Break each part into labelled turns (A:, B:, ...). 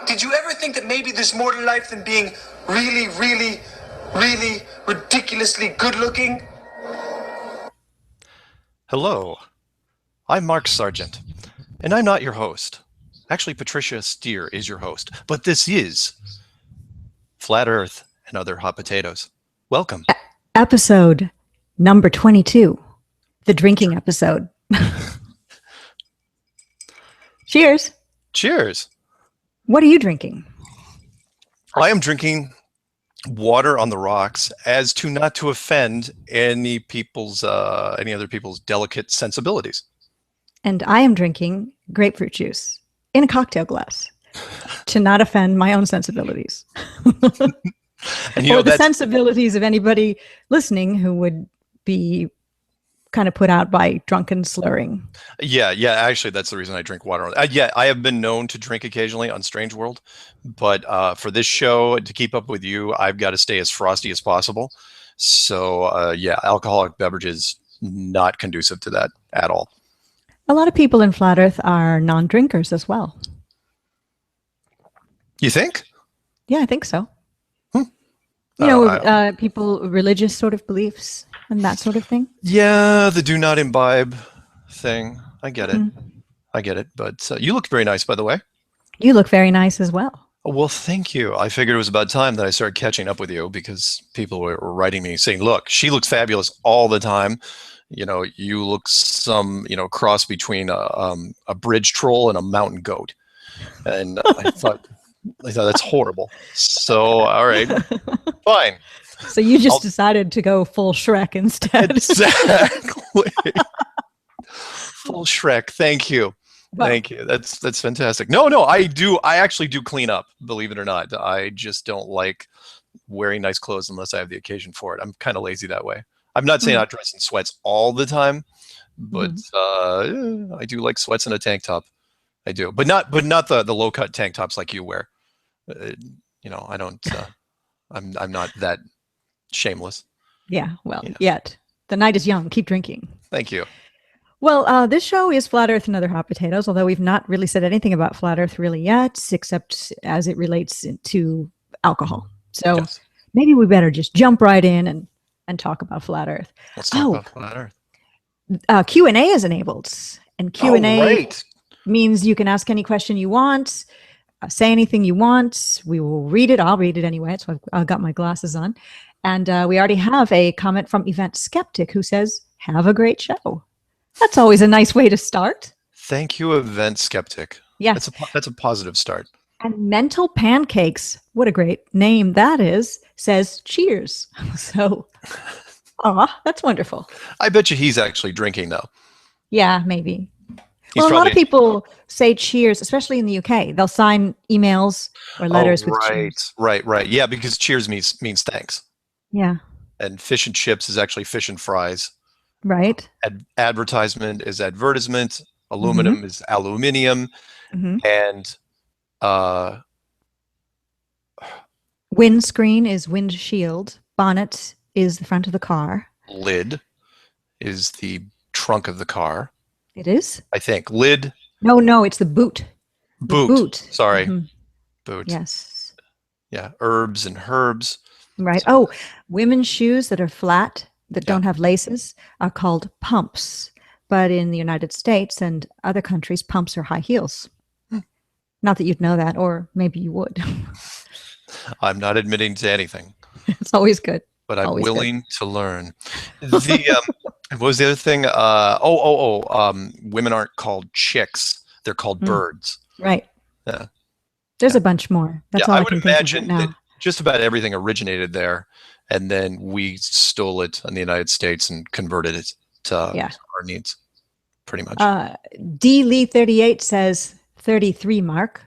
A: Did you ever think that maybe there's more to life than being really, really, really ridiculously good looking?
B: Hello, I'm Mark Sargent, and I'm not your host. Actually, Patricia Steere is your host, but this is Flat Earth and Other Hot Potatoes. Welcome.
C: Episode number 22, the drinking episode. Cheers.
B: Cheers.
C: What are you drinking?
B: I am drinking water on the rocks as to not to offend any other people's delicate sensibilities.
C: And I am drinking grapefruit juice in a cocktail glass to not offend my own sensibilities.
B: And
C: or the sensibilities of anybody listening who would be kind of put out by drunken slurring.
B: Yeah, actually, that's the reason I drink water. I have been known to drink occasionally on Strange World, but for this show, to keep up with you, I've got to stay as frosty as possible. So, alcoholic beverages, not conducive to that at all.
C: A lot of people in Flat Earth are non-drinkers as well.
B: You think?
C: Yeah, I think so. People, religious sort of beliefs and that sort of thing.
B: Yeah, the do not imbibe thing. I get it. I get it. But you look very nice, by the way.
C: You look very nice as well.
B: Oh, well, thank you. I figured it was about time that I started catching up with you because people were writing me saying, look, she looks fabulous all the time. You know, you look some, cross between a bridge troll and a mountain goat. And I thought that's horrible. So, all right, fine.
C: So you just decided to go full Shrek instead.
B: Exactly. Full Shrek. Thank you. Thank you. That's fantastic. No, I actually do clean up, believe it or not. I just don't like wearing nice clothes unless I have the occasion for it. I'm kind of lazy that way. I'm not saying I dress in sweats all the time, but I do like sweats and a tank top. I do, but not the low cut tank tops like you wear. I don't. I'm not that shameless.
C: Yeah. Well, yet the night is young. Keep drinking.
B: Thank you.
C: Well, this show is Flat Earth and Other Hot Potatoes, although we've not really said anything about Flat Earth really yet, except as it relates to alcohol. So maybe we better just jump right in and talk about Flat Earth.
B: Let's talk about Flat Earth.
C: Q&A is enabled, and Q&A
B: right.
C: means you can ask any question you want, say anything you want. We will read it. I'll read it anyway. So I've got my glasses on. And we already have a comment from Event Skeptic who says, have a great show. That's always a nice way to start.
B: Thank you, Event Skeptic.
C: Yeah.
B: That's a positive start.
C: And Mental Pancakes, what a great name that is, says cheers. So, that's wonderful.
B: I bet you he's actually drinking, though.
C: Yeah, maybe. A lot of people say cheers, especially in the UK. They'll sign emails or letters with cheers.
B: Right. Yeah, because cheers means thanks.
C: Yeah. And
B: fish and chips is actually fish and fries.
C: Right.
B: Advertisement is advertisement. Aluminum is aluminium. And
C: windscreen is windshield. Bonnet is the front of the car.
B: Lid is the trunk of the car.
C: It is?
B: I think. Lid.
C: No, it's the boot.
B: Boot. Sorry. Boot.
C: Yes.
B: Yeah. Herbs and herbs.
C: Right. Oh, women's shoes that are flat, that don't have laces, are called pumps. But in the United States and other countries, pumps are high heels. Not that you'd know that, or maybe you would.
B: I'm not admitting to anything.
C: It's always good.
B: But I'm
C: always
B: willing to learn. What was the other thing? Women aren't called chicks; they're called birds.
C: Right.
B: Yeah.
C: There's a bunch more. That's all I
B: would
C: can
B: imagine
C: think of now.
B: that just about everything originated there, and then we stole it in the United States and converted it to our needs, pretty much.
C: D. Lee 38 says 33, Mark.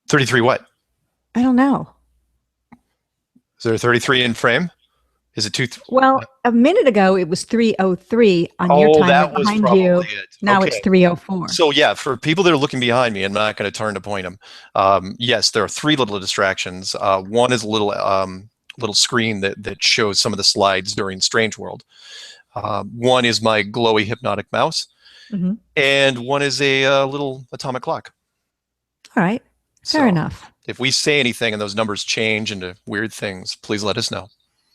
B: 33 what?
C: I don't know.
B: Is there a 33 in frame? Is it two?
C: Well, a minute ago it was 303 on your timer behind you. Now it's 304.
B: So yeah, for people that are looking behind me, I'm not going to turn to point them. Yes, there are three little distractions. One is a little screen that shows some of the slides during Strange World. One is my glowy hypnotic mouse, and one is a little atomic clock.
C: All right. Fair enough.
B: If we say anything and those numbers change into weird things, please let us know.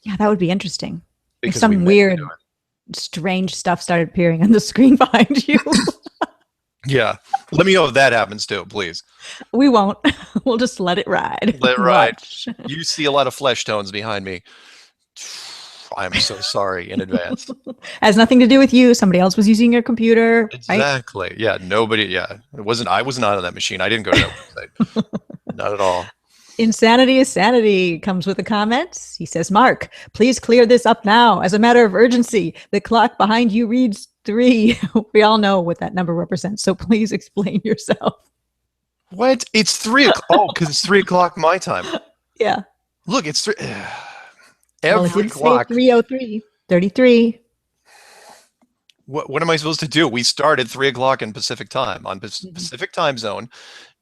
C: Yeah, that would be interesting.
B: Because
C: if some weird, strange stuff started appearing on the screen behind you.
B: Yeah. Let me know if that happens too, please.
C: We won't. We'll just let it ride.
B: Let it ride. You see a lot of flesh tones behind me. I'm so sorry in advance.
C: Has nothing to do with you. Somebody else was using your computer.
B: Exactly. Right? Yeah. Nobody. Yeah. It wasn't. I was not on that machine. I didn't go to that website. Not at all.
C: Insanity is sanity comes with a comment. He says, Mark, please clear this up now. As a matter of urgency, the clock behind you reads 3. We all know what that number represents. So please explain yourself.
B: What? It's 3 o'clock. Oh, because it's 3 o'clock my time.
C: Yeah.
B: Look, it's 3. Every clock.
C: 3:03. 33.
B: What am I supposed to do? We start at 3 o'clock in Pacific time on Pacific time zone.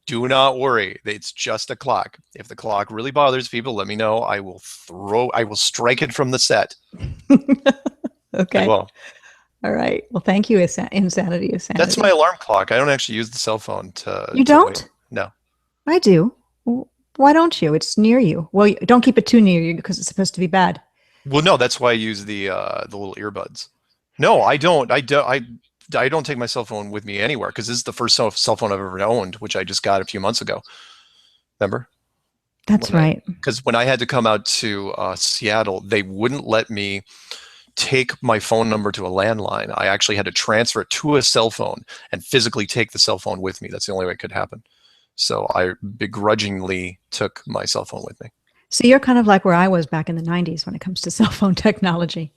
B: Do not worry. It's just a clock. If the clock really bothers people, let me know. I will strike it from the set.
C: Okay.
B: Well,
C: all right. Well, thank you, Insanity is sanity.
B: That's my alarm clock. I don't actually use the cell phone to.
C: You don't?
B: No.
C: I do. Why don't you? It's near you. Well, don't keep it too near you because it's supposed to be bad.
B: Well, no, that's why I use the little earbuds. No, I don't. I don't take my cell phone with me anywhere because this is the first cell phone I've ever owned, which I just got a few months ago. Remember?
C: That's right.
B: Because when I had to come out to Seattle, they wouldn't let me take my phone number to a landline. I actually had to transfer it to a cell phone and physically take the cell phone with me. That's the only way it could happen. So I begrudgingly took my cell phone with me.
C: So you're kind of like where I was back in the 90s when it comes to cell phone technology.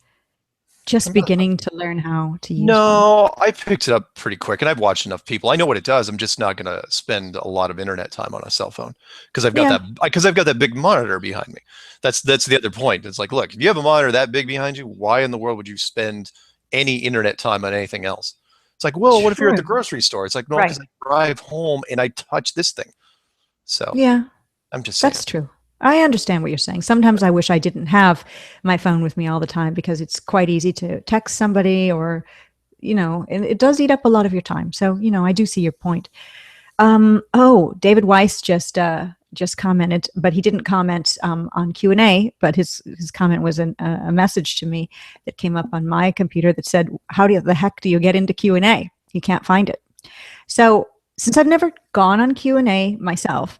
C: Just beginning to learn how to use
B: No, I picked it up pretty quick, and I've watched enough people. I know what it does. I'm just not going to spend a lot of internet time on a cell phone because I've got that big monitor behind me. That's the other point. It's like, look, if you have a monitor that big behind you, why in the world would you spend any internet time on anything else? It's like, well, what if you're at the grocery store? It's like, no, because I drive home and I touch this thing. So
C: yeah,
B: I'm just saying.
C: That's true. I understand what you're saying. Sometimes I wish I didn't have my phone with me all the time because it's quite easy to text somebody or, and it does eat up a lot of your time. So, I do see your point. David Weiss just commented, but he didn't comment on Q&A, but his comment was a message to me that came up on my computer that said, how the heck do you get into Q&A? You can't find it. So since I've never gone on Q&A myself,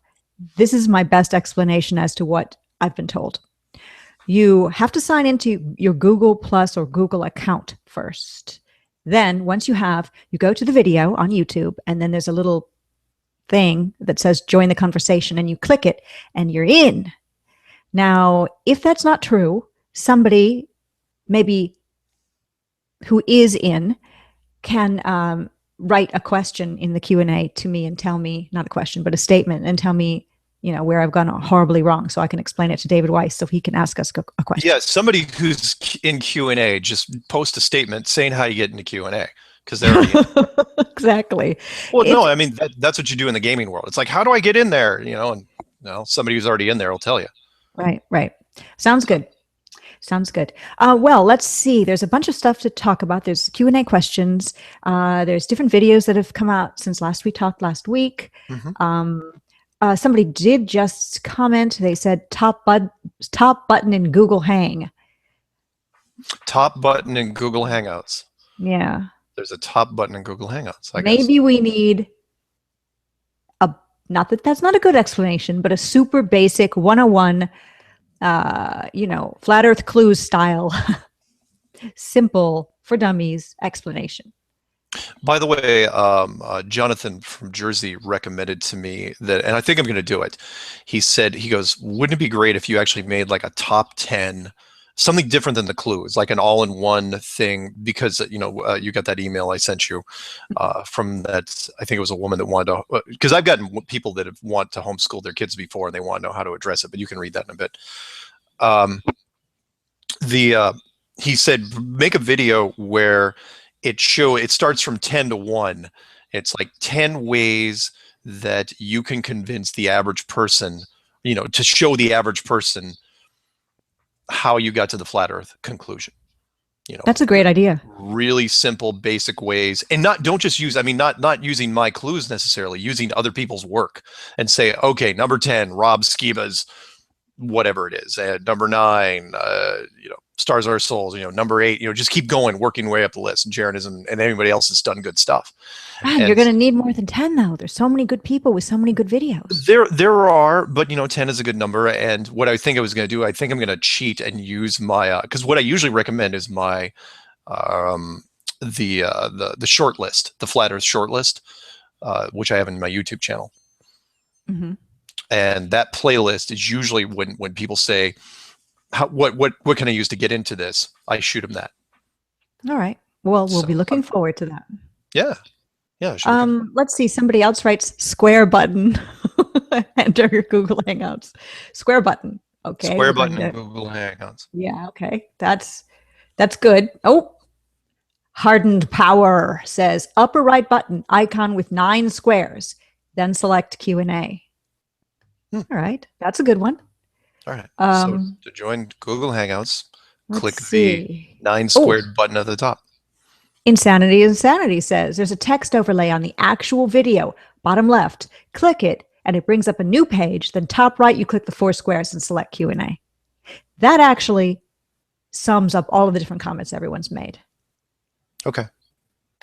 C: this is my best explanation as to what I've been told. You have to sign into your Google Plus or Google account first. Then once you go to the video on YouTube, and then there's a little thing that says join the conversation, and you click it and you're in. Now, if that's not true, somebody maybe who is in can write a question in the Q&A to me and tell me, not a question, but a statement, and tell me, where I've gone horribly wrong, so I can explain it to David Weiss so he can ask us a question.
B: Yeah, somebody who's in Q&A, just post a statement saying how you get into Q&A, because they're already in.
C: Exactly.
B: Well, no, I mean, that's what you do in the gaming world. It's like, how do I get in there? And somebody who's already in there will tell you.
C: Right. Sounds good. Well, let's see. There's a bunch of stuff to talk about. There's Q&A questions. There's different videos that have come out since we talked last week. Mm-hmm. Somebody did just comment. They said top button in Google Hang.
B: Top button in Google Hangouts.
C: Yeah.
B: There's a top button in Google Hangouts.
C: Maybe we need not that that's not a good explanation, but a super basic 101, flat earth clues style, simple for dummies explanation.
B: By the way, Jonathan from Jersey recommended to me that, and I think I'm going to do it. He goes, wouldn't it be great if you actually made like a top 10, something different than the clues, like an all-in-one thing, because, you got that email I sent you from that, I think it was a woman that wanted to, because I've gotten people that want to homeschool their kids before and they want to know how to address it, but you can read that in a bit. He said, make a video where it starts from 10 to 1. It's like 10 ways that you can convince the average person, to show the average person how you got to the flat earth conclusion.
C: That's a great idea.
B: Really simple, basic ways, and don't just use. I mean, not using my clues necessarily. Using other people's work and say, okay, number 10, Rob Skiba's, whatever it is. Number 9, Stars Are Souls. Number 8. Just keep going, working way up the list. And Jaron and anybody else has done good stuff.
C: Man, you're going to need more than 10 though. There's so many good people with so many good videos.
B: There are, but 10 is a good number. And what I think I was going to do, I think I'm going to cheat and use my because what I usually recommend is my the short list, the Flat Earth short list, which I have in my YouTube channel.
C: Mm-hmm.
B: And that playlist is usually when people say, what can I use to get into this? I shoot them that.
C: All right. Well, we'll be looking forward to that.
B: Yeah. Yeah.
C: Let's see. Somebody else writes square button. Enter your Google Hangouts. Square button. Okay.
B: Square button in Google Hangouts.
C: Yeah. Okay. That's good. Oh, Hardened Power says upper right button icon with 9 squares. Then select Q&A. All right. That's a good one.
B: All right. So to join Google Hangouts, click the 9 squared button at the top.
C: Insanity says there's a text overlay on the actual video, bottom left. Click it, and it brings up a new page. Then top right, you click the 4 squares and select Q&A. That actually sums up all of the different comments everyone's made.
B: Okay.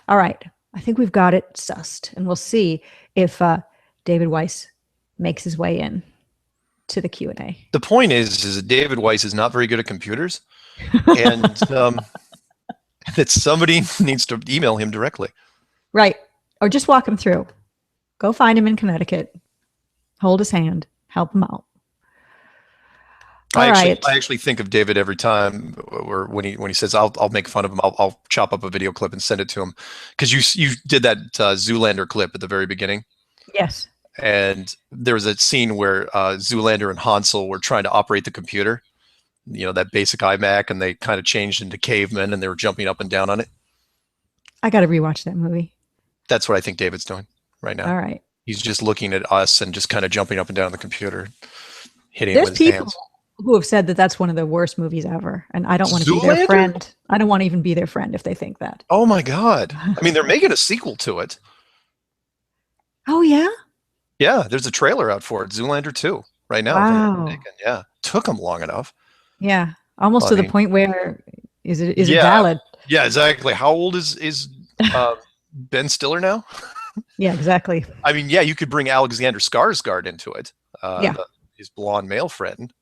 C: All right. I think we've got it sussed, and we'll see if David Weiss makes his way in to the Q&A.
B: The point is that David Weiss is not very good at computers, and that somebody needs to email him directly.
C: Right. Or just walk him through. Go find him in Connecticut. Hold his hand. Help him out.
B: I actually think of David every time when he says, I'll make fun of him. I'll chop up a video clip and send it to him. Because you did that Zoolander clip at the very beginning.
C: Yes.
B: And there was a scene where Zoolander and Hansel were trying to operate the computer. That basic iMac, and they kind of changed into cavemen, and they were jumping up and down on it.
C: I got to rewatch that movie.
B: That's what I think David's doing right now.
C: All right.
B: He's just looking at us and just kind of jumping up and down on the computer, hitting it with his hands.
C: Who have said that that's one of the worst movies ever, and I don't want to be their friend. I don't want to even be their friend if they think that.
B: Oh my God. I mean, they're making a sequel to it.
C: Oh yeah?
B: Yeah, there's a trailer out for it, Zoolander 2, right now.
C: Wow.
B: Yeah, took them long enough.
C: Yeah, almost to the point where is it valid?
B: Yeah, exactly. How old is Ben Stiller now?
C: Yeah, exactly.
B: I mean, yeah, you could bring Alexander Skarsgård into it.
C: Yeah.
B: His blonde male friend,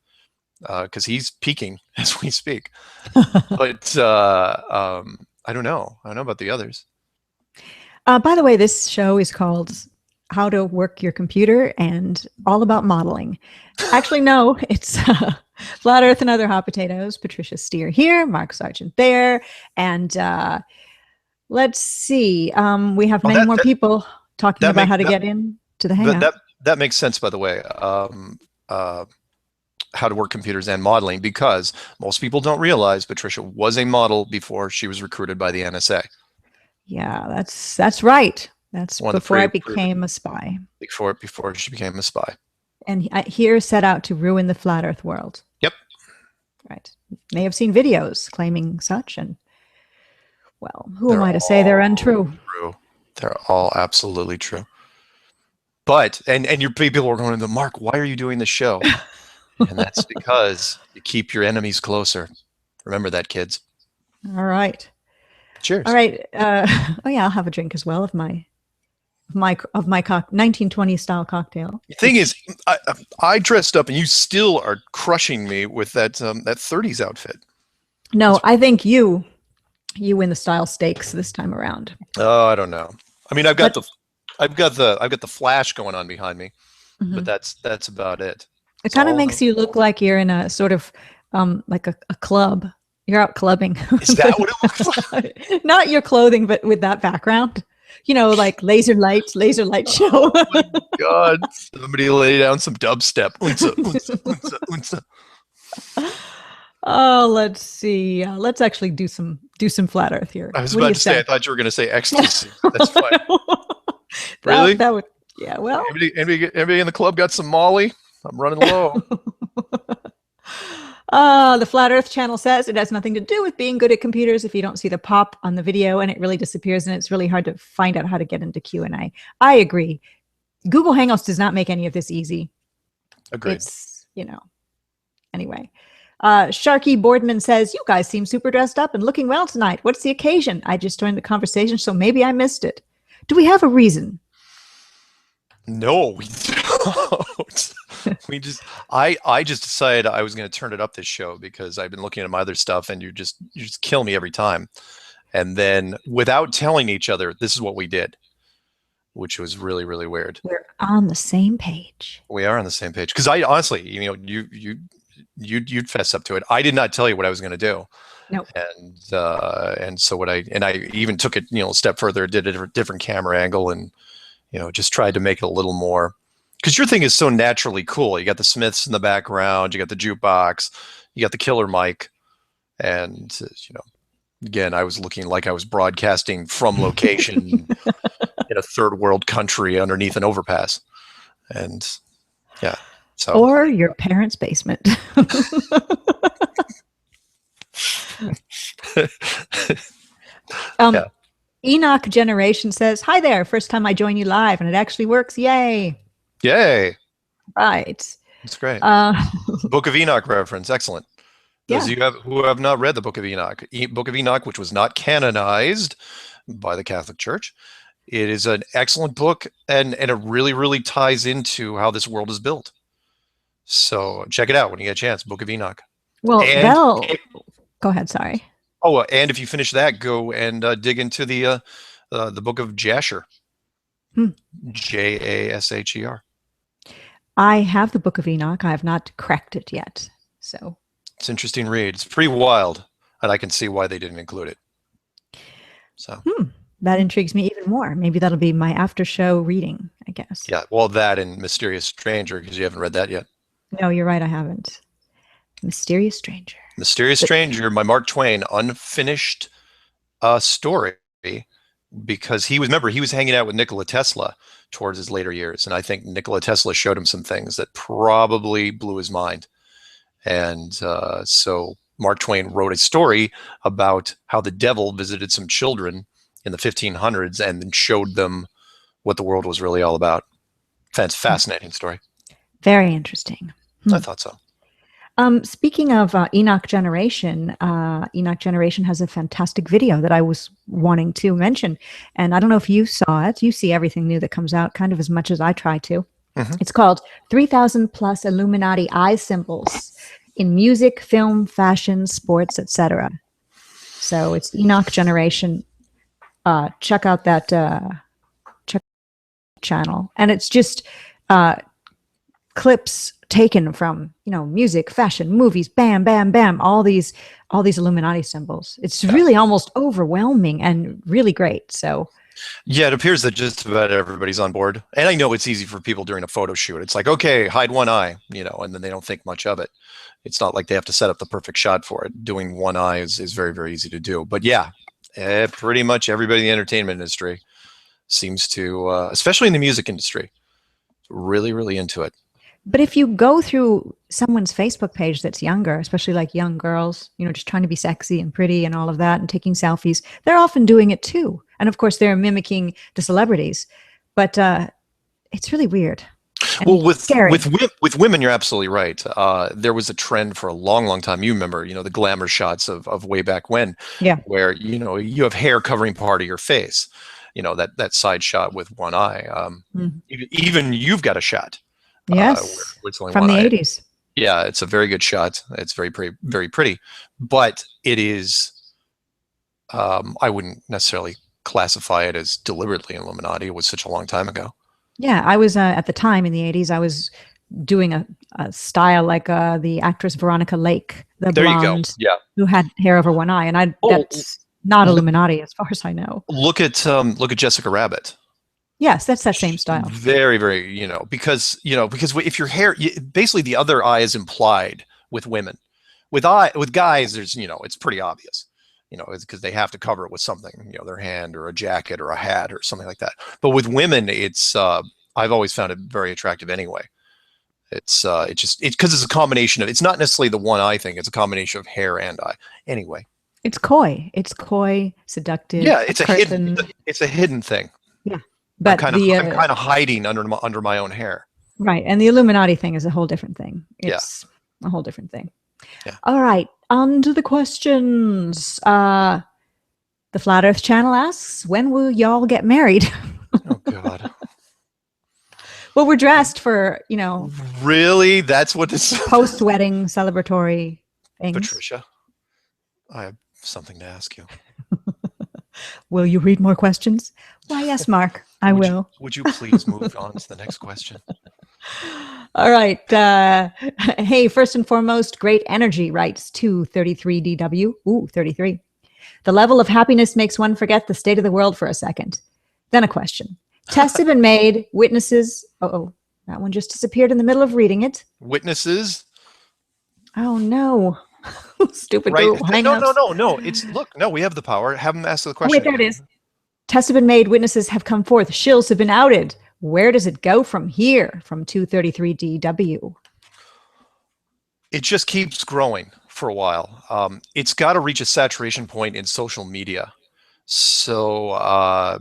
B: because he's peaking as we speak. But I don't know. I don't know about the others.
C: By the way, this show is called How to Work Your Computer and all about modeling. Actually, no, it's Flat Earth and Other Hot Potatoes. Patricia Steere here, Mark Sargent there, and let's see. We have many more people talking about how to get in to the Hangout.
B: That makes sense, by the way. How to work computers and modeling, because most people don't realize Patricia was a model before she was recruited by the NSA.
C: Yeah, that's right. That's before I became a spy.
B: Before she became a spy.
C: And here set out to ruin the flat Earth world.
B: Yep.
C: Right. May have seen videos claiming such, and well, who am I to say they're untrue?
B: True. They're all absolutely true. But and your people are going to Mark, why are you doing this show? And that's because you keep your enemies closer. Remember that, kids.
C: All right.
B: Cheers.
C: All right. Oh yeah, I'll have a drink as well of my 1920s style cocktail.
B: The thing is, I dressed up, and you still are crushing me with that 30s outfit.
C: No, I think you win the style stakes this time around.
B: Oh, I don't know. I mean, I've got the flash going on behind me, but that's about it.
C: It kind of makes you look like you're in a sort of like a club. You're out clubbing.
B: Is that what it looks like?
C: Not your clothing, but with that background. Like laser light show.
B: Oh my God! Somebody lay down some dubstep. Unsa, unsa, unsa, unsa.
C: Oh, let's see. Let's actually do some flat Earth here.
B: I was about to say. I thought you were going to say ecstasy. That's fine. Really?
C: That would. Yeah. Well.
B: Anybody in the club got some Molly? I'm running low.
C: The Flat Earth channel says it has nothing to do with being good at computers if you don't see the pop on the video and it really disappears and it's really hard to find out how to get into Q&A. I agree. Google Hangouts does not make any of this easy.
B: Agreed.
C: It's, anyway. Sharky Boardman says, you guys seem super dressed up and looking well tonight. What's the occasion? I just joined the conversation, so maybe I missed it. Do we have a reason?
B: No, we don't. I just decided I was going to turn it up this show because I've been looking at my other stuff and you just kill me every time. And then without telling each other, this is what we did, which was really, really weird.
C: We're on the same page.
B: We are on the same page. Because I honestly, you'd fess up to it. I did not tell you what I was going to do.
C: Nope.
B: And so I even took it, a step further, did a different camera angle and, just tried to make it a little more, because your thing is so naturally cool. You got the Smiths in the background, you got the jukebox, you got the killer mic. And, again, I was looking like I was broadcasting from location in a third world country underneath an overpass. And yeah. So.
C: Or your parents' basement.
B: Yeah.
C: Enoch Generation says, hi there. First time I join you live and it actually works. Yay.
B: Yay.
C: Right.
B: That's great. Book of Enoch reference. Excellent. Those of you who have not read the Book of Enoch, Book of Enoch, which was not canonized by the Catholic Church. It is an excellent book and it really, really ties into how this world is built. So check it out when you get a chance. Book of Enoch.
C: Well, go ahead. Sorry.
B: Oh, and if you finish that, go and dig into the Book of Jasher. Jasher.
C: I have the Book of Enoch. I have not cracked it yet. So
B: it's an interesting read. It's pretty wild, and I can see why they didn't include it. So
C: that intrigues me even more. Maybe that'll be my after show reading, I guess.
B: Yeah, well, that and Mysterious Stranger, because you haven't read that yet.
C: No, you're right. I haven't. Mysterious Stranger.
B: Mysterious Stranger, my Mark Twain unfinished story, because he was hanging out with Nikola Tesla towards his later years. And I think Nikola Tesla showed him some things that probably blew his mind. And so Mark Twain wrote a story about how the devil visited some children in the 1500s and then showed them what the world was really all about. Fascinating story.
C: Very interesting.
B: I thought so.
C: Speaking of Enoch Generation has a fantastic video that I was wanting to mention. And I don't know if you saw it. You see everything new that comes out kind of as much as I try to. It's called 3,000 plus Illuminati eye symbols in music, film, fashion, sports, etc. So it's Enoch Generation. Check out that channel. And it's just clips taken from, music, fashion, movies, bam, bam, bam, all these Illuminati symbols. It's really almost overwhelming and really great. So
B: yeah, it appears that just about everybody's on board. And I know it's easy for people during a photo shoot. It's like, okay, hide one eye, and then they don't think much of it. It's not like they have to set up the perfect shot for it. Doing one eye is very, very easy to do. But yeah, pretty much everybody in the entertainment industry seems to, especially in the music industry, really, really into it.
C: But if you go through someone's Facebook page that's younger, especially like young girls, just trying to be sexy and pretty and all of that and taking selfies, they're often doing it too. And of course, they're mimicking the celebrities. But it's really weird.
B: Well, with women, you're absolutely right. There was a trend for a long, long time. You remember, the glamour shots of way back when, where, you have hair covering part of your face, that side shot with one eye. Even you've got a shot.
C: Yes, from the 80s.
B: Yeah, it's a very good shot. It's very pretty, very pretty. But it is, I wouldn't necessarily classify it as deliberately Illuminati. It was such a long time ago.
C: Yeah, I was at the time in the 80s, I was doing a style like the actress Veronica Lake, the blonde, who had hair over one eye. And that's not Illuminati as far as I know.
B: Look at Jessica Rabbit.
C: Yes, that's that same style.
B: Very, very, because if your hair, basically the other eye is implied with women. With guys, there's, it's pretty obvious, it's because they have to cover it with something, their hand or a jacket or a hat or something like that. But with women, it's, I've always found it very attractive anyway. It's because it's a combination of, it's not necessarily the one eye thing. It's a combination of hair and eye. Anyway.
C: It's coy. It's coy, seductive.
B: Yeah, it's
C: curtain.
B: it's a hidden thing.
C: Yeah, but
B: I'm kind of hiding under my own hair.
C: Right, and the Illuminati thing is a whole different thing. It's a whole different thing.
B: Yeah.
C: All right, on to the questions. The Flat Earth Channel asks, when will y'all get married?
B: Oh God.
C: Well, we're dressed for,
B: Really? That's what this
C: post-wedding celebratory things.
B: Patricia, I have something to ask you.
C: Will you read more questions? Why, yes, Mark, I will.
B: Would you please move on to the next question?
C: All right. Hey, first and foremost, great energy, writes 233DW. Ooh, 33. The level of happiness makes one forget the state of the world for a second. Then a question. Tests have been made. Witnesses. Uh-oh. That one just disappeared in the middle of reading it.
B: Witnesses?
C: Oh, no. Stupid
B: Right.
C: Google Hangouts.
B: No, we have the power. Have them ask the
C: Oh,
B: question.
C: wait, there it is. Tests have been made. Witnesses have come forth. Shills have been outed. Where does it go from here? From 233DW.
B: It just keeps growing for a while. It's got to reach a saturation point in social media. So,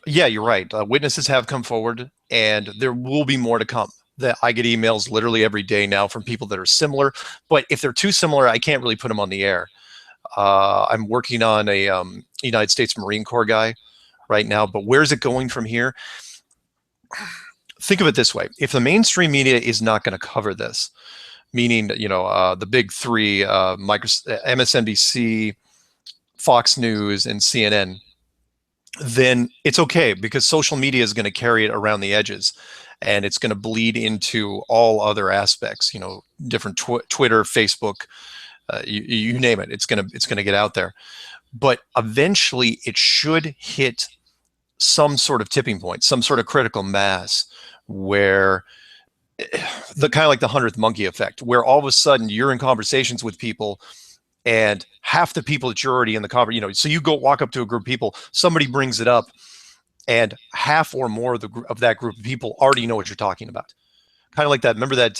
B: yeah, you're right. Witnesses have come forward, and there will be more to come. I get emails literally every day now from people that are similar, but if they're too similar, I can't really put them on the air. I'm working on a United States Marine Corps guy right now, but where's it going from here? Think of it this way. If the mainstream media is not going to cover this, meaning, the big three, MSNBC, Fox News, and CNN, then it's okay, because social media is going to carry it around the edges, and it's going to bleed into all other aspects, different Twitter, Facebook, you name it. It's going to get out there. But eventually it should hit some sort of tipping point, some sort of critical mass, where the kind of like the 100th monkey effect, where all of a sudden you're in conversations with people, and half the people that you're already in the conversation, so you go walk up to a group of people, somebody brings it up, and half or more of that group of people already know what you're talking about. Kind of like that. Remember that,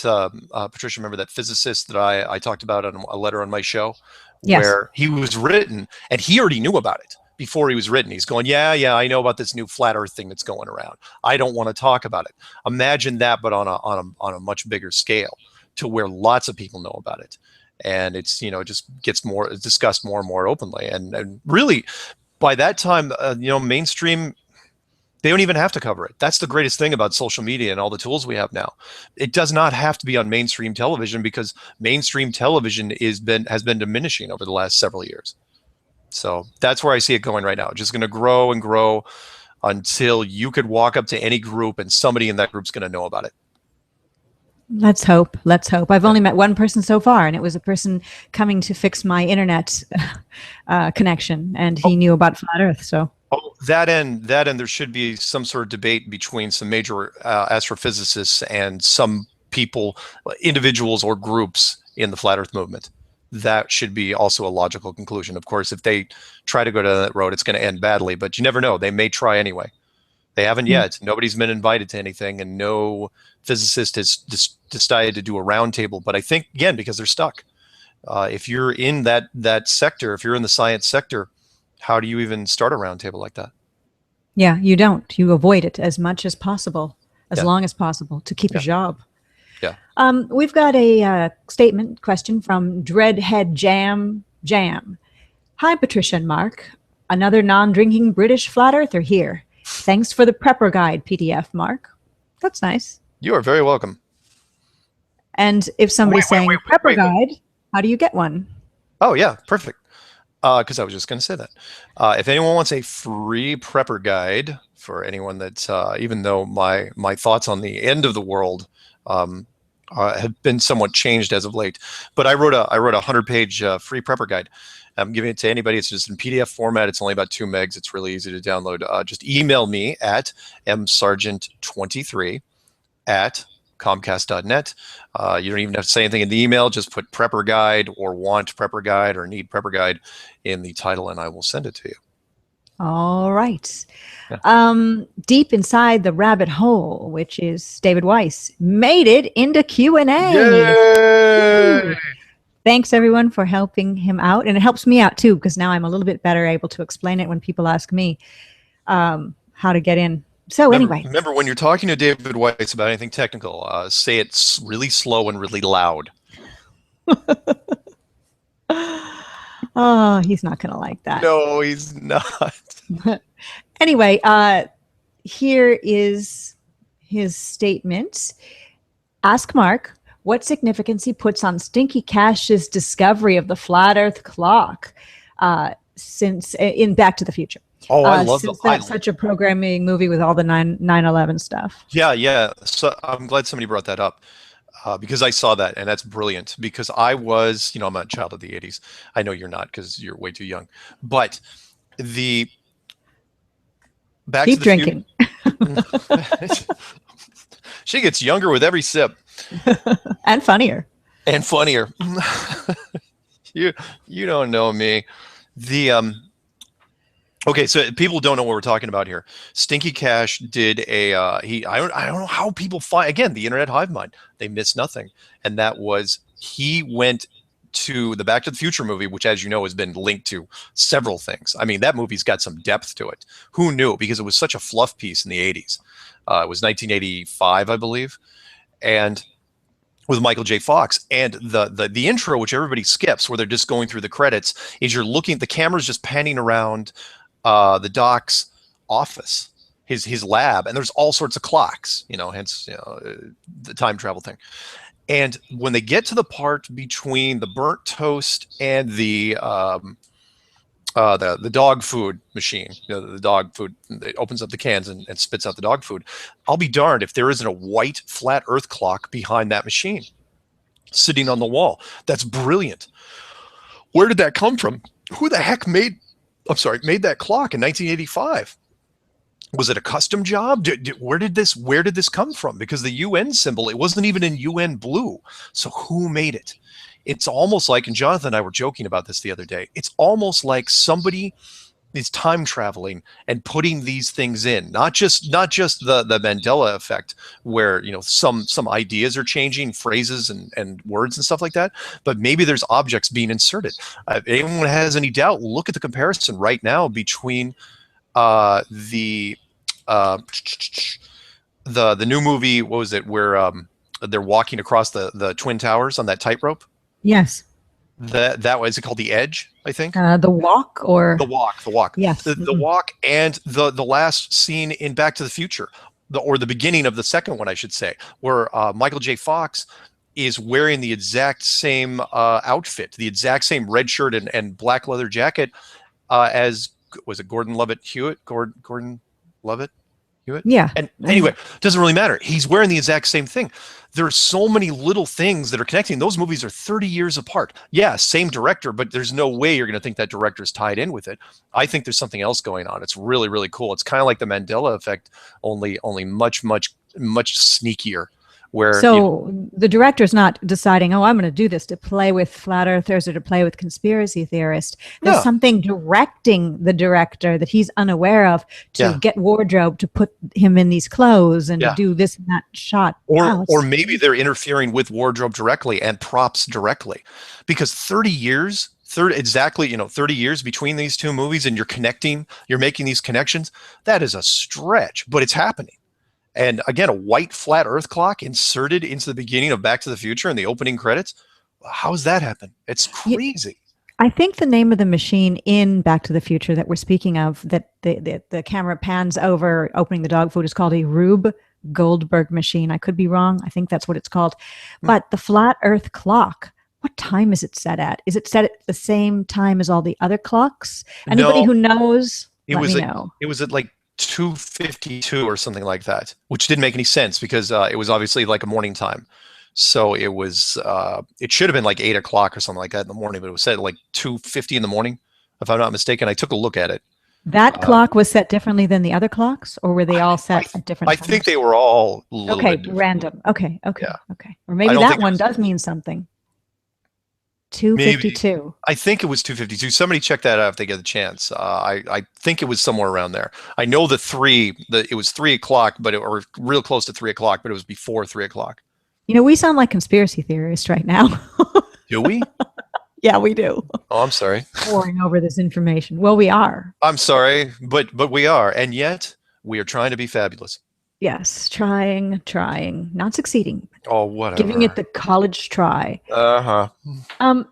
B: Patricia, remember that physicist that I talked about on a letter on my show?
C: Yes.
B: Where he was written, and he already knew about it before he was written. He's going, yeah, I know about this new flat Earth thing that's going around. I don't want to talk about it. Imagine that, but on a much bigger scale, to where lots of people know about it. And it's, it just gets discussed more and more openly. And really, by that time, mainstream, they don't even have to cover it. That's the greatest thing about social media and all the tools we have now. It does not have to be on mainstream television, because mainstream television has been diminishing over the last several years. So that's where I see it going right now. Just going to grow and grow until you could walk up to any group and somebody in that group's going to know about it.
C: Let's hope. Let's hope. I've only met one person so far, and it was a person coming to fix my internet connection, and he knew about Flat Earth. So.
B: Oh, that end, there should be some sort of debate between some major astrophysicists and some people, individuals or groups in the Flat Earth movement. That should be also a logical conclusion. Of course, if they try to go down that road, it's going to end badly, but you never know. They may try anyway. They haven't yet. Nobody's been invited to anything, and no physicist has decided to do a roundtable. But I think, again, because they're stuck. If you're in that sector, if you're in the science sector, how do you even start a roundtable like that?
C: Yeah, you don't. You avoid it as much as possible, as long as possible, to keep a job.
B: Yeah.
C: We've got a statement question from Dreadhead Jam. Hi, Patricia and Mark. Another non-drinking British flat earther here. Thanks for the prepper guide PDF, Mark. That's nice.
B: You are very welcome.
C: And if somebody's saying prepper guide, how do you get one?
B: Oh, yeah, perfect. Because I was just going to say that. If anyone wants a free prepper guide for anyone that's, even though my thoughts on the end of the world have been somewhat changed as of late, but I wrote a 100-page free prepper guide. I'm giving it to anybody. It's just in PDF format. It's only about 2 megs. It's really easy to download. Just email me at msargent23@comcast.net. You don't even have to say anything in the email. Just put prepper guide or want prepper guide or need prepper guide in the title, and I will send it to you.
C: All right.
B: Yeah.
C: Deep inside the rabbit hole, which is David Weiss, made it into Q&A.
B: Yay!
C: Thanks, everyone, for helping him out. And it helps me out, too, because now I'm a little bit better able to explain it when people ask me how to get in. So anyway.
B: Remember, when you're talking to David Weiss about anything technical, say it really slow and really loud.
C: Oh, he's not going to like that.
B: No, he's not.
C: Anyway, here is his statement. Ask Mark what significance he puts on Stinky Cash's discovery of the flat Earth clock since in Back to the Future.
B: Oh, I love
C: since that's such a programming movie with all the 9/11 stuff.
B: Yeah. So I'm glad somebody brought that up. Because I saw that, and that's brilliant. Because I was, I'm a child of the 80s. I know you're not, because you're way too young. But the
C: Keep drinking.
B: She gets younger with every sip.
C: And funnier.
B: And funnier. You don't know me. Okay, so people don't know what we're talking about here. Stinky Cash did I don't know how people find, again, the internet hive mind. They miss nothing. And that was, he went to the Back to the Future movie, which, as you know, has been linked to several things. I mean, that movie's got some depth to it. Who knew? Because it was such a fluff piece in the 80s. It was 1985, I believe. And with Michael J. Fox, and the intro, which everybody skips, where they're just going through the credits, is you're looking, the camera's just panning around the Doc's office, his lab, and there's all sorts of clocks, hence the time travel thing. And when they get to the part between the burnt toast and the dog food machine, the dog food, it opens up the cans and spits out the dog food. I'll be darned if there isn't a white flat Earth clock behind that machine, sitting on the wall. That's brilliant. Where did that come from? Who the heck made that clock in 1985? Was it a custom job? Where did this come from? Because the UN symbol, it wasn't even in UN blue. So who made it? It's almost like, and Jonathan and I were joking about this the other day, it's almost like somebody is time traveling and putting these things in, not just the Mandela effect, where some ideas are changing, phrases and words and stuff like that, but maybe there's objects being inserted. If anyone has any doubt, look at the comparison right now between the new movie, what was it, where they're walking across the Twin Towers on that tightrope.
C: Yes.
B: That was, it called The Edge, I think.
C: The Walk, or
B: the walk.
C: Yes.
B: The walk, and the last scene in Back to the Future, or the beginning of the second one, I should say, where Michael J. Fox is wearing the exact same outfit, the exact same red shirt and black leather jacket as, was it Gordon Levitt Hewitt? Gordon Levitt Hewitt?
C: Yeah.
B: And anyway, doesn't really matter. He's wearing the exact same thing. There are so many little things that are connecting. Those movies are 30 years apart. Yeah, same director, but there's no way you're going to think that director's tied in with it. I think there's something else going on. It's really, really cool. It's kind of like the Mandela effect, only much, much, much sneakier. Where
C: the director's not deciding, I'm going to do this to play with flat earthers or to play with conspiracy theorists. There's something directing the director that he's unaware of to get wardrobe to put him in these clothes and to do this and that shot.
B: Or maybe they're interfering with wardrobe directly and props directly, because 30 years between these two movies, and you're making these connections. That is a stretch, but it's happening. And again, a white flat Earth clock inserted into the beginning of Back to the Future in the opening credits. How does that happen? It's crazy.
C: I think the name of the machine in Back to the Future that we're speaking of, that the camera pans over opening the dog food, is called a Rube Goldberg machine. I could be wrong. I think that's what it's called. But the flat Earth clock, what time is it set at? Is it set at the same time as all the other clocks? Anybody who knows, let me know.
B: It was at like 2:52 or something like that, which didn't make any sense because it was obviously like a morning time. So it was it should have been like 8 o'clock or something like that in the morning, but it was set at like 2:50 in the morning, if I'm not mistaken. I took a look at it.
C: That clock was set differently than the other clocks, or were they all set at different times?
B: I think they were all a little bit different.
C: Random. Okay.
B: Yeah.
C: Or maybe that one does mean something. 252.
B: I think it was 252. Somebody check that out if they get a chance. I think it was somewhere around there. I know it was 3 o'clock, or real close to 3 o'clock, but it was before 3 o'clock.
C: We sound like conspiracy theorists right now.
B: Do we?
C: Yeah, we do.
B: Oh, I'm sorry.
C: Pouring over this information. Well, we are.
B: I'm sorry, but we are, and yet we are trying to be fabulous.
C: Yes, trying, not succeeding.
B: Oh, whatever.
C: Giving it the college try.
B: Uh-huh.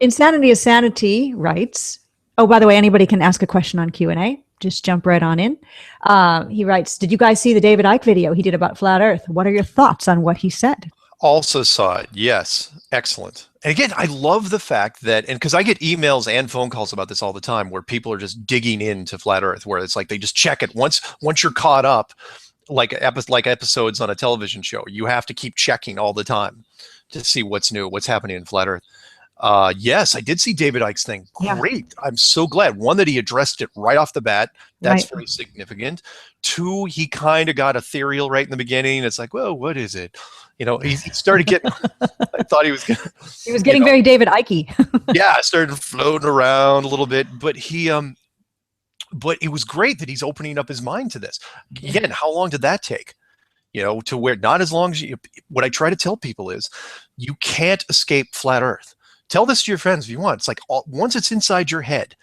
C: Insanity is Sanity writes, oh, by the way, anybody can ask a question on Q&A. Just jump right on in. He writes, did you guys see the David Icke video he did about Flat Earth? What are your thoughts on what he said?
B: Also saw it. Yes. Excellent. And again, I love the fact that, and because I get emails and phone calls about this all the time, where people are just digging into Flat Earth, where it's like they just check it once you're caught up, like episodes on a television show. You have to keep checking all the time to see what's new, what's happening in Flat Earth. Yes, I did see David Icke's thing. Great. Yeah. I'm so glad. One, that he addressed it right off the bat. That's very significant. Two, he kind of got ethereal right in the beginning. It's like, well, what is it? He started getting, I thought he was
C: getting very David Icke.
B: Yeah, started floating around a little bit, but but it was great that he's opening up his mind to this. Again, how long did that take? To where not as long as what I try to tell people is you can't escape Flat Earth. Tell this to your friends if you want. It's like once it's inside your head,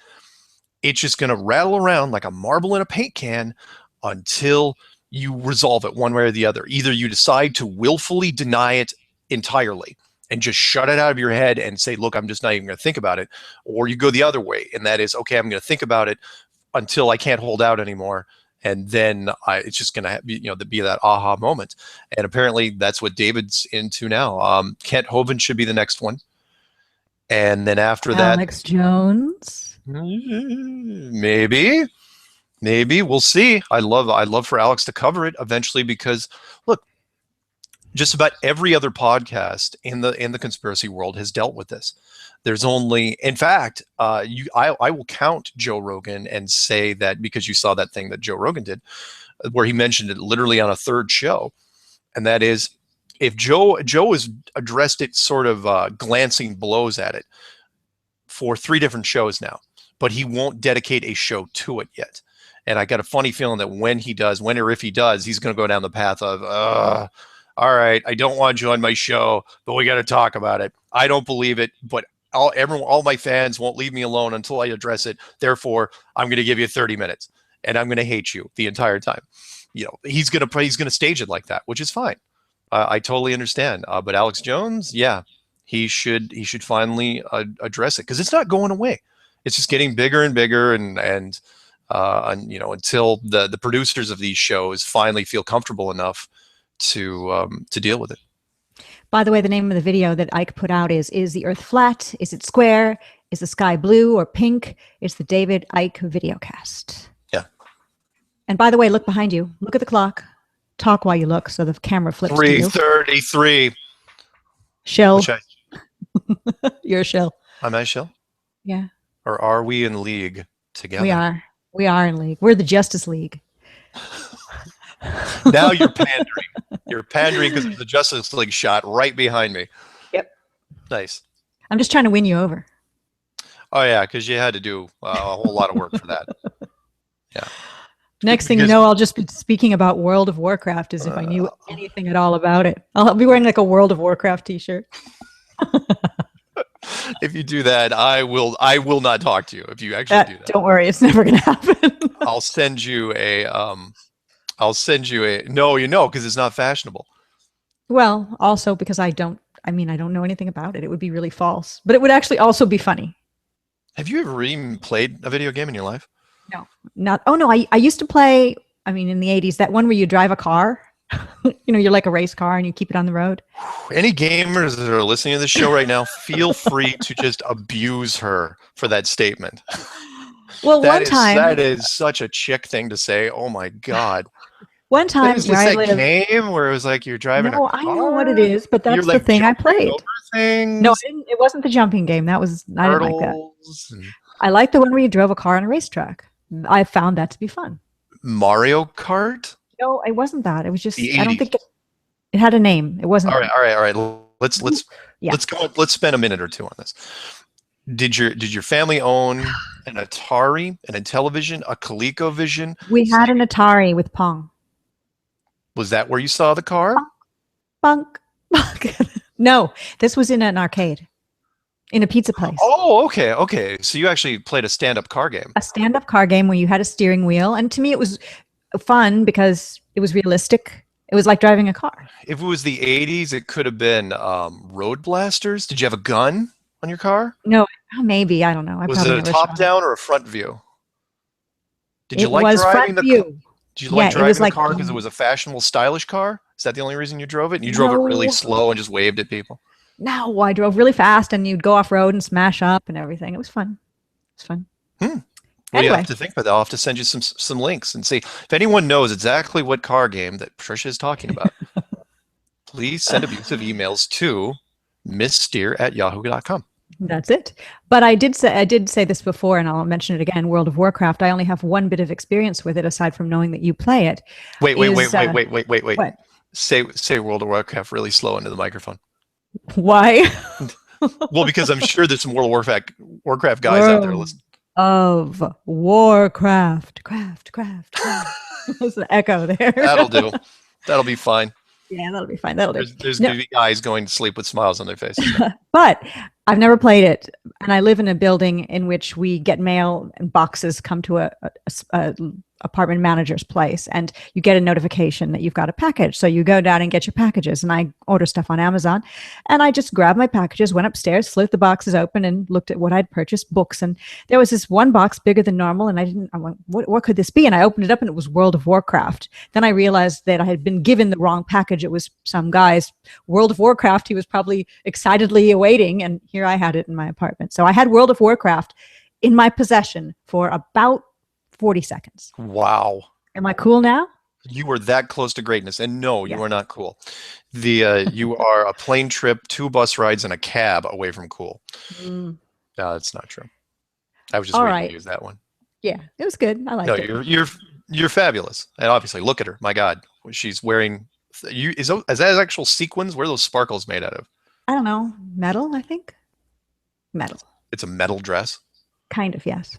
B: it's just going to rattle around like a marble in a paint can until you resolve it one way or the other. Either you decide to willfully deny it entirely and just shut it out of your head and say, look, I'm just not even going to think about it. Or you go the other way, and that is, okay, I'm going to think about it until I can't hold out anymore. And then it's just going to be that aha moment. And apparently that's what David's into now. Kent Hovind should be the next one. And then after that,
C: Alex Jones.
B: Maybe we'll see. I love for Alex to cover it eventually, because look, just about every other podcast in the conspiracy world has dealt with this. There's only, in fact, I will count Joe Rogan and say that, because you saw that thing that Joe Rogan did, where he mentioned it literally on a third show, and that is, if Joe has addressed it, sort of glancing blows at it for 3 different shows now, but he won't dedicate a show to it yet. And I got a funny feeling that when or if he does, he's going to go down the path of, all right, I don't want you on my show, but we got to talk about it. I don't believe it, but all my fans won't leave me alone until I address it. Therefore, I'm going to give you 30 minutes, and I'm going to hate you the entire time. He's going to stage it like that, which is fine. I totally understand. But Alex Jones, yeah, he should finally address it, because it's not going away. It's just getting bigger and bigger, and until the producers of these shows finally feel comfortable enough to deal with it.
C: By the way, the name of the video that Ike put out is the Earth flat? Is it square? Is the sky blue or pink? It's the David Icke videocast.
B: Yeah.
C: And by the way, look behind you. Look at the clock. Talk while you look, so the camera flips to you.
B: 3:33.
C: Shell. You're a shell.
B: Am I a shell?
C: Yeah.
B: Or are we in league together?
C: We are. We are in league. We're the Justice League.
B: Now you're pandering. You're pandering because of the Justice League shot right behind me.
C: Yep.
B: Nice.
C: I'm just trying to win you over.
B: Oh, yeah, because you had to do a whole lot of work for that. Yeah.
C: Next thing you know, I'll just be speaking about World of Warcraft as if I knew anything at all about it. I'll be wearing like a World of Warcraft t-shirt.
B: If you do that, I will not talk to you if you actually do that.
C: Don't worry, it's never going to happen.
B: I'll send you a no, because it's not fashionable.
C: Well, also because I don't know anything about it. It would be really false, but it would actually also be funny.
B: Have you ever even played a video game in your life?
C: No, not. Oh no, I used to play. I mean, in the 80s, that one where you drive a car. You're like a race car and you keep it on the road.
B: Any gamers that are listening to this show right now, feel free to just abuse her for that statement.
C: Well,
B: that is such a chick thing to say. Oh my God.
C: One time,
B: was this that game where it was like you're driving a car?
C: I know what it is, but that's the thing I played. No, it wasn't the jumping game. I didn't like that. I like the one where you drove a car on a racetrack. I found that to be fun.
B: Mario Kart?
C: No, it wasn't that. It was just, I don't think it had a name. It wasn't.
B: All right. Let's go.
C: Yeah.
B: Let's spend a minute or two on this. Did your family own an Atari, an Intellivision, a ColecoVision?
C: We had an Atari with Pong.
B: Was that where you saw the car?
C: Bunk, bunk. No, this was in an arcade, in a pizza place.
B: Oh, okay. So you actually played a stand-up car game.
C: A stand-up car game where you had a steering wheel. And to me, it was fun because it was realistic. It was like driving a car.
B: If it was the 80s, it could have been Road Blasters. Did you have a gun on your car?
C: No, maybe. I don't know.
B: Was it a top-down or a front view? Did you like driving the car? Did you like driving the car because it was a fashionable, stylish car? Is that the only reason you drove it? And you drove it really slow and just waved at people?
C: No, I drove really fast and you'd go off-road and smash up and everything. It was fun. It was fun.
B: Well,
C: Anyway.
B: you have to think about that. I'll have to send you some links and see if anyone knows exactly what car game that Patricia is talking about. Please send abusive emails to mssteere@yahoo.com.
C: That's it. But I did say this before, and I'll mention it again. World of Warcraft. I only have one bit of experience with it, aside from knowing that you play it.
B: Wait.
C: What?
B: Say World of Warcraft really slow into the microphone.
C: Why?
B: Well, because I'm sure there's some World of Warcraft guys out there listening.
C: Of Warcraft, craft. There's an echo there.
B: That'll do. That'll be fine.
C: Yeah, that'll be fine. That'll do.
B: There's going to be guys going to sleep with smiles on their faces.
C: But I've never played it, and I live in a building in which we get mail and boxes come to a apartment manager's place, and you get a notification that you've got a package. So you go down and get your packages, and I order stuff on Amazon, and I just grabbed my packages, went upstairs, slit the boxes open, and looked at what I'd purchased, books, and there was this one box bigger than normal, and I went, what could this be? And I opened it up, and it was World of Warcraft. Then I realized that I had been given the wrong package. It was some guy's World of Warcraft he was probably excitedly awaiting, and here I had it in my apartment. So I had World of Warcraft in my possession for about 40 seconds.
B: Wow.
C: Am I cool now?
B: You were that close to greatness. And no, you are not cool. You are a plane trip, 2 bus rides, and a cab away from cool. No, that's not true. I was just waiting to use that one.
C: Yeah, it was good. I liked it.
B: No, you're fabulous. And obviously, look at her. My God. She's wearing... Is that actual sequins? Where are those sparkles made out of?
C: I don't know. Metal, I think. Metal.
B: It's a metal dress?
C: Kind of, yes.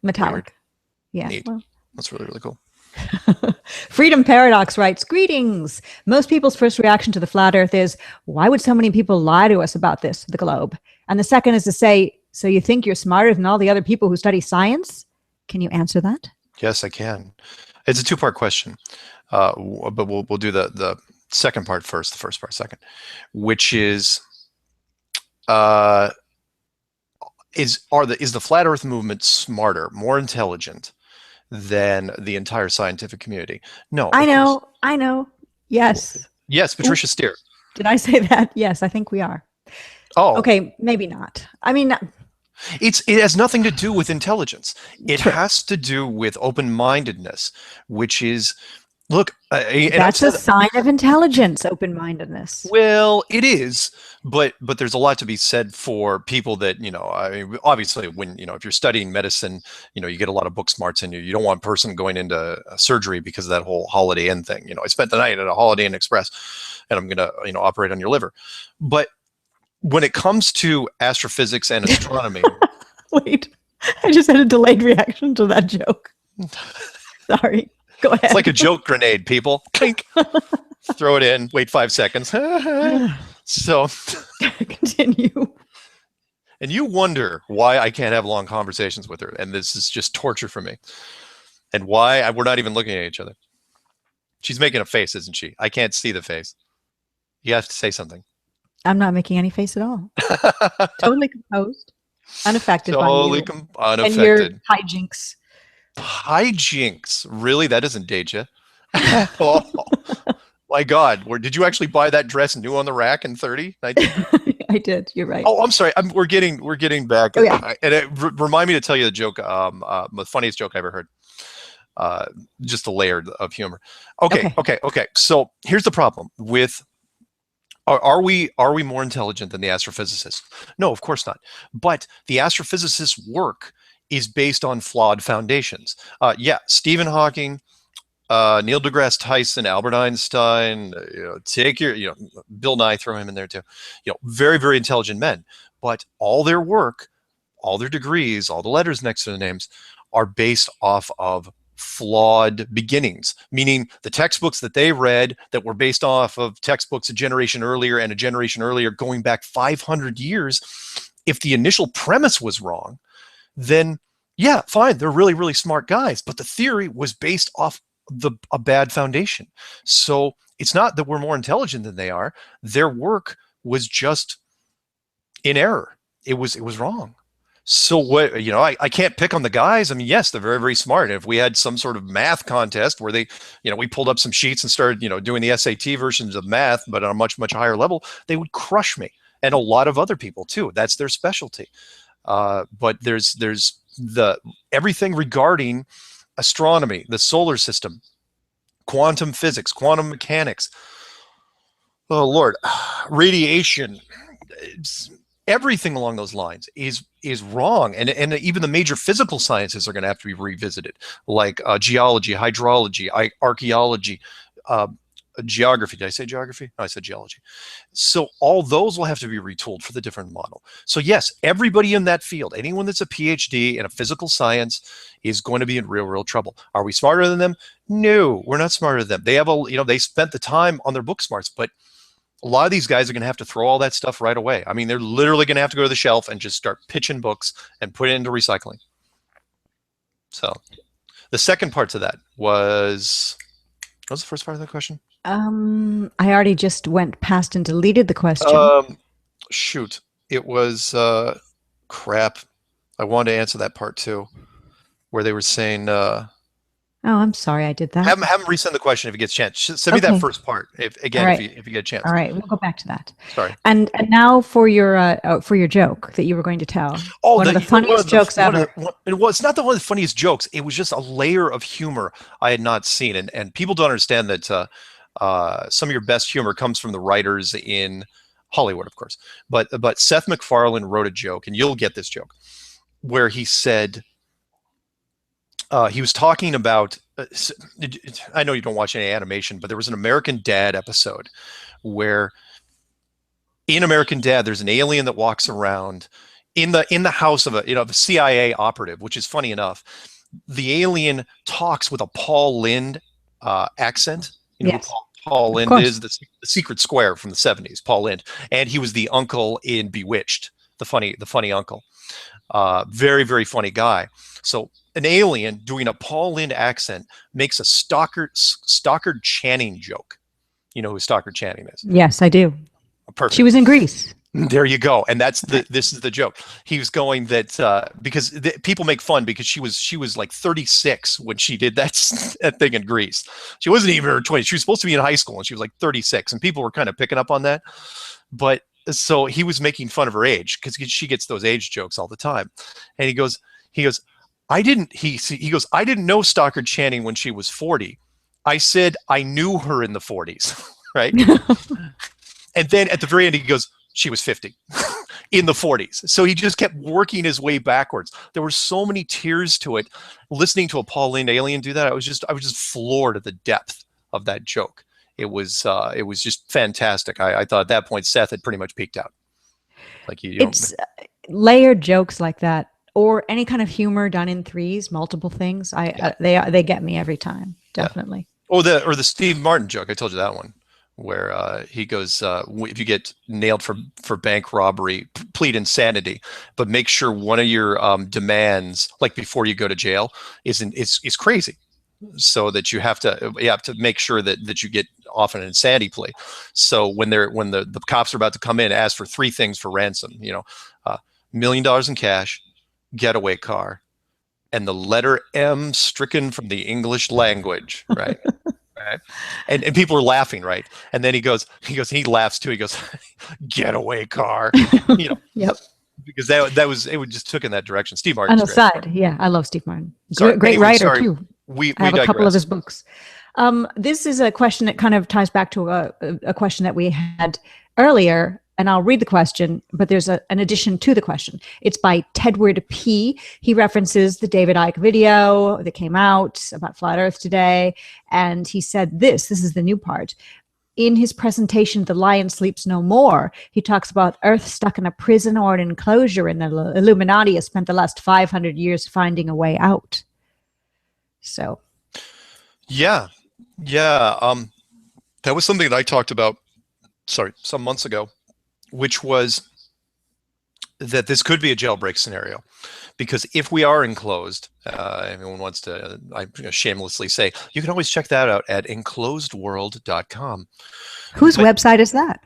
C: Metallic.
B: Weird.
C: Yeah.
B: Neat.
C: Well.
B: That's really, really cool.
C: Freedom Paradox writes, greetings. Most people's first reaction to the flat earth is, why would so many people lie to us about this, the globe? And the second is to say, so you think you're smarter than all the other people who study science? Can you answer that?
B: Yes, I can. It's a 2-part question. But we'll do the second part first, the first part second, which is the flat earth movement smarter, more intelligent than the entire scientific community? No.
C: I know. Yes.
B: Yes, Patricia Steere.
C: Did I say that? Yes, I think we are.
B: Oh.
C: Okay, maybe not. I mean,
B: it has nothing to do with intelligence. It has to do with open-mindedness, which is, look,
C: that's a sign of intelligence, open-mindedness.
B: Well, it is, but there's a lot to be said for people that, I mean, obviously when, if you're studying medicine, you get a lot of book smarts in you. You don't want a person going into surgery because of that whole Holiday Inn thing. I spent the night at a Holiday Inn Express and I'm going to, operate on your liver. But when it comes to astrophysics and astronomy.
C: Wait, I just had a delayed reaction to that joke. Sorry. Go ahead.
B: It's like a joke grenade, people. Clink. Throw it in. Wait 5 seconds. So
C: continue.
B: And you wonder why I can't have long conversations with her. And this is just torture for me. And why we're not even looking at each other. She's making a face, isn't she? I can't see the face. You have to say something.
C: I'm not making any face at all. Totally composed. Unaffected
B: totally
C: by you.
B: Unaffected.
C: And your hijinks.
B: Hijinks? Really? That doesn't date you. Oh, my God. Did you actually buy that dress new on the rack in 30?
C: I did. You're right.
B: Oh, I'm sorry. We're getting back.
C: Oh, yeah.
B: And remind me to tell you the joke, the funniest joke I ever heard. Just a layer of humor. Okay. So here's the problem with, are we more intelligent than the astrophysicists? No, of course not. But the astrophysicists' work is based on flawed foundations. Stephen Hawking, Neil deGrasse Tyson, Albert Einstein, take your, Bill Nye, throw him in there too. Very, very intelligent men. but all their work, all their degrees, all the letters next to the names are based off of flawed beginnings, meaning the textbooks that they read that were based off of textbooks a generation earlier and a generation earlier going back 500 years. If the initial premise was wrong, then yeah, fine, they're really, really smart guys, but the theory was based off a bad foundation. So it's not that we're more intelligent than they are. Their work was just in error. It was wrong. So what, I can't pick on the guys. I mean, yes, they're very, very smart. If we had some sort of math contest where they, we pulled up some sheets and started, doing the SAT versions of math, but on a much, much higher level, they would crush me, and a lot of other people too. That's their specialty. But there's everything regarding astronomy, the solar system, quantum physics, quantum mechanics. Oh Lord, radiation. Everything along those lines is wrong, and even the major physical sciences are going to have to be revisited, like geology, hydrology, archaeology, geography. Did I say geography? No, I said geology. So all those will have to be retooled for the different model. So yes, everybody in that field, anyone that's a PhD in a physical science, is going to be in real, real trouble. Are we smarter than them? No, we're not smarter than them. They have they spent the time on their book smarts, but a lot of these guys are going to have to throw all that stuff right away. I mean, they're literally going to have to go to the shelf and just start pitching books and put it into recycling. So the second part to that was, what was the first part of that question?
C: I already just went past and deleted the question.
B: Shoot. It was, crap. I wanted to answer that part too, where they were saying,
C: oh, I'm sorry I did that.
B: Have him resend the question if he gets a chance. Send me that first part if you get a chance.
C: All right, we'll go back to that.
B: Sorry.
C: And now for your joke that you were going to tell.
B: Oh,
C: one of the funniest jokes ever.
B: It's not one of the funniest jokes. It was just a layer of humor I had not seen, and people don't understand that some of your best humor comes from the writers in Hollywood, of course. But Seth MacFarlane wrote a joke, and you'll get this joke, where he said. He was talking about, I know you don't watch any animation, but there was an American Dad episode where in American Dad, there's an alien that walks around in the house of a CIA operative, which is funny enough. The alien talks with a Paul Lynde accent. You know
C: yes.
B: who Paul Lynde is, the Secret Square from the 70s, Paul Lynde. And he was the uncle in Bewitched, the funny uncle. Very, very funny guy. So an alien doing a Paul Lynde accent makes a Stockard Channing joke. You know who Stockard Channing is?
C: Yes, I do.
B: Perfect.
C: She was in Greece.
B: There you go. And this is the joke. He was going that because people make fun because she was like 36 when she did that thing in Greece. She wasn't even in her 20s. She was supposed to be in high school and she was like 36, and people were kind of picking up on that. But so he was making fun of her age because she gets those age jokes all the time. And he goes, I didn't know Stockard Channing when she was 40. I said I knew her in the 40s, right? And then at the very end he goes, she was 50 in the 40s. So he just kept working his way backwards. There were so many tiers to it. Listening to a Paul Lynde alien do that, I was just floored at the depth of that joke. It was just fantastic. I thought at that point Seth had pretty much peaked out. Like it's
C: layered jokes like that, or any kind of humor done in threes, multiple things. They get me every time, definitely.
B: Yeah. Or the Steve Martin joke. I told you that one, where he goes, if you get nailed for bank robbery, plead insanity, but make sure one of your demands, like before you go to jail, is crazy, so that you have to make sure that you get off an insanity plea. So when the cops are about to come in, ask for three things for ransom. $1 million in cash, getaway car, and the letter M stricken from the English language, right? Right. And people are laughing, right? And then he laughs too. He goes, getaway car,
C: Yep.
B: Because it just took in that direction. Steve Martin.
C: On the side, yeah, I love Steve Martin.
B: Sorry,
C: great writer too.
B: We
C: I have
B: digress.
C: a couple of his books. This is a question that kind of ties back to a question that we had earlier, and I'll read the question, but there's an addition to the question. It's by Tedward P. He references the David Icke video that came out about Flat Earth today, and he said this is the new part. in his presentation, The Lion Sleeps No More, he talks about Earth stuck in a prison or an enclosure, and the Illuminati has spent the last 500 years finding a way out. So.
B: Yeah. That was something that I talked about, some months ago, which was that this could be a jailbreak scenario. Because if we are enclosed, everyone wants to, I shamelessly say, you can always check that out at enclosedworld.com.
C: Whose website is that?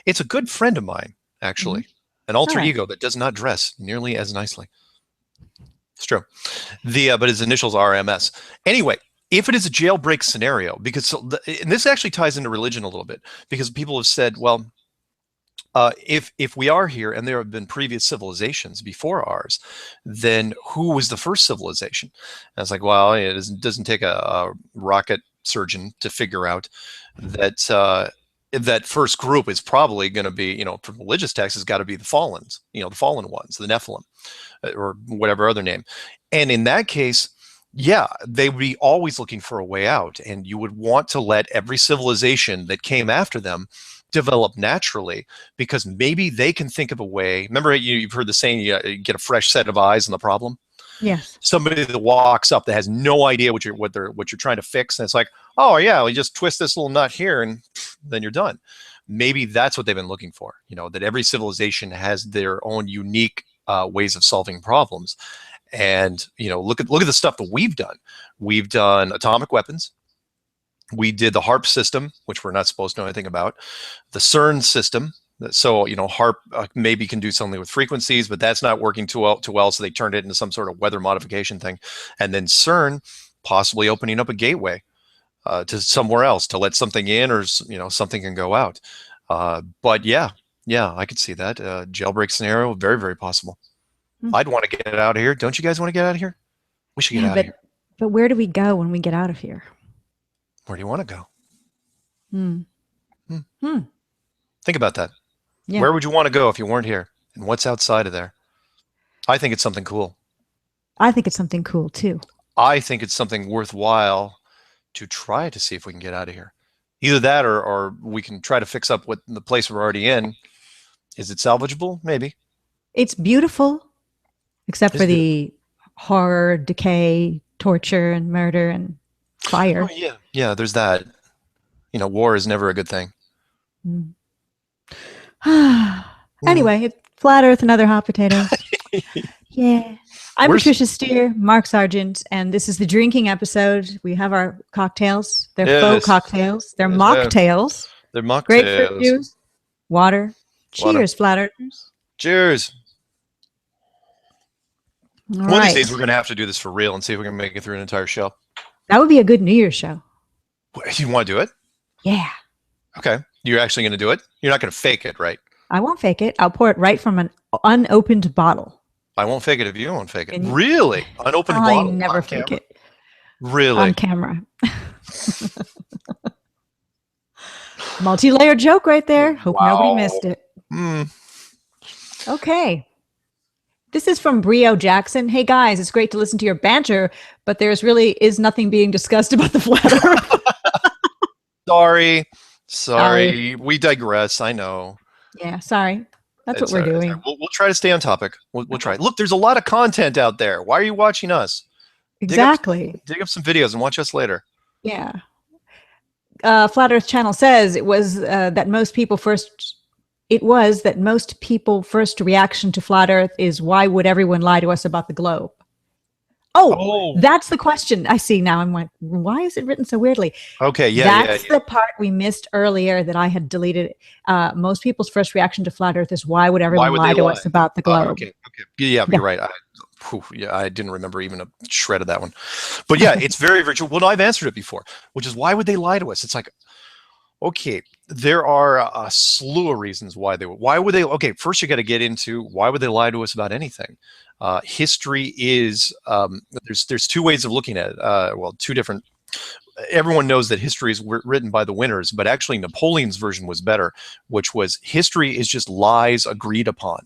B: It's a good friend of mine, actually. An alter ego that does not dress nearly as nicely. It's true. But his initials are RMS. Anyway, if it is a jailbreak scenario, and this actually ties into religion a little bit, because people have said, well, if we are here and there have been previous civilizations before ours, then who was the first civilization? And it's like, well, it doesn't take a rocket surgeon to figure out that that first group is probably going to be, from religious texts, has got to be the fallens, the fallen ones, the Nephilim, or whatever other name. And in that case, yeah, they would be always looking for a way out, and you would want to let every civilization that came after them develop naturally, because maybe they can think of a way. Remember, you've heard the saying, you get a fresh set of eyes on the problem.
C: Yes.
B: Somebody that walks up that has no idea what you're trying to fix, and it's like, oh yeah, we just twist this little nut here, and then you're done. Maybe that's what they've been looking for. That every civilization has their own unique ways of solving problems. And look at the stuff that we've done. We've done atomic weapons. We did the HARP system, which we're not supposed to know anything about. The CERN system. So HARP maybe can do something with frequencies, but that's not working too well. So they turned it into some sort of weather modification thing. And then CERN possibly opening up a gateway to somewhere else to let something in, or something can go out. But yeah, I could see that jailbreak scenario. Very, very possible. I'd want to get out of here. Don't you guys want to get out of here? We should get out of here.
C: But where do we go when we get out of here?
B: Where do you want to go? Think about that. Yeah. Where would you want to go if you weren't here? And what's outside of there? I think it's something cool.
C: I think it's something cool too.
B: I think it's something worthwhile to try to see if we can get out of here. Either that, or we can try to fix up what the place we're already in. Is it salvageable? Maybe. It's
C: beautiful. Except for the horror, decay, torture, and murder, and fire.
B: Oh, yeah. Yeah, there's that. War is never a good thing.
C: Anyway, it's Flat Earth and Other Hot Potatoes. Yeah. I'm Patricia Steere, Mark Sargent, and this is the drinking episode. We have our cocktails. They're faux cocktails. They're mocktails.
B: They're mocktails.
C: Grapefruit juice, water. Cheers, Flat Earthers.
B: Cheers.
C: One
B: of these days, we're going to have to do this for real and see if we can make it through an entire show.
C: That would be a good New Year's show.
B: You want to do it?
C: Yeah.
B: Okay. You're actually going to do it? You're not going to fake it, right?
C: I won't fake it. I'll pour it right from an unopened bottle.
B: I won't fake it if you won't fake it. Really? Unopened bottle?
C: I never fake it.
B: Really?
C: On camera. Multi-layered joke right there. Hope nobody missed it. Okay. This is from Brio Jackson. Hey guys, it's great to listen to your banter, but there's really is nothing being discussed about the flat Earth.
B: Sorry. We digress. I know.
C: Yeah, sorry. That's what we're doing.
B: We'll try to stay on topic. We'll try. Look, there's a lot of content out there. Why are you watching us?
C: Exactly.
B: Dig up some videos and watch us later.
C: Yeah. Flat Earth Channel says it was that most people first reaction to flat Earth is, why would everyone lie to us about the globe? Oh, that's the question. I see now. I'm like, why is it written so weirdly?
B: Okay, yeah.
C: That's the part we missed earlier that I had deleted. Most people's first reaction to flat Earth is, why would everyone lie to us about the globe?
B: Okay. Yeah, you're right. I didn't remember even a shred of that one. But yeah, it's very, very true. Well, no, I've answered it before, which is, why would they lie to us? It's like, okay, there are a slew of reasons why would they? Okay, first you got to get into, why would they lie to us about anything? History is, there's two ways of looking at it. Two different. Everyone knows that history is written by the winners, but actually Napoleon's version was better, which was, history is just lies agreed upon,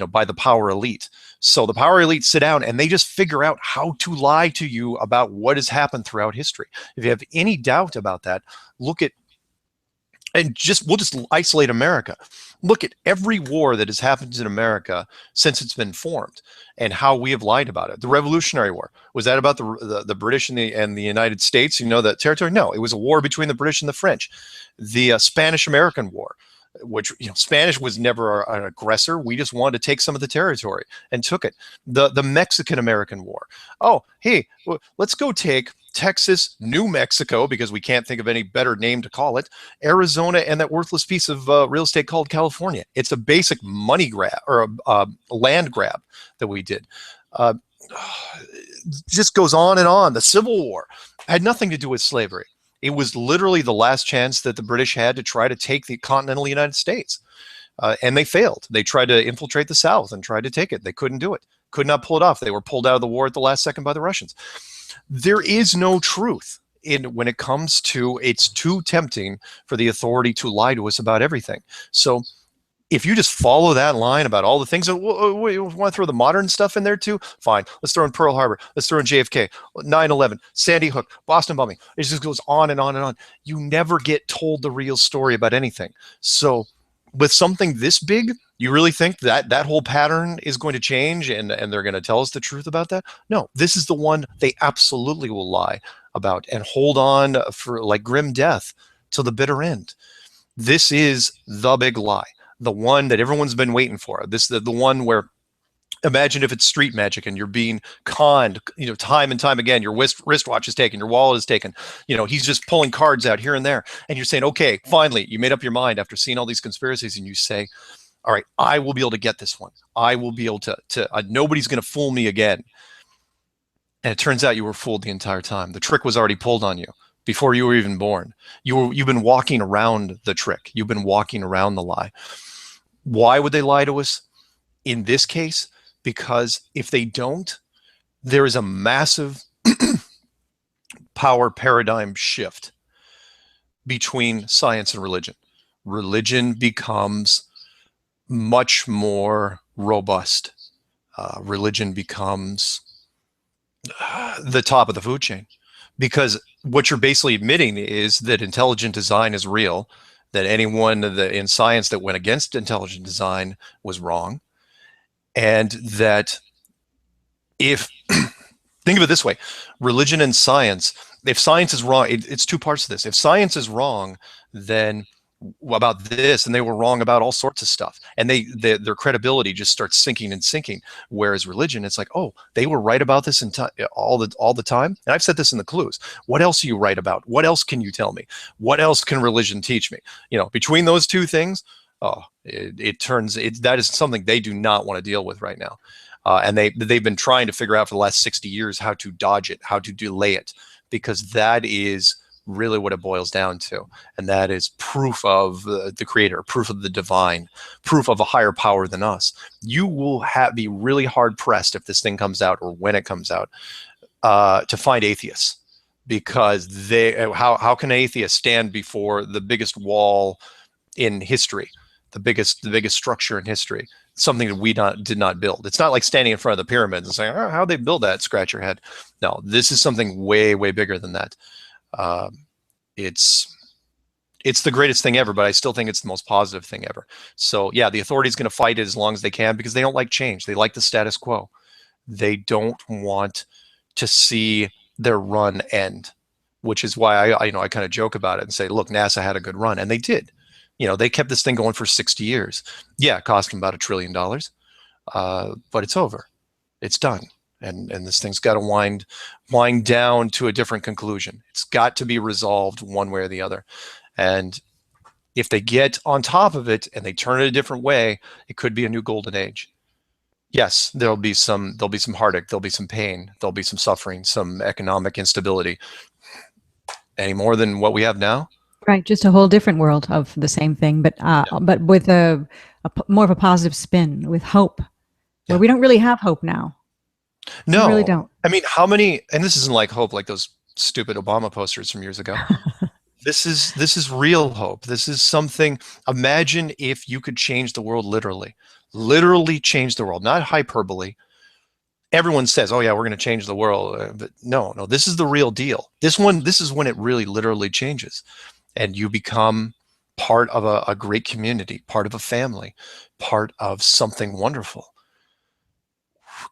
B: by the power elite. So the power elite sit down and they just figure out how to lie to you about what has happened throughout history. If you have any doubt about that, look at And we'll just isolate America. Look at every war that has happened in America since it's been formed, and how we have lied about it. The Revolutionary War, was that about the British and the United States? You know, that territory? No, it was a war between the British and the French. The Spanish-American War, which, you know, Spanish was never an aggressor. We just wanted to take some of the territory and took it. The Mexican-American War. Oh, hey, let's go take Texas, New Mexico, because we can't think of any better name to call it, Arizona, and that worthless piece of real estate called California. It's a basic money grab, or a land grab that we did. Just goes on and on. The Civil War had nothing to do with slavery. It was literally the last chance that the British had to try to take the continental United States. And they failed. They tried to infiltrate the South and tried to take it. They couldn't do it. Could not pull it off. They were pulled out of the war at the last second by the Russians. There is no truth when it comes to, it's too tempting for the authority to lie to us about everything. So if you just follow that line about all the things, you want to throw the modern stuff in there too? Fine. Let's throw in Pearl Harbor. Let's throw in JFK, 9/11, Sandy Hook, Boston bombing. It just goes on and on and on. You never get told the real story about anything. So with something this big, you really think that that whole pattern is going to change and they're going to tell us the truth about that? No, this is the one they absolutely will lie about and hold on for like grim death till the bitter end. This is the big lie, the one that everyone's been waiting for. This is the one where, imagine if it's street magic and you're being conned, you know, time and time again. Your wristwatch is taken, your wallet is taken. You know, he's just pulling cards out here and there, and you're saying, okay, finally, you made up your mind after seeing all these conspiracies, and you say, all right, I will be able to get this one. I will be able to nobody's going to fool me again. And it turns out you were fooled the entire time. The trick was already pulled on you before you were even born. You've been walking around the trick. You've been walking around the lie. Why would they lie to us in this case? Because if they don't, there is a massive power paradigm shift between science and religion. Religion becomes much more robust. Religion becomes the top of the food chain, because what you're basically admitting is that intelligent design is real, that anyone in science that went against intelligent design was wrong. And that if, think of it this way, religion and science, if science is wrong, it's two parts of this. If science is wrong, then about this, and they were wrong about all sorts of stuff, and their credibility just starts sinking and sinking. Whereas religion, it's like, oh, they were right about this all the time. And I've said this in the clues. What else are you right about? What else can you tell me? What else can religion teach me? You know, between those two things, oh, that is something they do not want to deal with right now. And they've been trying to figure out for the last 60 years how to dodge it, how to delay it, because that is really what it boils down to. And that is proof of the creator, proof of the divine, proof of a higher power than us. You will be really hard pressed if this thing comes out, or when it comes out, to find atheists, because how can atheists stand before the biggest wall in history, the biggest structure in history, something that we did not build? It's not like standing in front of the pyramids and saying, oh, how'd they build that? Scratch your head. No, this is something way, way bigger than that. It's the greatest thing ever, but I still think it's the most positive thing ever. So yeah, the authority is going to fight it as long as they can, because they don't like change. They like the status quo. They don't want to see their run end, which is why I kind of joke about it and say, look, NASA had a good run, and they did. You know, they kept this thing going for 60 years. Yeah, it cost them about $1 trillion, but it's over. It's done. And this thing's got to wind down to a different conclusion. It's got to be resolved one way or the other. And if they get on top of it and they turn it a different way, it could be a new golden age. Yes, there'll be some heartache, there'll be some pain, there'll be some suffering, some economic instability. Any more than what we have now?
C: Right, just a whole different world of the same thing, but with a more of a positive spin, with hope, where we don't really have hope now.
B: No,
C: we really don't.
B: I mean, how many? And this isn't like hope, like those stupid Obama posters from years ago. This is real hope. This is something. Imagine if you could change the world literally change the world, not hyperbole. Everyone says, "Oh yeah, we're going to change the world," but no, this is the real deal. This is when it really literally changes, and you become part of a great community, part of a family, part of something wonderful.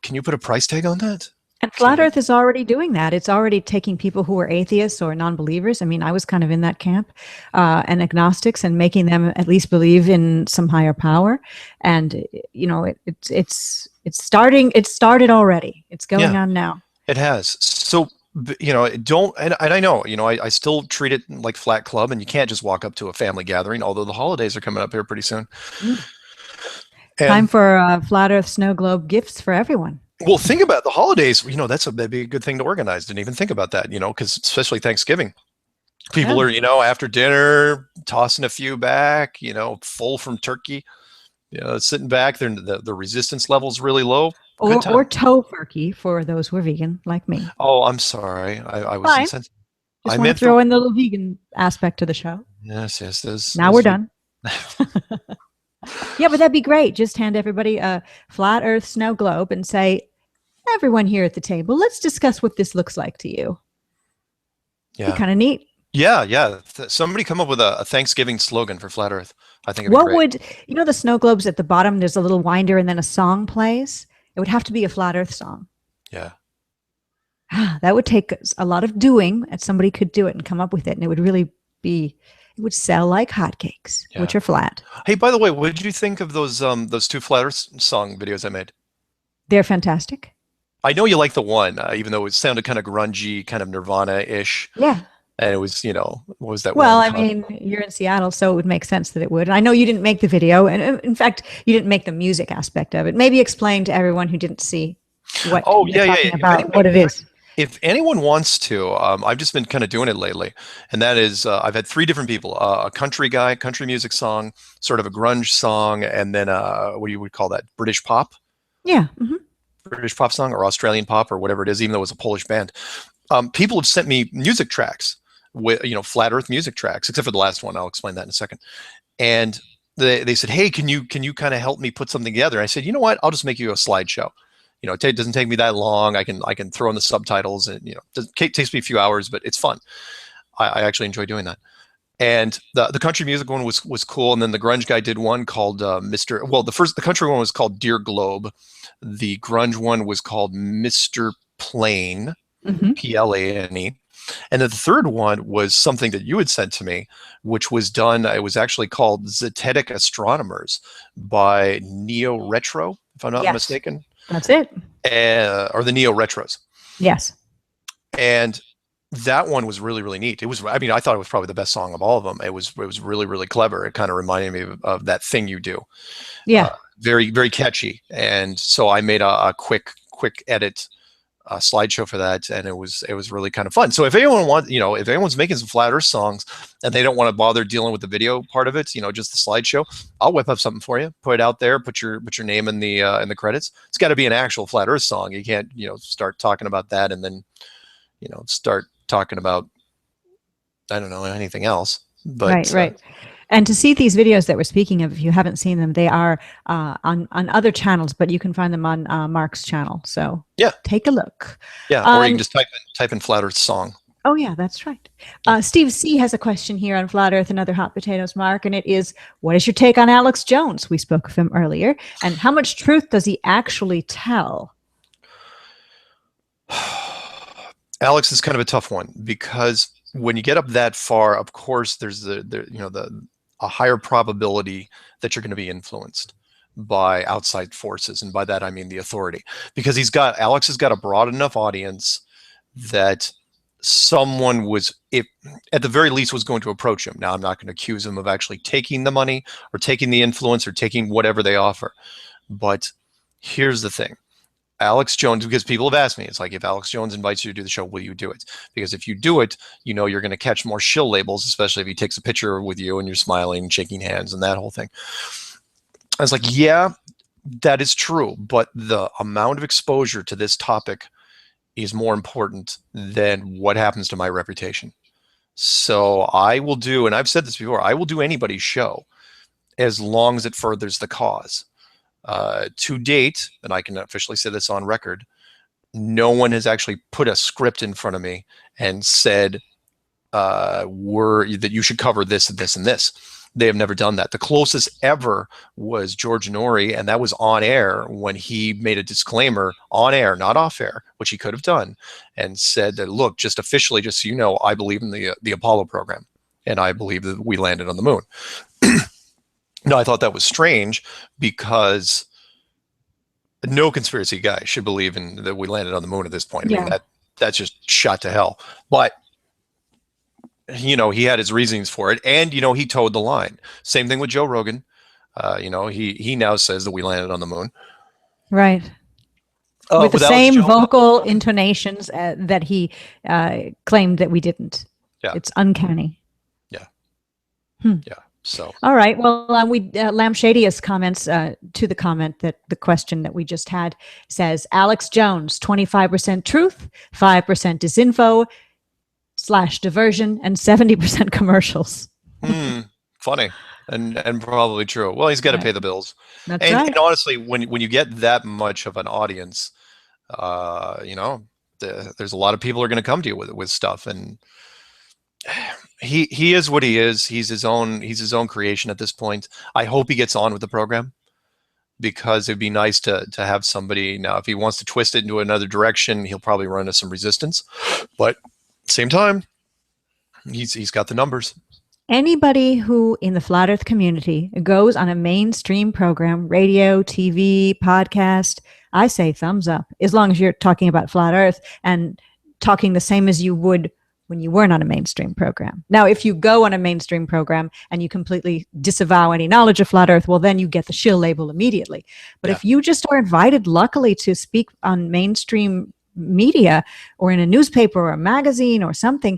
B: Can you put a price tag on that?
C: And Flat Earth is already doing that. It's already taking people who are atheists or non-believers. I mean, I was kind of in that camp, and agnostics, and making them at least believe in some higher power. And you know, it's starting. It started already. It's going on now.
B: It has. So, you know, and I know, you know, I still treat it like Flat Club, and you can't just walk up to a family gathering, although the holidays are coming up here pretty soon.
C: Time for Flat Earth snow globe gifts for everyone.
B: Well, think about the holidays. You know, that'd be a good thing to organize. Didn't even think about that, you know, because especially Thanksgiving, people are, you know, after dinner, tossing a few back, you know, full from turkey, you know, sitting back. The resistance level's really low.
C: Or tofurkey for those who are vegan, like me.
B: Oh, I'm sorry. I was insensitive.
C: Just want to throw in the little vegan aspect to the show.
B: Yes.
C: Now we're done. Yeah, but that'd be great. Just hand everybody a Flat Earth snow globe and say, everyone here at the table, let's discuss what this looks like to you. Yeah. Kind of neat.
B: Yeah. Somebody come up with a Thanksgiving slogan for Flat Earth. I think it'd be
C: what
B: great.
C: would, you know, the snow globes at the bottom, there's a little winder and then a song plays. It would have to be a Flat Earth song.
B: Yeah.
C: That would take a lot of doing, and somebody could do it and come up with it. And it would really be, it would sell like hotcakes, which are flat.
B: Hey, by the way, what did you think of those two Flat Earth song videos I made?
C: They're fantastic.
B: I know you like the one, even though it sounded kind of grungy, kind of Nirvana-ish.
C: Yeah.
B: And it was, you know, what was that?
C: Well, I mean, you're in Seattle, so it would make sense that it would. I know you didn't make the video, and in fact, you didn't make the music aspect of it. Maybe explain to everyone who didn't see what you're talking about, what it is.
B: If anyone wants to, I've just been kind of doing it lately, and that is, I've had 3 different people: a country guy, country music song, sort of a grunge song, and then what you would call that, British pop?
C: Yeah.
B: British pop song or Australian pop or whatever it is, even though it was a Polish band. People have sent me music tracks, with, you know, Flat Earth music tracks, except for the last one. I'll explain that in a second. And they said, hey, can you kind of help me put something together? And I said, you know what? I'll just make you a slideshow. You know, it doesn't take me that long. I can throw in the subtitles, and, you know, it takes me a few hours, but it's fun. I actually enjoy doing that. And the country music one was cool. And then the grunge guy did one called the country one was called Dear Globe. The grunge one was called Mr. Plane, Plane. And then the third one was something that you had sent to me, which was done. It was actually called Zetetic Astronomers by Neo Retro, if I'm not mistaken.
C: That's it.
B: Or the Neo Retros.
C: Yes.
B: And that one was really, really neat. It was, I mean, I thought it was probably the best song of all of them. It was really, really clever. It kind of reminded me of That Thing You Do.
C: Yeah.
B: Very, very catchy. And so I made a quick edit slideshow for that, and it was really kind of fun. So if anyone wants, you know, if anyone's making some Flat Earth songs and they don't want to bother dealing with the video part of it, you know, just the slideshow, I'll whip up something for you, put it out there, put your name in the credits. It's got to be an actual Flat Earth song. You can't, you know, start talking about that and then, you know, start talking about, I don't know, anything else. But
C: right. And to see these videos that we're speaking of, if you haven't seen them, they are on other channels, but you can find them on Mark's channel. So yeah, take a look.
B: Yeah, or you can just type in Flat Earth song.
C: Oh yeah, that's right. Steve C has a question here on Flat Earth and Other Hot Potatoes, Mark, and it is, what is your take on Alex Jones? We spoke of him earlier, and how much truth does he actually tell?
B: Alex is kind of a tough one, because when you get up that far, of course, there's a higher probability that you're going to be influenced by outside forces, and by that I mean the authority, because Alex has got a broad enough audience that someone at the very least was going to approach him. Now, I'm not going to accuse him of actually taking the money or taking the influence or taking whatever they offer, but here's the thing. Alex Jones, because people have asked me, it's like, if Alex Jones invites you to do the show, will you do it? Because if you do it, you know you're going to catch more shill labels, especially if he takes a picture with you and you're smiling, shaking hands, and that whole thing. I was like, yeah, that is true, but the amount of exposure to this topic is more important than what happens to my reputation. So I will do, and I've said this before, I will do anybody's show as long as it furthers the cause. To date, and I can officially say this on record, no one has actually put a script in front of me and said that you should cover this and this and this. They have never done that. The closest ever was George Norrie, and that was on air when he made a disclaimer on air, not off air, which he could have done, and said that, look, just officially, just so you know, I believe in the Apollo program, and I believe that we landed on the moon. No, I thought that was strange because no conspiracy guy should believe in that we landed on the moon at this point. I mean, that's just shot to hell. But he had his reasons for it, and he towed the line. Same thing with Joe Rogan. He now says that we landed on the moon,
C: right? With the same vocal intonations that he claimed that we didn't.
B: Yeah,
C: it's uncanny.
B: Yeah, yeah. So
C: all right. Well, Lamb Shadius comments to the comment that the question that we just had says Alex Jones 25% truth, 5% disinfo / diversion, and 70% commercials.
B: Funny and probably true. Well, he's got to pay the bills.
C: That's right.
B: And honestly, when you get that much of an audience, there's a lot of people are going to come to you with stuff, and he is what he is. He's his own creation at this point. I hope he gets on with the program, because it'd be nice to have somebody. Now, if he wants to twist it into another direction, he'll probably run into some resistance, but same time, he's got the numbers.
C: Anybody who in the Flat Earth community goes on a mainstream program, radio, TV, podcast, I say thumbs up, as long as you're talking about Flat Earth and talking the same as you would when you weren't on a mainstream program. Now, if you go on a mainstream program and you completely disavow any knowledge of Flat Earth, well, then you get the shill label immediately. But if you just are invited, luckily, to speak on mainstream media or in a newspaper or a magazine or something,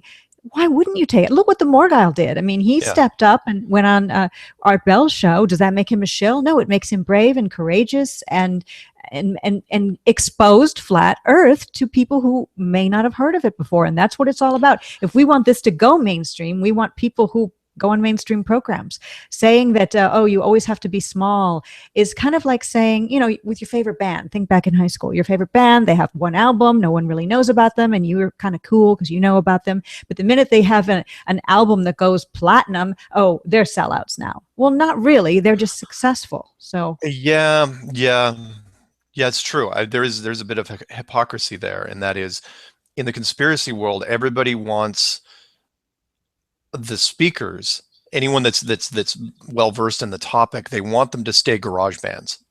C: why wouldn't you take it? Look what the Morgile did. I mean, he stepped up and went on Art Bell's show. Does that make him a shill? No, it makes him brave and courageous and exposed Flat Earth to people who may not have heard of it before. And that's what it's all about. If we want this to go mainstream, we want people who go on mainstream programs. Saying that, you always have to be small is kind of like saying, with your favorite band, think back in high school, your favorite band, they have one album, no one really knows about them, and you're kind of cool because you know about them. But the minute they have an album that goes platinum, they're sellouts now. Well, not really. They're just successful. So
B: yeah, it's true. There's a bit of hypocrisy there, and that is, in the conspiracy world, everybody wants the speakers, anyone that's well versed in the topic, they want them to stay garage bands,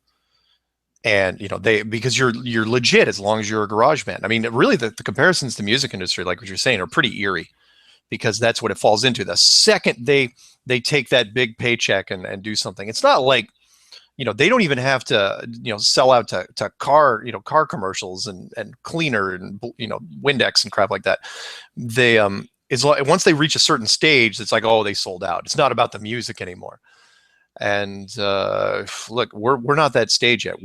B: and because you're legit as long as you're a garage band. I mean, really, the comparisons to the music industry, like what you're saying, are pretty eerie, because that's what it falls into. The second they take that big paycheck and do something, it's not like they don't even have to sell out to car commercials and cleaner and Windex and crap like that. They once they reach a certain stage, it's like, they sold out. It's not about the music anymore. And look, we're not that stage yet.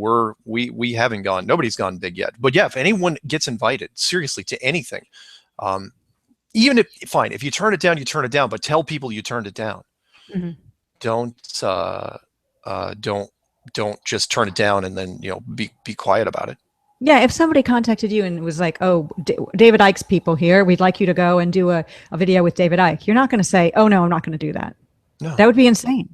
B: We haven't gone. Nobody's gone big yet. But yeah, if anyone gets invited seriously to anything, even if you turn it down, you turn it down. But tell people you turned it down. Mm-hmm. Don't just turn it down and then be quiet about it.
C: Yeah, if somebody contacted you and was like, David Icke's people here, we'd like you to go and do a video with David Icke. You're not going to say, no, I'm not going to do that. No. That would be insane.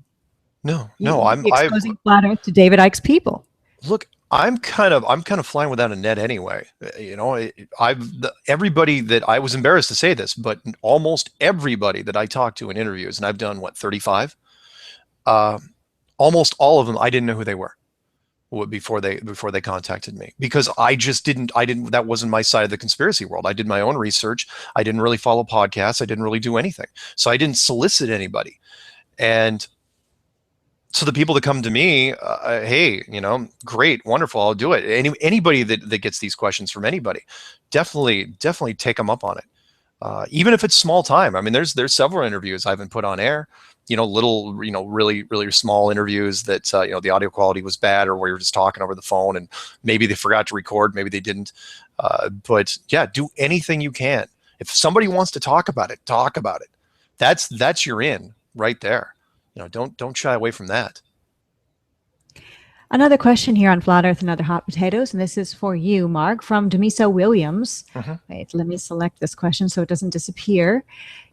B: No,
C: I'm exposing Flat Earth to David Icke's people.
B: Look, I'm kind of flying without a net anyway. Everybody that I was embarrassed to say this, but almost everybody that I talked to in interviews, and I've done 35, almost all of them, I didn't know who they were before they contacted me, because I didn't that wasn't my side of the conspiracy world. I did my own research. I didn't really follow podcasts. I didn't really do anything. So I didn't solicit anybody. And so the people that come to me, hey, great, wonderful, I'll do it. Anybody that gets these questions from anybody, definitely take them up on it. Even if it's small time. I mean, there's several interviews I haven't put on air. Little, really, really small interviews that, the audio quality was bad, or we were just talking over the phone and maybe they forgot to record, maybe they didn't. But yeah, do anything you can. If somebody wants to talk about it, talk about it. That's your in right there. Don't shy away from that.
C: Another question here on Flat Earth and Other Hot Potatoes, and this is for you, Mark, from Demiso Williams. Wait, let me select this question so it doesn't disappear.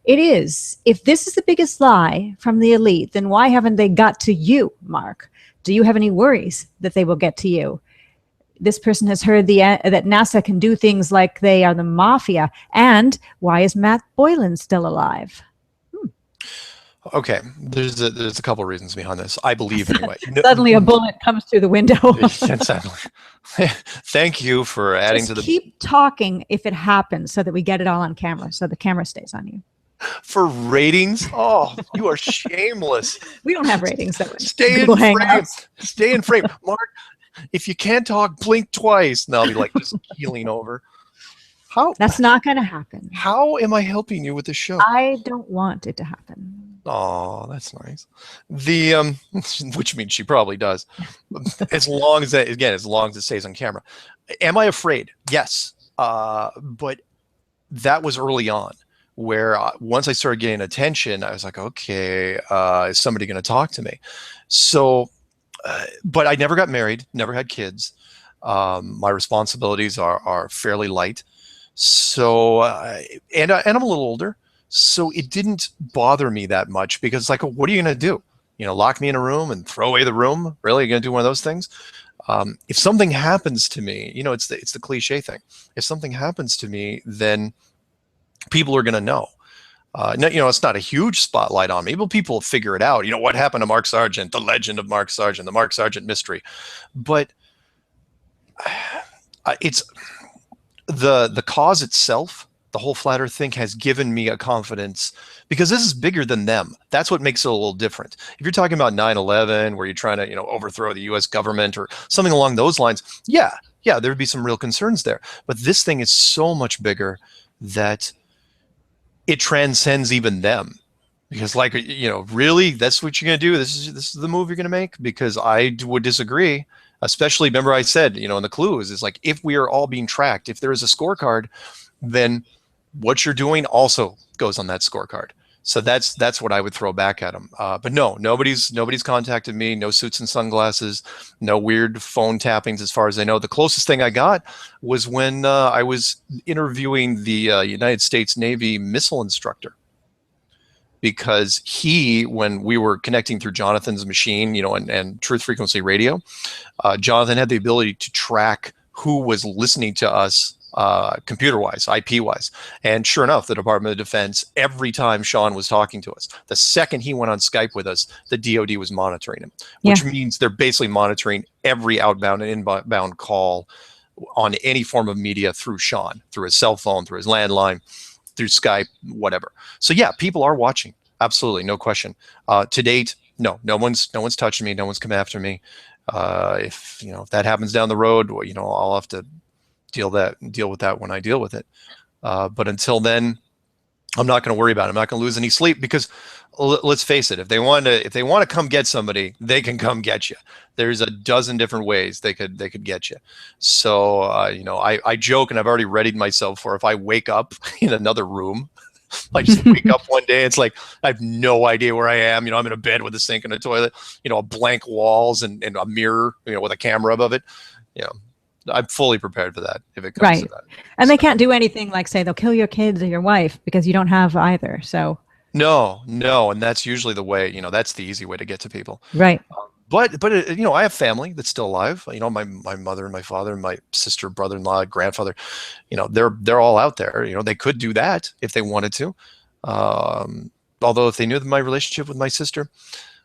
C: It is, if this is the biggest lie from the elite, then why haven't they got to you, Mark? Do you have any worries that they will get to you? This person has heard that NASA can do things like they are the mafia. And why is Matt Boylan still alive?
B: Okay, there's a couple of reasons behind this. I believe anyway.
C: Suddenly a bullet comes through the window.
B: Exactly. Thank you for adding
C: Just
B: to the.
C: Keep talking if it happens so that we get it all on camera, so the camera stays on you.
B: For ratings? Oh, you are shameless.
C: We don't have ratings. That
B: Stay in frame. Stay in frame. Mark, if you can't talk, blink twice. And I'll be like just keeling over. How?
C: That's not going to happen.
B: How am I helping you with the show?
C: I don't want it to happen.
B: Oh, that's nice. The which means she probably does. As long as that, again, as long as it stays on camera. Am I afraid? Yes. But that was early on, where once I started getting attention, I was like, okay, is somebody going to talk to me? So, but I never got married, never had kids. My responsibilities are fairly light. So, and I'm a little older, so it didn't bother me that much, because it's like, oh, what are you going to do? You know, lock me in a room and throw away the room? Really? You're going to do one of those things? If something happens to me, you know, it's the cliche thing. If something happens to me, then people are going to know. No, you know, it's not a huge spotlight on me, but people figure it out. You know, what happened to Mark Sargent, the legend of Mark Sargent, the Mark Sargent mystery. But it's the cause itself, the whole flat earth thing, has given me a confidence, because this is bigger than them. That's what makes it a little different. If you're talking about 9/11, where you're trying to, you know, overthrow the US government or something along those lines, yeah, there'd be some real concerns there. But this thing is so much bigger that it transcends even them. Because, like, you know, really, that's what you're going to do? This is the move you're going to make? Because I would disagree. Especially, remember I said, you know, in the clues, is like, if we are all being tracked, if there is a scorecard, then what you're doing also goes on that scorecard. So that's what I would throw back at them. But no, nobody's contacted me. No suits and sunglasses. No weird phone tappings, as far as I know. The closest thing I got was when I was interviewing the United States Navy missile instructor. Because when we were connecting through Jonathan's machine, you know, and Truth Frequency Radio, Jonathan had the ability to track who was listening to us computer-wise, IP-wise. And sure enough, the Department of Defense, every time Sean was talking to us, the second he went on Skype with us, the DoD was monitoring him, which means they're basically monitoring every outbound and inbound call on any form of media through Sean, through his cell phone, through his landline, through Skype, whatever. So yeah, people are watching. Absolutely, no question. To date, no one's touched me. No one's come after me. If that happens down the road, well, you know, I'll have to deal with that when I deal with it. But until then, I'm not going to worry about it. I'm not going to lose any sleep, because let's face it, if they want to come get somebody, they can come get you. There's a dozen different ways they could get you. So you know, I joke, and I've already readied myself for, if I wake up in another room, I just wake up one day, it's like I have no idea where I am. You know, I'm in a bed with a sink and a toilet, you know, blank walls and a mirror, you know, with a camera above it. You know, I'm fully prepared for that if it comes to that.
C: And they can't do anything like, say, they'll kill your kids or your wife, because you don't have either. So
B: no, and that's usually the way. You know, that's the easy way to get to people.
C: Right.
B: But you know, I have family that's still alive. You know, my mother and my father and my sister, brother-in-law, grandfather. You know, they're all out there. You know, they could do that if they wanted to. Although if they knew my relationship with my sister,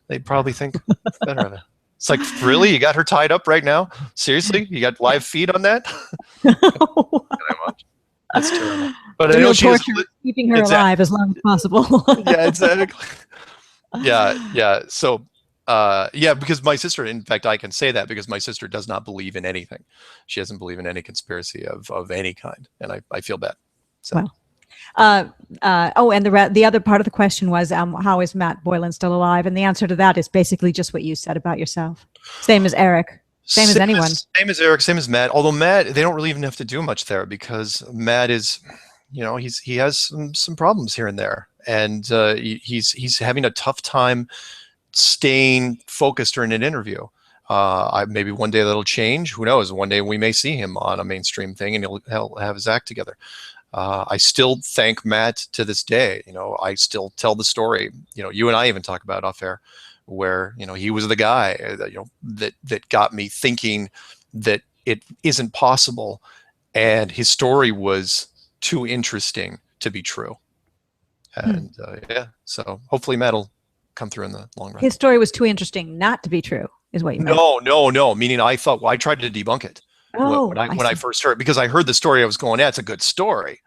B: they'd probably think better of it. It's like, really? You got her tied up right now? Seriously? You got live feed on that? Can I watch? That's terrible. But I know she is
C: keeping her alive as long as possible.
B: Yeah, exactly. Yeah. So, because my sister, in fact, I can say that because my sister does not believe in anything. She doesn't believe in any conspiracy of any kind, and I feel bad. So.
C: Well. And the other part of the question was, how is Matt Boylan still alive? And the answer to that is basically just what you said about yourself. Same as Eric. Same as anyone. Same
B: as Eric. Same as Matt. Although Matt, they don't really even have to do much there, because Matt is, you know, he has some problems here and there, and he's having a tough time staying focused during an interview. Maybe one day that'll change. Who knows? One day we may see him on a mainstream thing, and he'll have his act together. I still thank Matt to this day. I still tell the story. You and I even talk about off air, where he was the guy that got me thinking that it isn't possible, and his story was too interesting to be true. And yeah, so hopefully Matt will come through in the long run.
C: His story was too interesting not to be true, is what you meant.
B: No. Meaning I thought, I tried to debunk it when I first heard it, because I heard the story. I was going, it's a good story,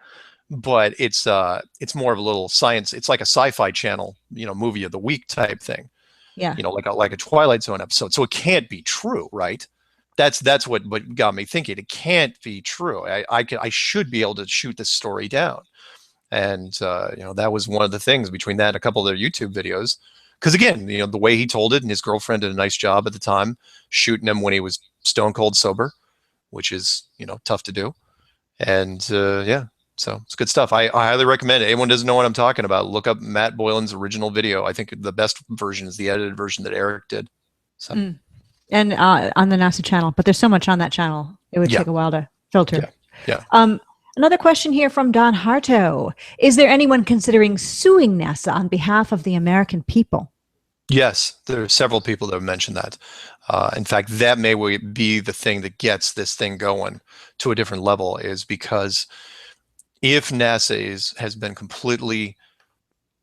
B: but it's more of a little science. It's like a sci-fi channel, movie of the week type thing.
C: Yeah.
B: Like a Twilight Zone episode. So it can't be true, right? That's what got me thinking. It can't be true. I should be able to shoot this story down. And that was one of the things between that and a couple of their YouTube videos. Because again, the way he told it, and his girlfriend did a nice job at the time shooting him when he was stone cold sober, which is tough to do. And yeah, so it's good stuff. I highly recommend it. Anyone doesn't know what I'm talking about, look up Matt Boylan's original video. I think the best version is the edited version that Eric did. So.
C: And on the NASA channel, but there's so much on that channel, it would take a while to filter.
B: Yeah.
C: Another question here from Don Harto. Is there anyone considering suing NASA on behalf of the American people?
B: Yes, there are several people that have mentioned that. In fact, that may be the thing that gets this thing going to a different level, is because if NASA has been completely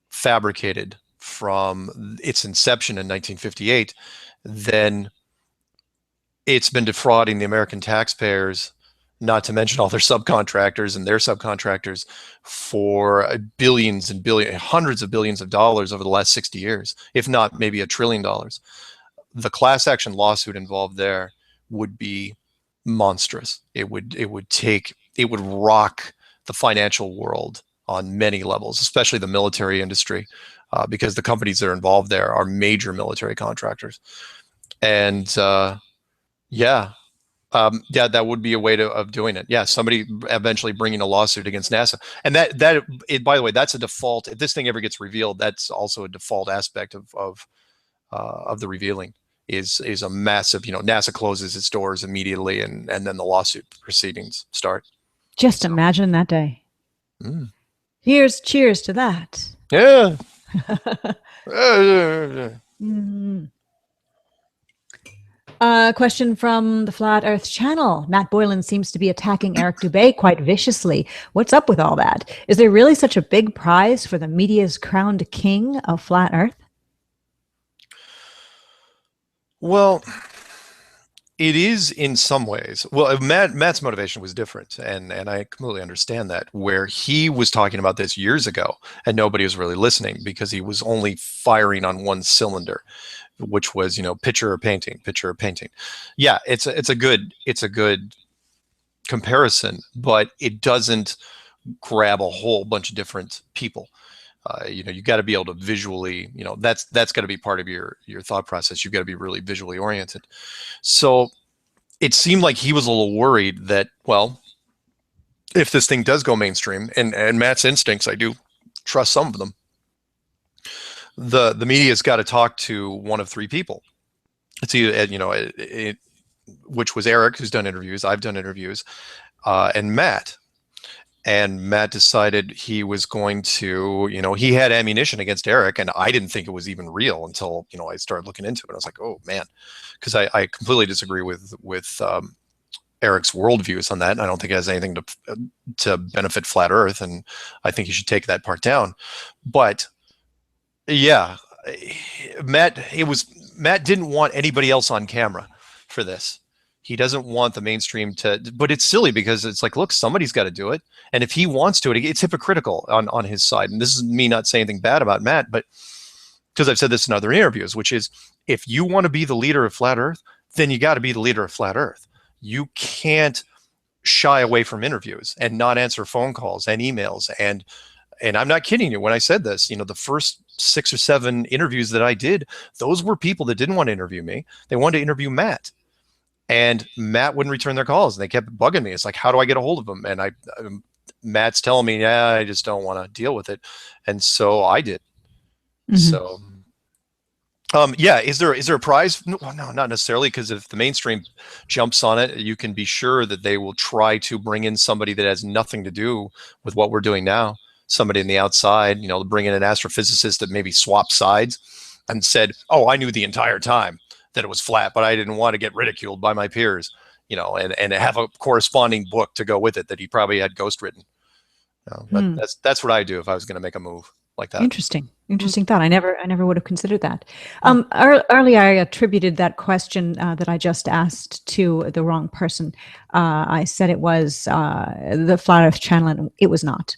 B: fabricated from its inception in 1958, then it's been defrauding the American taxpayers, not to mention all their subcontractors and their subcontractors, for billions and hundreds of billions of dollars over the last 60 years, if not maybe $1 trillion. The class action lawsuit involved there would be monstrous. It would rock the financial world on many levels, especially the military industry, because the companies that are involved there are major military contractors. And that would be a way of doing it. Yeah, somebody eventually bringing a lawsuit against NASA, and by the way, that's a default. If this thing ever gets revealed, that's also a default aspect of the revealing. Is a massive, NASA closes its doors immediately, and then the lawsuit proceedings start.
C: Just imagine that day. Cheers to that.
B: Yeah.
C: Question from the Flat Earth channel. Matt Boylan seems to be attacking Eric Dubay quite viciously. What's up with all that? Is there really such a big prize for the media's crowned king of Flat Earth?
B: Well, it is in some ways. Well, Matt's motivation was different, and I completely understand that, where he was talking about this years ago and nobody was really listening because he was only firing on one cylinder, which was, picture or painting. Yeah, it's a good comparison, but it doesn't grab a whole bunch of different people. You got to be able to visually, that's got to be part of your thought process. You've got to be really visually oriented. So it seemed like he was a little worried that, well, if this thing does go mainstream, and Matt's instincts, I do trust some of them, the media's got to talk to one of three people. It's either, which was Eric, who's done interviews, I've done interviews, and Matt. And Matt decided he was going to, he had ammunition against Eric, and I didn't think it was even real until, I started looking into it. I was like, oh man, because I completely disagree with Eric's worldviews on that. And I don't think it has anything to benefit Flat Earth, and I think you should take that part down. But yeah, Matt didn't want anybody else on camera for this. He doesn't want the mainstream but it's silly because it's like, look, somebody's got to do it. And if he wants to, it's hypocritical on his side. And this is me not saying anything bad about Matt, but because I've said this in other interviews, which is, if you want to be the leader of Flat Earth, then you got to be the leader of Flat Earth. You can't shy away from interviews and not answer phone calls and emails. And I'm not kidding you when I said this, the first 6 or 7 interviews that I did, those were people that didn't want to interview me. They wanted to interview Matt. And Matt wouldn't return their calls, and they kept bugging me. It's like, how do I get a hold of him? And Matt's telling me, yeah, I just don't want to deal with it. And so I did. Mm-hmm. So Yeah, is there a prize? No, no, not necessarily, because if the mainstream jumps on it, you can be sure that they will try to bring in somebody that has nothing to do with what we're doing now. Somebody in the outside, bring in an astrophysicist that maybe swapped sides and said, "Oh, I knew the entire time that it was flat, but I didn't want to get ridiculed by my peers," and have a corresponding book to go with it that he probably had ghostwritten. That's what I do if I was going to make a move like that.
C: Interesting thought. I never would have considered that. Earlier, I attributed that question that I just asked to the wrong person. I said it was the Flat Earth channel, and it was not.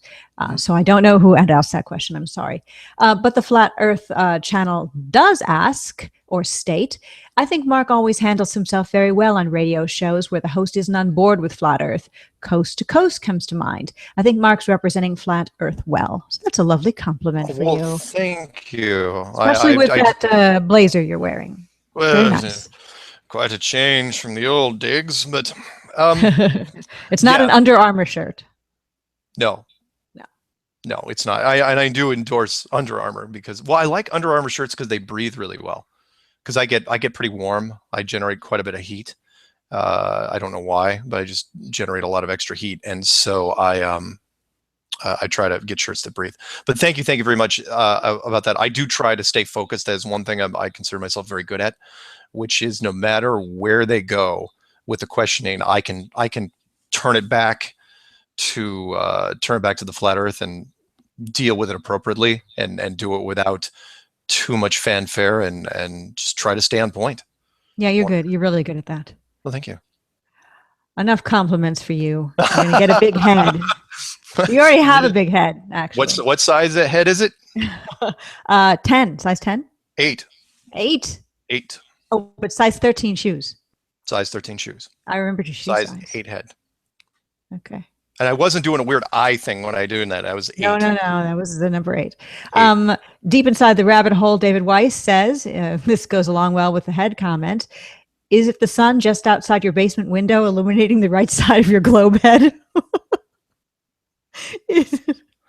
C: So I don't know who had asked that question. I'm sorry. But the Flat Earth channel does ask or state, I think Mark always handles himself very well on radio shows where the host isn't on board with Flat Earth. Coast to Coast comes to mind. I think Mark's representing Flat Earth well. So that's a lovely compliment for you.
B: Thank you.
C: Especially with that blazer you're wearing.
B: Well,
C: very nice.
B: Quite a change from the old digs, but
C: it's not an Under Armour shirt.
B: No, it's not. I do endorse Under Armour because, I like Under Armour shirts because they breathe really well. Because I get pretty warm. I generate quite a bit of heat. I don't know why, but I just generate a lot of extra heat, and so I try to get shirts that breathe. But thank you very much about that. I do try to stay focused. As one thing I consider myself very good at, which is no matter where they go with the questioning, I can turn it back to the flat Earth and deal with it appropriately and do it without too much fanfare and just try to stay on point.
C: Yeah, you're good. You're really good at that.
B: Well, thank you.
C: Enough compliments for you. You're going to get a big head. You already have a big head, actually.
B: What size head is it?
C: 10. Size 10?
B: 8.
C: 8?
B: 8.
C: Oh, but size 13 shoes.
B: Size 13 shoes.
C: I remembered your shoe size.
B: 8 head.
C: Okay.
B: And I wasn't doing a weird eye thing when I doing that. I was 8.
C: No. That was the number 8. Deep inside the rabbit hole, David Weiss says, this goes along well with the head comment. Is it the sun just outside your basement window illuminating the right side of your globe head?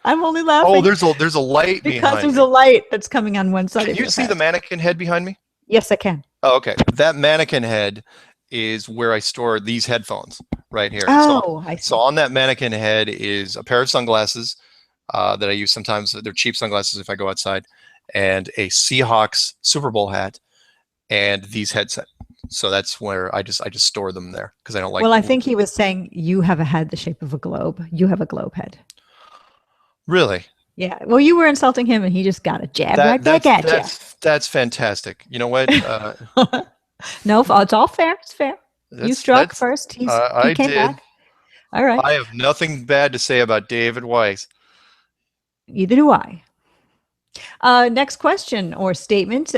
C: I'm only laughing.
B: Oh, there's a light
C: because there's a light that's coming on one side.
B: Can you see the mannequin head behind me?
C: Yes, I can.
B: Oh, okay. That mannequin head is where I store these headphones right here.
C: Oh, I see.
B: So on that mannequin head is a pair of sunglasses that I use sometimes. They're cheap sunglasses if I go outside, and a Seahawks Super Bowl hat, and these headsets. So that's where I just store them there because I don't like.
C: Well, I think he was saying you have a head the shape of a globe. You have a globe head.
B: Really?
C: Yeah. Well, you were insulting him, and he just got a jab right back at you.
B: That's fantastic. You know what?
C: No, it's all fair. It's fair. You struck first. He came back. All right.
B: I have nothing bad to say about David Weiss.
C: Either do I. Next question or statement.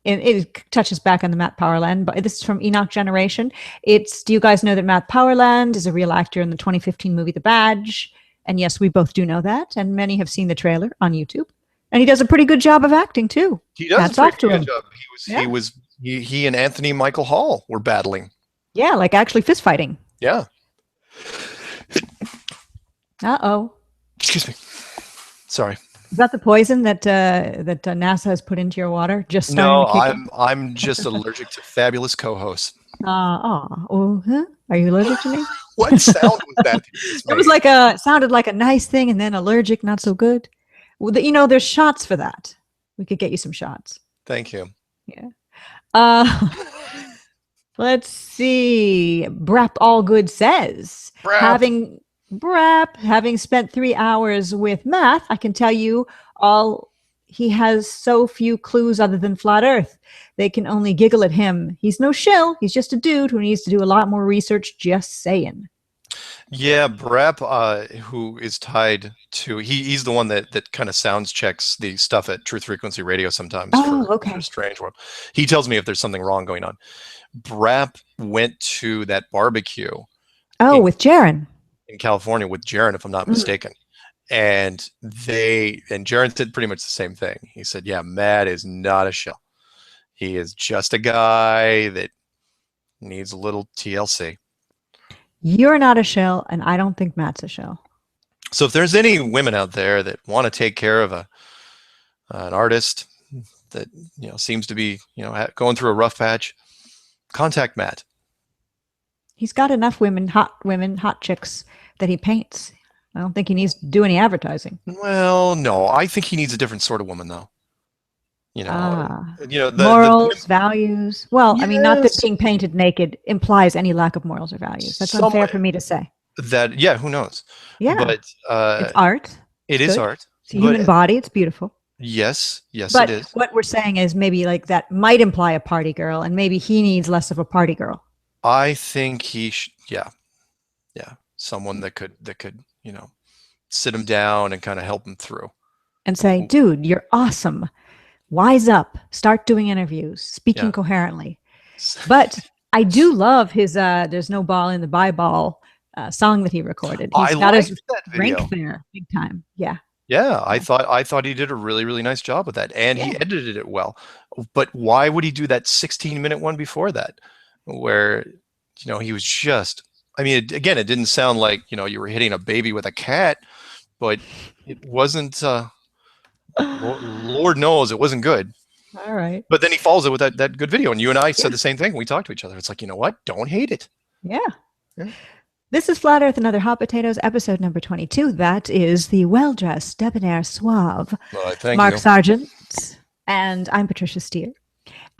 C: It touches back on the Matt Powerland, but this is from Enoch Generation. Do you guys know that Matt Powerland is a real actor in the 2015 movie The Badge? And yes, we both do know that, and many have seen the trailer on YouTube. And he does a pretty good job of acting too.
B: He does a pretty good job. He and Anthony Michael Hall were battling.
C: Yeah, like actually fist fighting.
B: Yeah.
C: Uh-oh.
B: Excuse me. Sorry.
C: Is that the poison that NASA has put into your water?
B: No, I'm just allergic to fabulous co-hosts.
C: Are you allergic to me?
B: What sound was that?
C: It was sounded like a nice thing, and then allergic, not so good. Well, there's shots for that. We could get you some shots.
B: Thank you.
C: Yeah. Let's see. Brap Allgood says, having spent 3 hours with math, I can tell you he has so few clues other than flat Earth. They can only giggle at him. He's no shill. He's just a dude who needs to do a lot more research, just saying.
B: Yeah, Brap, who is tied to, he's the one that kind of sounds checks the stuff at Truth Frequency Radio sometimes for Strange World. He tells me if there's something wrong going on. Brap went to that barbecue.
C: With Jaron.
B: In California with Jaron, if I'm not mistaken. And Jaron said pretty much the same thing. He said, yeah, Matt is not a shill. He is just a guy that needs a little TLC.
C: You're not a shill, and I don't think Matt's a shill.
B: So if there's any women out there that want to take care of an artist, that seems to be going through a rough patch, contact Matt.
C: He's got enough hot chicks that he paints. I don't think he needs to do any advertising.
B: Well, no, I think he needs a different sort of woman, though.
C: Morals, values. Well,
B: yes.
C: I mean, not that being painted naked implies any lack of morals or values. That's unfair for me to say.
B: Who knows?
C: Yeah,
B: but
C: it's art.
B: It is art.
C: It's a human body. It's beautiful.
B: Yes,
C: but
B: it is.
C: What we're saying is maybe like that might imply a party girl, and maybe he needs less of a party girl.
B: I think he someone that could sit him down and kind of help him through
C: and say, dude, you're awesome, wise up, start doing interviews, speaking coherently. But I do love his there's no ball in the ball song that he recorded. He's got his rank there big time.
B: I thought he did a really, really nice job with that, and he edited it well. But why would he do that 16-minute one before that, where he was just? I mean, it didn't sound like you were hitting a baby with a cat, but it wasn't. Lord knows it wasn't good.
C: All right.
B: But then he follows it with that good video, and you and I said the same thing. We talked to each other. It's like, you know what? Don't hate it.
C: Yeah. This is Flat Earth and Other Hot Potatoes, episode number 22. That is the well-dressed, debonair, suave Mark Sargent, and I'm Patricia Steere.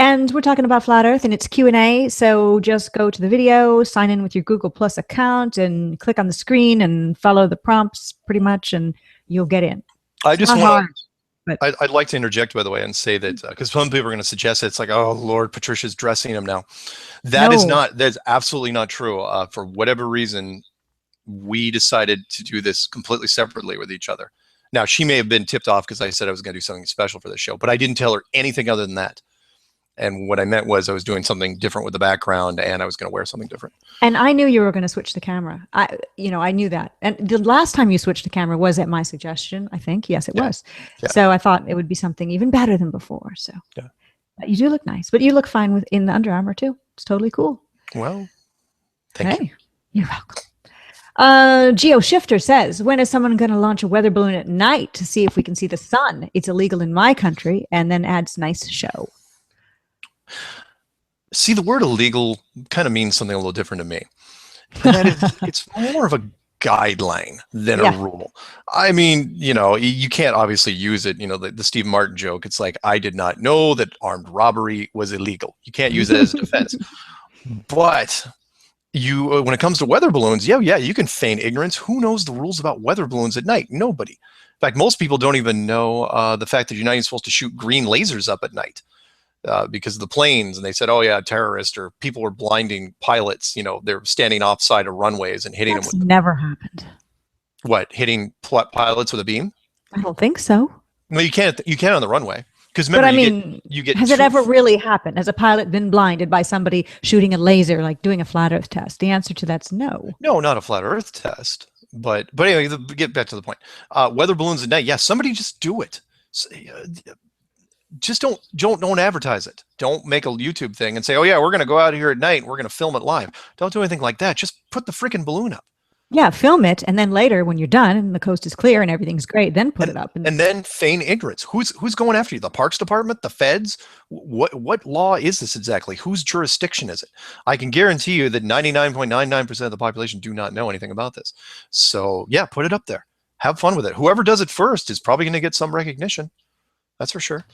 C: And we're talking about Flat Earth, and it's Q&A, so just go to the video, sign in with your Google Plus account, and click on the screen and follow the prompts pretty much, and you'll get in.
B: I'd like to interject, by the way, and say that because some people are going to suggest it's like, oh Lord, Patricia's dressing him now. That's absolutely not true. For whatever reason, we decided to do this completely separately with each other. Now, she may have been tipped off because I said I was going to do something special for the show, but I didn't tell her anything other than that. And what I meant was I was doing something different with the background, and I was going to wear something different.
C: And I knew you were going to switch the camera. I knew that. And the last time you switched the camera was at my suggestion, I think. Yes, it was. Yeah. So I thought it would be something even better than before. So you do look nice, but you look fine in the Under Armour too. It's totally cool.
B: Well, thank you.
C: You're welcome. Geo Shifter says, when is someone going to launch a weather balloon at night to see if we can see the sun? It's illegal in my country, and then adds nice show.
B: See, the word illegal kind of means something a little different to me. That is, it's more of a guideline than a rule. I mean, you can't obviously use it. The Steve Martin joke. It's like, I did not know that armed robbery was illegal. You can't use it as a defense. But when it comes to weather balloons, you can feign ignorance. Who knows the rules about weather balloons at night? Nobody. In fact, most people don't even know the fact that you're not even supposed to shoot green lasers up at night. Because of the planes, and they said, oh yeah, terrorists or people were blinding pilots. They're standing offside of runways and hitting them.
C: That's never happened.
B: What, hitting pilots with a beam?
C: I don't think so.
B: No, you can't on the runway. Because
C: remember, has it ever really happened? Has a pilot been blinded by somebody shooting a laser, like doing a flat Earth test? The answer to that's no.
B: No, not a flat Earth test. But anyway, get back to the point. Weather balloons at night. Yeah, somebody just do it. Just don't advertise it. Don't make a YouTube thing and say, oh yeah, we're going to go out here at night and we're going to film it live. Don't do anything like that. Just put the freaking balloon up. Yeah, film it, and then later when you're done and the coast is clear and everything's great, then put it up. And then feign ignorance. Who's going after you? The Parks Department? The feds? What law is this exactly? Whose jurisdiction is it? I can guarantee you that 99.99% of the population do not know anything about this. So yeah, put it up there. Have fun with it. Whoever does it first is probably going to get some recognition. That's for sure.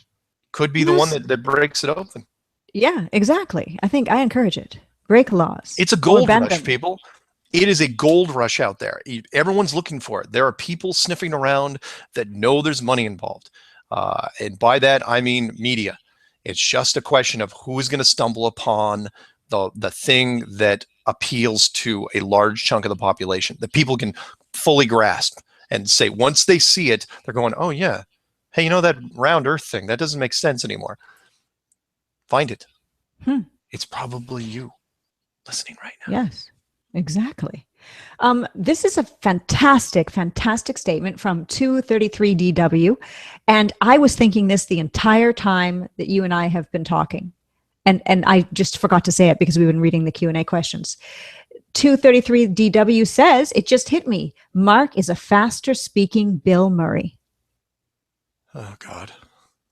B: Could be the one that breaks it open. Yeah, exactly. I think I encourage it. Break laws. It's a gold rush, people. It is a gold rush out there. Everyone's looking for it. There are people sniffing around that know there's money involved. And by that, I mean media. It's just a question of who's going to stumble upon the thing that appeals to a large chunk of the population that people can fully grasp and say, once they see it, they're going, oh yeah, hey, that round earth thing, that doesn't make sense anymore. Find it. It's probably you listening right now. Yes, exactly. This is a fantastic, fantastic statement from 233DW. And I was thinking this the entire time that you and I have been talking. And I just forgot to say it because we've been reading the Q&A questions. 233DW says, it just hit me. Mark is a faster speaking Bill Murray. Oh, God.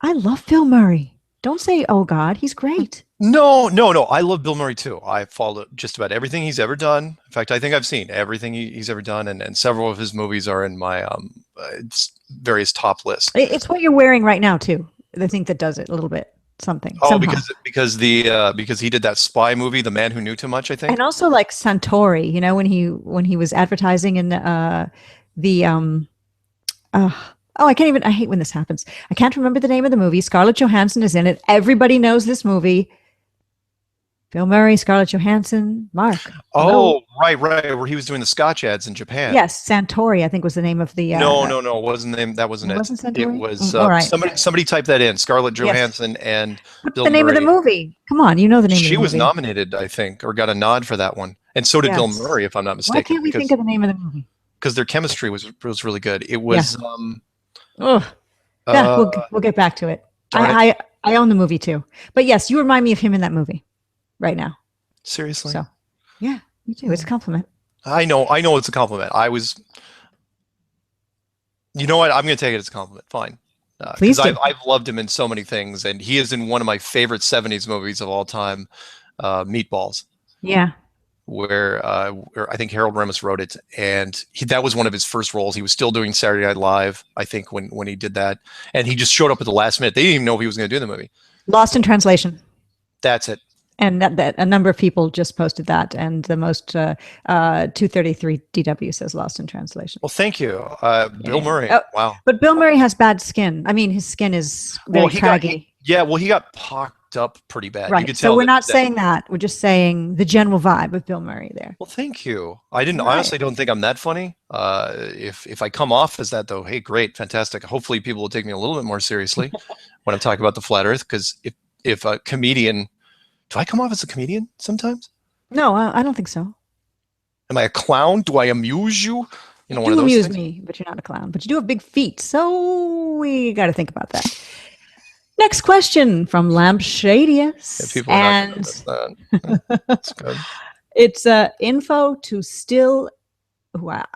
B: I love Bill Murray.
C: Don't say, oh God, he's great.
B: No. I love Bill Murray too. I follow just about everything he's ever done. In fact, I think I've seen everything he's ever done, and several of his movies are in my various top lists.
C: It's what you're wearing right now too. I think that does it a little bit. Something.
B: Oh,
C: somehow.
B: because he did that spy movie, The Man Who Knew Too Much, I think.
C: And also like Santori, you know, when he was advertising in I hate when this happens. I can't remember the name of the movie. Scarlett Johansson is in it. Everybody knows this movie. Bill Murray, Scarlett Johansson, Mark.
B: Oh, right, where he was doing the Scotch ads in Japan.
C: Yes, Santori, I think was the name of the.
B: No, it wasn't name. That wasn't it.
C: Wasn't Santori?
B: It was
C: all right.
B: somebody typed that in. Scarlett Johansson and
C: What's
B: Bill
C: the name
B: Murray.
C: of the movie? Come on, you know the name of the movie.
B: She was nominated, I think, or got a nod for that one, and so did Bill Murray, if I'm not mistaken.
C: Why can't we think of the name of the movie?
B: Because their chemistry was really good. It was.
C: We'll get back to it. I own the movie too, but yes, you remind me of him in that movie, right now.
B: Seriously?
C: So, yeah, you too. It's a compliment.
B: I know it's a compliment. You know what? I'm going to take it as a compliment. Fine.
C: Please do.
B: I've loved him in so many things, and he is in one of my favorite 70s movies of all time, Meatballs.
C: Yeah.
B: Where I think Harold Ramis wrote it, and that was one of his first roles. He was still doing Saturday Night Live, I think, when he did that, and he just showed up at the last minute. They didn't even know if he was going to do the movie.
C: Lost in Translation.
B: That's it.
C: And that a number of people just posted that, and the most 233 DW says Lost in Translation.
B: Well, thank you, Bill Murray. Wow.
C: But Bill Murray has bad skin. I mean, his skin is very craggy.
B: He got pocked up pretty bad.
C: Right.
B: You could tell
C: so we're not saying that. We're just saying the general vibe of Bill Murray there.
B: Well, thank you. I honestly don't think I'm that funny. If I come off as that, though, hey, great, fantastic. Hopefully, people will take me a little bit more seriously when I'm talking about the flat Earth. Because if a comedian. Do I come off as a comedian sometimes?
C: No, I don't think so.
B: Am I a clown? Do I amuse you? You know, one of those
C: amuse
B: things?
C: me, but you're not a clown. But you do have big feet, so we got to think about that. Next question from Lampshadius.
B: Yeah, people are not gonna miss that. That's good.
C: It's info to still. Wow.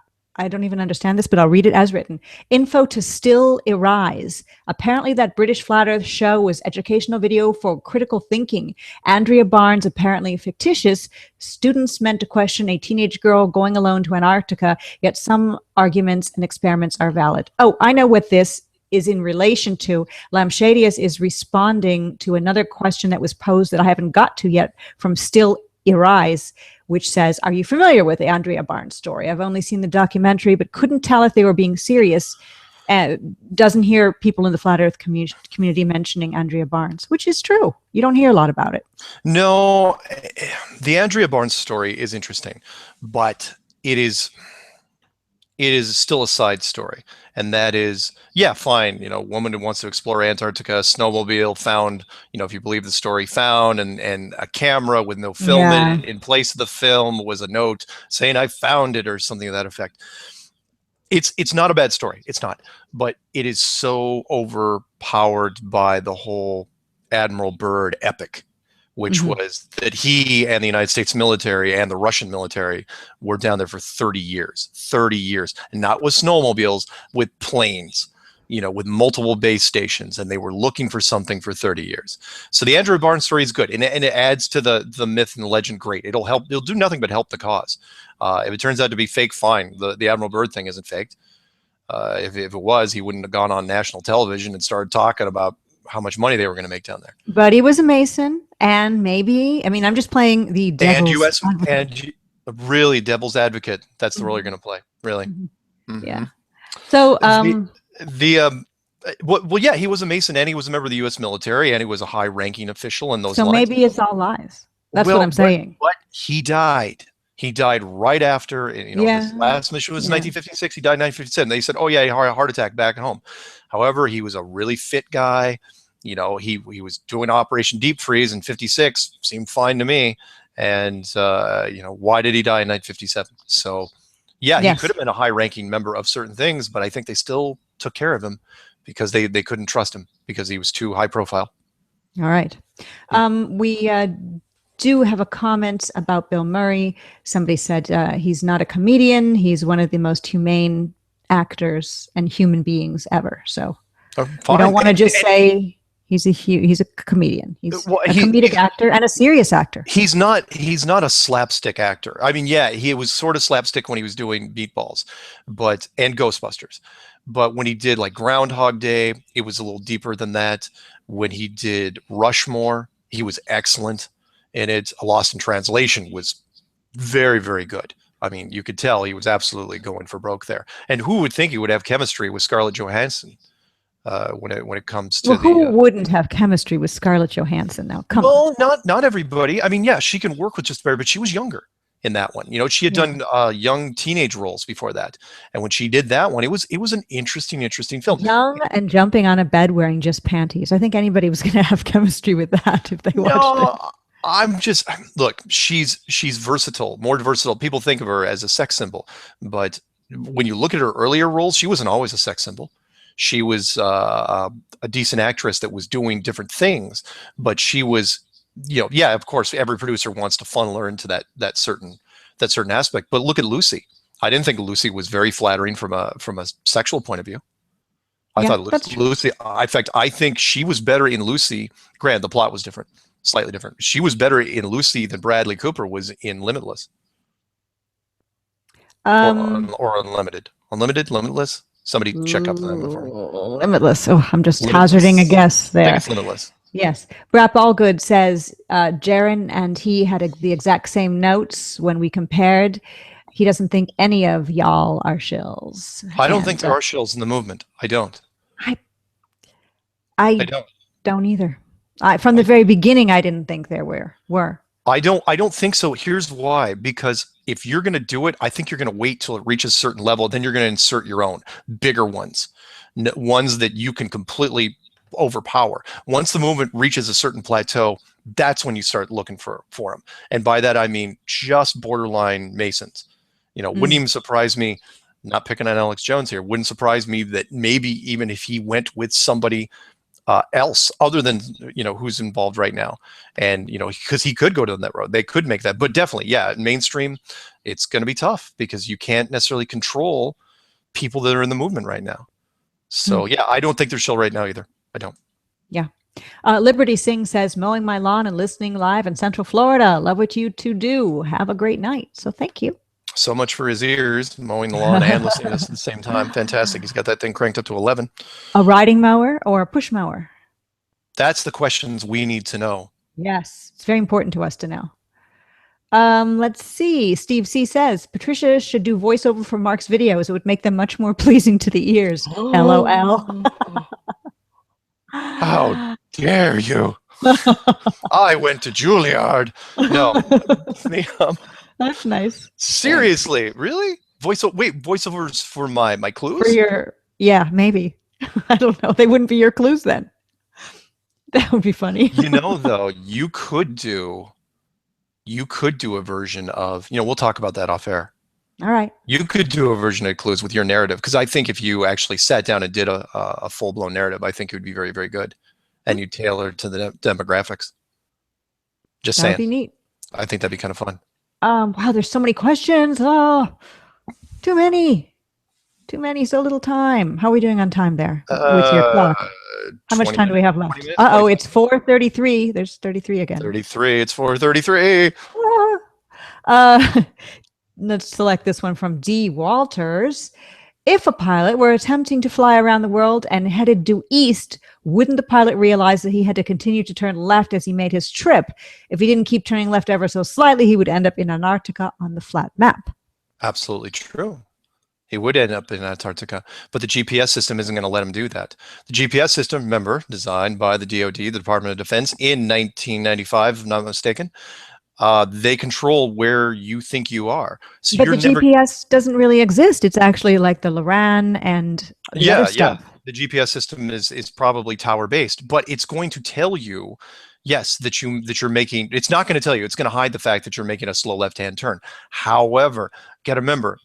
C: I don't even understand this, but I'll read it as written. Info to still arise. Apparently that British Flat Earth show was educational video for critical thinking. Andrea Barnes, apparently fictitious. Students meant to question a teenage girl going alone to Antarctica, yet some arguments and experiments are valid. Oh, I know what this is in relation to. Lampshadius is responding to another question that was posed that I haven't got to yet from Still Arise, which says, are you familiar with the Andrea Barnes story? I've only seen the documentary, but couldn't tell if they were being serious. Doesn't hear people in the Flat Earth community mentioning Andrea Barnes, which is true. You don't hear a lot about it. No,
B: the Andrea Barnes story is interesting, but it is still a side story. And that is, yeah, fine. You know, woman who wants to explore Antarctica, snowmobile found, you know, if you believe the story, found, and a camera with no film in place of the film was a note saying I found it or something to that effect. It's not a bad story. It's not, but it is so overpowered by the whole Admiral Byrd epic, which was that he and the United States military and the Russian military were down there for 30 years, and not with snowmobiles, with planes, you know, with multiple base stations, and they were looking for something for 30 years. So the Andrea Barnes story is good, and it adds to the myth and the legend. Great. It'll do nothing but help the cause. If it turns out to be fake, fine. The Admiral Byrd thing isn't faked. If it was, he wouldn't have gone on national television and started talking about how much money they were going to make down there.
C: But he was a Mason, and maybe, I mean, I'm just playing the devil's
B: really devil's advocate. That's the role you're going to play, really.
C: Yeah. So
B: yeah, he was a Mason, and he was a member of the U.S. military, and he was a high-ranking official in those.
C: So
B: lines.
C: Maybe it's all lies. That's what I'm saying.
B: But he died. He died right after. You know, his last mission was 1956. He died in 1957. They said, "Oh yeah, he had a heart attack back at home." However, he was a really fit guy. You know, he was doing Operation Deep Freeze in 56. Seemed fine to me. And you know, why did he die in 1957? So, yeah, he could have been a high-ranking member of certain things, but I think they still took care of him because they couldn't trust him because he was too high profile.
C: All right. We do have a comment about Bill Murray. Somebody said he's not a comedian. He's one of the most humane actors and human beings ever. So we don't want to just say He's a comedian. He's
B: Well,
C: a comedic actor and a serious actor.
B: He's not a slapstick actor. I mean, yeah, he was sort of slapstick when he was doing Meatballs, and Ghostbusters. But when he did like Groundhog Day, it was a little deeper than that. When he did Rushmore, he was excellent. And Lost in Translation was very, very good. I mean, you could tell he was absolutely going for broke there. And who would think he would have chemistry with Scarlett Johansson when it comes to
C: who wouldn't have chemistry with Scarlett Johansson now? Come on.
B: Well, not everybody. I mean, yeah, she can work with just about, but she was younger in that one. You know, she had done young teenage roles before that, and when she did that one, it was an interesting film.
C: Young and jumping on a bed wearing just panties. I think anybody was going to have chemistry with that if they watched it.
B: Look, she's versatile, more versatile. People think of her as a sex symbol, but when you look at her earlier roles, she wasn't always a sex symbol. She was a decent actress that was doing different things, but she was, yeah, of course, every producer wants to funnel her into that certain aspect. But look at Lucy. I didn't think Lucy was very flattering from a sexual point of view. I thought Lucy, in fact, I think she was better in Lucy. Granted, the plot was different. Slightly different. She was better in Lucy than Bradley Cooper was in Limitless. Or Unlimited. Limitless? Somebody check up the name for me.
C: Limitless. Oh, I'm just hazarding a guess there.
B: I think it's Limitless.
C: Yes. Brap Allgood says Jaron and he had the exact same notes when we compared. He doesn't think any of y'all are shills.
B: I don't think there are shills in the movement. I don't.
C: I don't either. From the very beginning, I didn't think there were.
B: I don't think so. Here's why. Because if you're going to do it, I think you're going to wait till it reaches a certain level. Then you're going to insert your own bigger ones, ones that you can completely overpower. Once the movement reaches a certain plateau, that's when you start looking for them. And by that, I mean just borderline Masons. Wouldn't even surprise me, not picking on Alex Jones here, wouldn't surprise me that maybe even if he went with somebody else other than who's involved right now, and because he could go down that road, they could make that. But definitely, yeah, mainstream, it's going to be tough because you can't necessarily control people that are in the movement right now. So yeah, I don't think they're chill right now either. I don't.
C: Yeah. Liberty Singh says, mowing my lawn and listening live in Central Florida. Love what you two do. Have a great night. So thank you.
B: So much for his ears, mowing the lawn and listening to us at the same time. Fantastic. He's got that thing cranked up to 11.
C: A riding mower or a push mower?
B: That's the questions we need to know.
C: Yes, it's very important to us to know. Let's see. Steve C says, Patricia should do voiceover for Mark's videos. It would make them much more pleasing to the ears. LOL.
B: How dare you? I went to Juilliard. No.
C: That's nice.
B: Seriously, really? Voiceovers for my clues?
C: Yeah, maybe. I don't know. They wouldn't be your clues then. That would be funny.
B: Though, you could do a version of, we'll talk about that off air.
C: All right.
B: You could do a version of clues with your narrative, because I think if you actually sat down and did a full-blown narrative, I think it would be very, very good. And you tailor to the demographics. Just saying.
C: That'd be neat.
B: I think that'd be kind of fun.
C: Wow, there's so many questions. Oh, too many, so little time. How are we doing on time there with your clock? How much time do we have left? It's 4:33. There's 33 again.
B: 33. It's 4:33.
C: Let's select this one from D. Walters. If a pilot were attempting to fly around the world and headed due east, wouldn't the pilot realize that he had to continue to turn left as he made his trip? If he didn't keep turning left ever so slightly, he would end up in Antarctica on the flat map.
B: Absolutely true. He would end up in Antarctica, but the GPS system isn't going to let him do that. The GPS system, remember, designed by the DoD, the Department of Defense, in 1995, if I'm not mistaken. They control where you think you are. So
C: but the GPS doesn't really exist. It's actually like the Loran and the other stuff.
B: Yeah. The GPS system is probably tower based, but it's going to tell you, yes, that you're making. It's not going to tell you. It's going to hide the fact that you're making a slow left-hand turn. However, got to remember,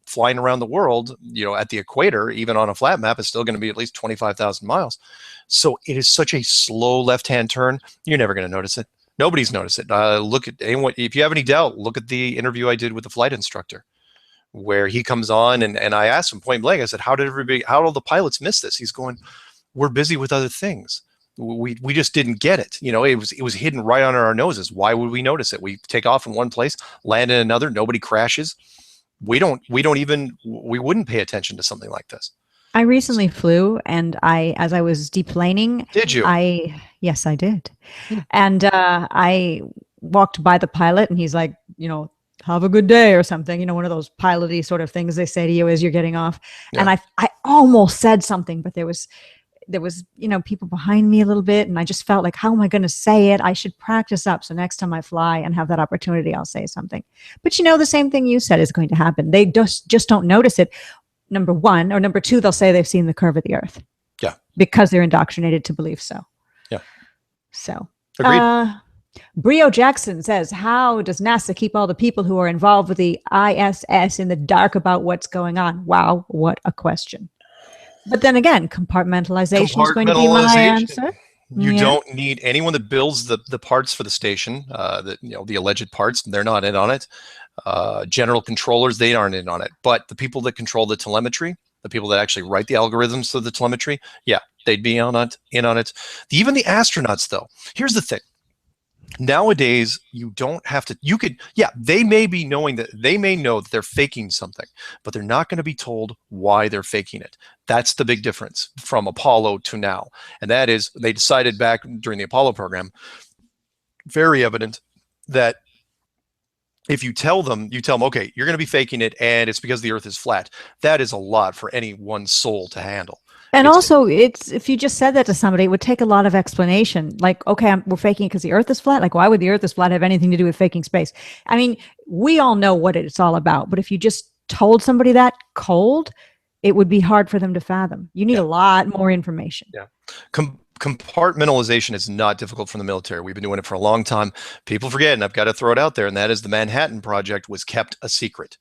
B: flying around the world, at the equator, even on a flat map, is still going to be at least 25,000 miles. So it is such a slow left-hand turn. You're never going to notice it. Nobody's noticed it. Look at anyone. If you have any doubt, look at the interview I did with the flight instructor, where he comes on and I asked him point blank. I said, "How did all the pilots miss this?" He's going, "We're busy with other things." We just didn't get it. You know, it was hidden right under our noses. Why would we notice it? We take off in one place, land in another, nobody crashes. We wouldn't pay attention to something like this.
C: I recently flew, and as I was deplaning,
B: Did you?
C: Yes, I did. And I walked by the pilot, and he's like, you know, have a good day or something, you know, one of those piloty sort of things they say to you as you're getting off. Yeah. And I almost said something, but there was, you know, people behind me a little bit, and I just felt like, how am I going to say it? I should practice up. So next time I fly and have that opportunity, I'll say something. But you know, the same thing you said is going to happen. They just don't notice it. Number one, or number two, they'll say they've seen the curve of the Earth. Yeah. Because they're indoctrinated to believe so.
B: Yeah.
C: So.
B: Agreed.
C: Brio Jackson says, how does NASA keep all the people who are involved with the ISS in the dark about what's going on? Wow, what a question. But then again, compartmentalization is going to be my answer.
B: You don't need anyone that builds the parts for the station, the alleged parts, they're not in on it. General controllers, they aren't in on it. But the people that control the telemetry, the people that actually write the algorithms for the telemetry, yeah, they'd be in on it. Even the astronauts, though. Here's the thing. Nowadays, you don't have to, they may know that they're faking something, but they're not going to be told why they're faking it. That's the big difference from Apollo to now. And that is, they decided back during the Apollo program, very evident, that if you tell them, okay, you're going to be faking it and it's because the Earth is flat. That is a lot for any one soul to handle.
C: And it's if you just said that to somebody, it would take a lot of explanation. Like, okay, we're faking it because the Earth is flat. Like, why would the Earth is flat have anything to do with faking space? I mean, we all know what it's all about. But if you just told somebody that cold, it would be hard for them to fathom. You need a lot more information.
B: Yeah. Compartmentalization is not difficult from the military. We've been doing it for a long time. People forget, and I've got to throw it out there, and that is the Manhattan Project was kept a secret.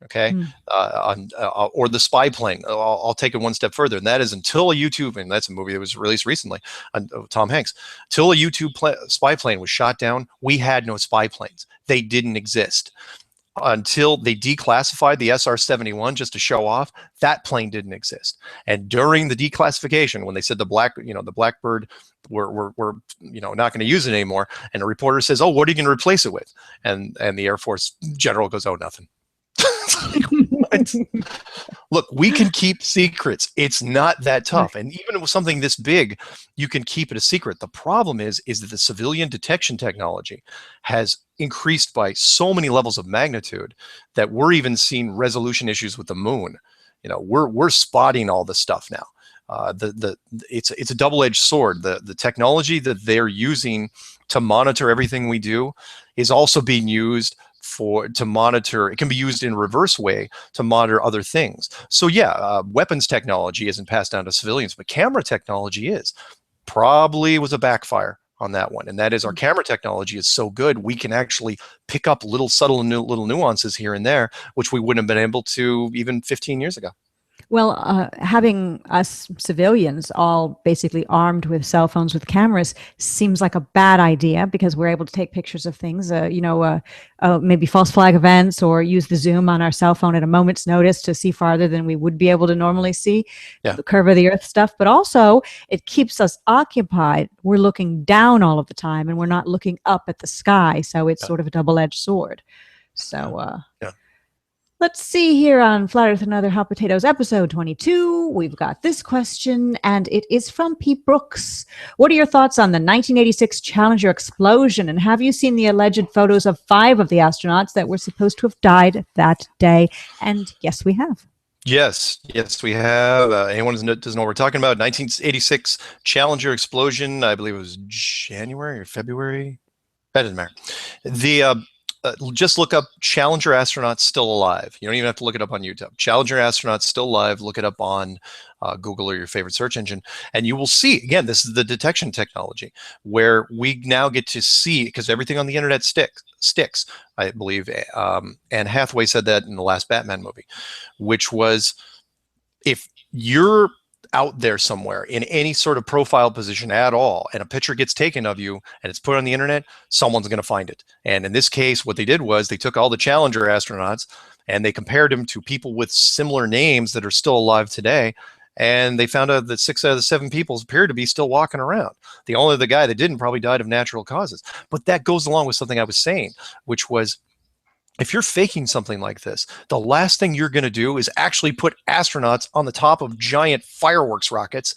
B: Okay, or the spy plane. I'll take it one step further, and that is until a YouTube, and that's a movie that was released recently, Tom Hanks. Till a YouTube spy plane was shot down, we had no spy planes. They didn't exist until they declassified the SR-71 just to show off. That plane didn't exist. And during the declassification, when they said the Blackbird, we're not going to use it anymore, and the reporter says, "Oh, what are you going to replace it with?" And the Air Force general goes, "Oh, nothing." Look, we can keep secrets. It's not that tough. And even with something this big, you can keep it a secret. The problem is that the civilian detection technology has increased by so many levels of magnitude that we're even seeing resolution issues with the moon. You know, we're spotting all this stuff now. It's a double-edged sword. The technology that they're using to monitor everything we do is also being used to monitor. It can be used in a reverse way to monitor other things. So weapons technology isn't passed down to civilians, but camera technology is. Probably was a backfire on that one, and that is our camera technology is so good we can actually pick up little subtle little nuances here and there, which we wouldn't have been able to even 15 years ago.
C: Well, having us civilians all basically armed with cell phones with cameras seems like a bad idea, because we're able to take pictures of things, maybe false flag events, or use the zoom on our cell phone at a moment's notice to see farther than we would be able to normally see, the curve of the Earth stuff. But also it keeps us occupied. We're looking down all of the time, and we're not looking up at the sky. So it's sort of a double-edged sword. So, let's see here on Flat Earth and Other Hot Potatoes, episode 22. We've got this question, and it is from Pete Brooks. What are your thoughts on the 1986 Challenger explosion? And have you seen the alleged photos of 5 of the astronauts that were supposed to have died that day? And yes, we have.
B: Yes, we have. Anyone who doesn't know what we're talking about, 1986 Challenger explosion. I believe it was January or February. That doesn't matter. Just look up Challenger astronauts still alive. You don't even have to look it up on YouTube. Challenger astronauts still alive. Look it up on Google or your favorite search engine, and you will see, again, this is the detection technology where we now get to see, because everything on the internet sticks, I believe. Anne Hathaway said that in the last Batman movie, which was, if you're out there somewhere in any sort of profile position at all, and a picture gets taken of you and it's put on the internet, someone's going to find it. And in this case, what they did was they took all the Challenger astronauts and they compared them to people with similar names that are still alive today. and they found out that 6 out of the 7 people appeared to be still walking around. The only other guy that didn't probably died of natural causes. But that goes along with something I was saying, which was, if you're faking something like this, the last thing you're going to do is actually put astronauts on the top of giant fireworks rockets,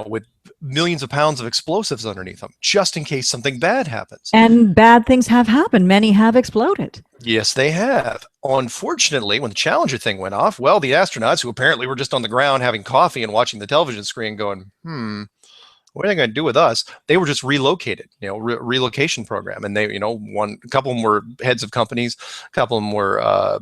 B: with millions of pounds of explosives underneath them, just in case something bad happens.
C: And bad things have happened. Many have exploded. Yes,
B: they have. Unfortunately, when the Challenger thing went off, well, the astronauts, who apparently were just on the ground having coffee and watching the television screen going, what are they going to do with us? They were just relocated, relocation program. And they, a couple of them were heads of companies, a couple of them were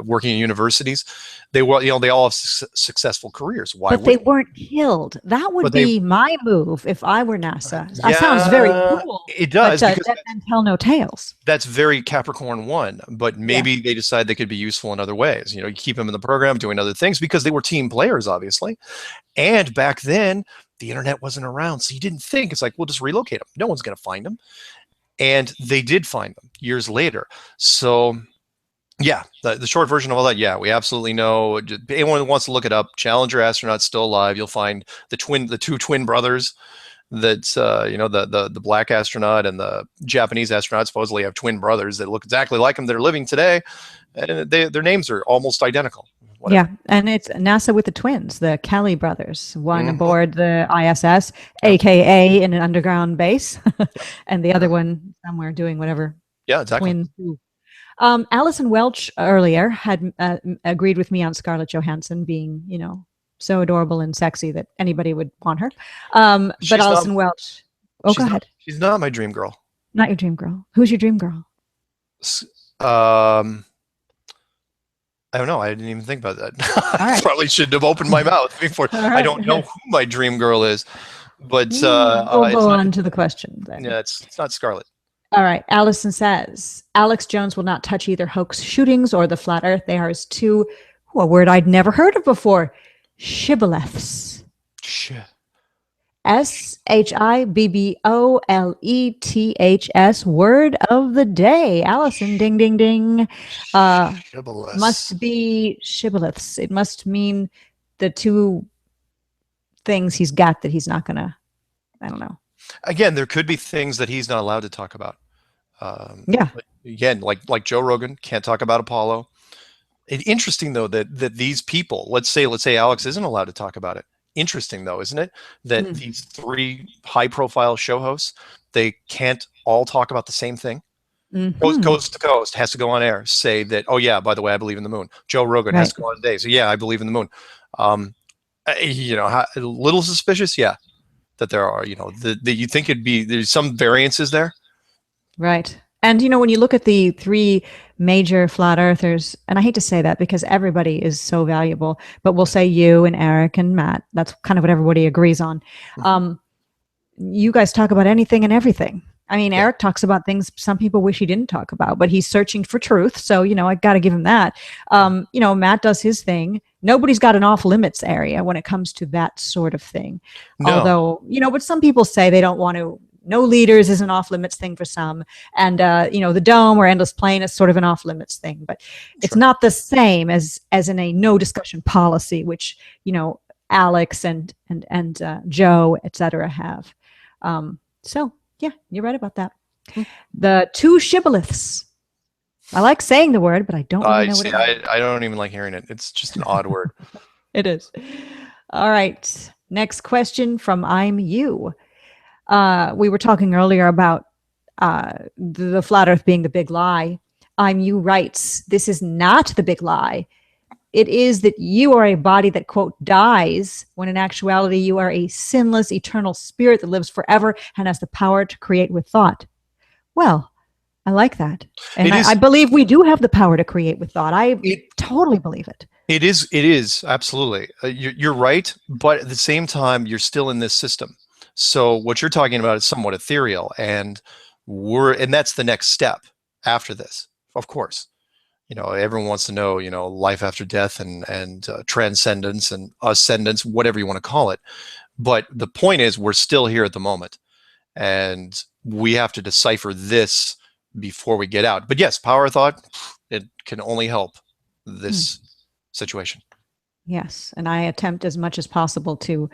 B: working in universities. They were, they all have successful careers. Why?
C: But they weren't killed. That would be my move if I were NASA. That sounds very cool.
B: It does.
C: But and tell no tales.
B: That's very Capricorn 1. But maybe they decide they could be useful in other ways. You keep them in the program doing other things because they were team players, obviously. And back then, the internet wasn't around, so you didn't think it's like, we'll just relocate them. No one's going to find them. And they did find them years later. So yeah, the short version of all that, yeah, we absolutely know. Anyone who wants to look it up, Challenger astronauts still alive. You'll find the 2 twin brothers. That's the black astronaut and the Japanese astronaut supposedly have twin brothers that look exactly like them. They're living today, and their names are almost identical. Whatever.
C: Yeah, and it's NASA with the twins, the Kelly brothers, one aboard the ISS, aka in an underground base, and the other one somewhere doing whatever.
B: Yeah, exactly.
C: Twins do. Alison Welch earlier had agreed with me on Scarlett Johansson being, so adorable and sexy that anybody would want her. But Alison Welch, go ahead.
B: She's not my dream girl.
C: Not your dream girl. Who's your dream girl?
B: I don't know. I didn't even think about that. I probably shouldn't have opened my mouth before. I don't know who my dream girl is, but
C: we'll go on to the question then.
B: Yeah, it's not Scarlett.
C: All right. Allison says, Alex Jones will not touch either hoax shootings or the flat earth. They are as two, a word I'd never heard of before, shibboleths. SHIBBOLETHS, word of the day. Allison, ding, ding, ding. Must be shibboleths. It must mean the 2 things he's got that he's not going to, I don't know.
B: Again, there could be things that he's not allowed to talk about.
C: Yeah.
B: Again, like Joe Rogan can't talk about Apollo. Interesting though that these people, let's say Alex isn't allowed to talk about it. Interesting though, isn't it? That these 3 high-profile show hosts, they can't all talk about the same thing. Coast to coast has to go on air, say that, oh yeah, by the way, I believe in the moon. Joe Rogan has to go on today, so yeah, I believe in the moon. A little suspicious, yeah. That there are, that you think there's some variances there.
C: Right. And, when you look at the 3 major flat earthers, and I hate to say that because everybody is so valuable, but we'll say you and Eric and Matt, that's kind of what everybody agrees on. You guys talk about anything and everything. I mean, Eric talks about things some people wish he didn't talk about, but he's searching for truth. So, I got to give him that. Matt does his thing. Nobody's got an off limits area when it comes to that sort of thing. No. Although, but some people say they don't want to, no leaders is an off limits thing for some. And, the dome or endless plane is sort of an off limits thing, but it's not the same as in a no discussion policy, which, Alex and Joe, et cetera, have. So yeah, you're right about that. The 2 shibboleths. I like saying the word, but I don't really know what it is.
B: I don't even like hearing it. It's just an odd word.
C: It is. All right. Next question from I'm You. We were talking earlier about the flat earth being the big lie. I'm You writes, this is not the big lie. It is that you are a body that, quote, dies, when in actuality you are a sinless, eternal spirit that lives forever and has the power to create with thought. Well, I like that. And I believe we do have the power to create with thought. I totally believe it.
B: It is absolutely. You're right, but at the same time, you're still in this system. So what you're talking about is somewhat ethereal, and that's the next step after this, of course. Everyone wants to know, life after death and transcendence and ascendance, whatever you want to call it. But the point is, we're still here at the moment, and we have to decipher this before we get out. But yes, power of thought, it can only help this situation.
C: Yes. And I attempt as much as possible to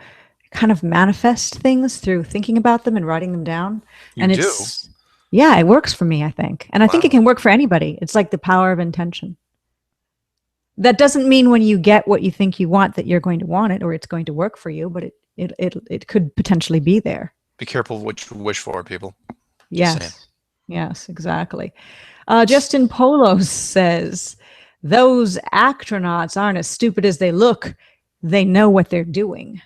C: kind of manifest things through thinking about them and writing them down.
B: You do?
C: Yeah, it works for me, I think. And I think
B: Wow.
C: it can work for anybody. It's like the power of intention. That doesn't mean when you get what you think you want that you're going to want it or it's going to work for you, but it could potentially be there.
B: Be careful what you wish for, people.
C: Yes.
B: saying.
C: Yes, exactly. Justin Polos says, those astronauts aren't as stupid as they look. They know what they're doing.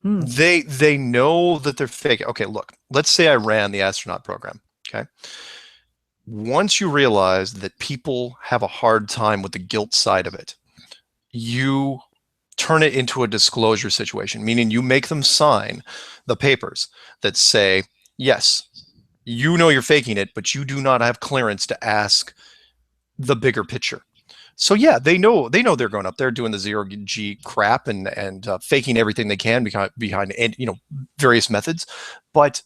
B: They know that they're fake. Okay, look, let's say I ran the astronaut program. Okay. Once you realize that people have a hard time with the guilt side of it, you turn it into a disclosure situation, meaning you make them sign the papers that say, yes, you know you're faking it, but you do not have clearance to ask the bigger picture. So yeah, they know they're going up there doing the zero G crap and faking everything they can behind various methods, but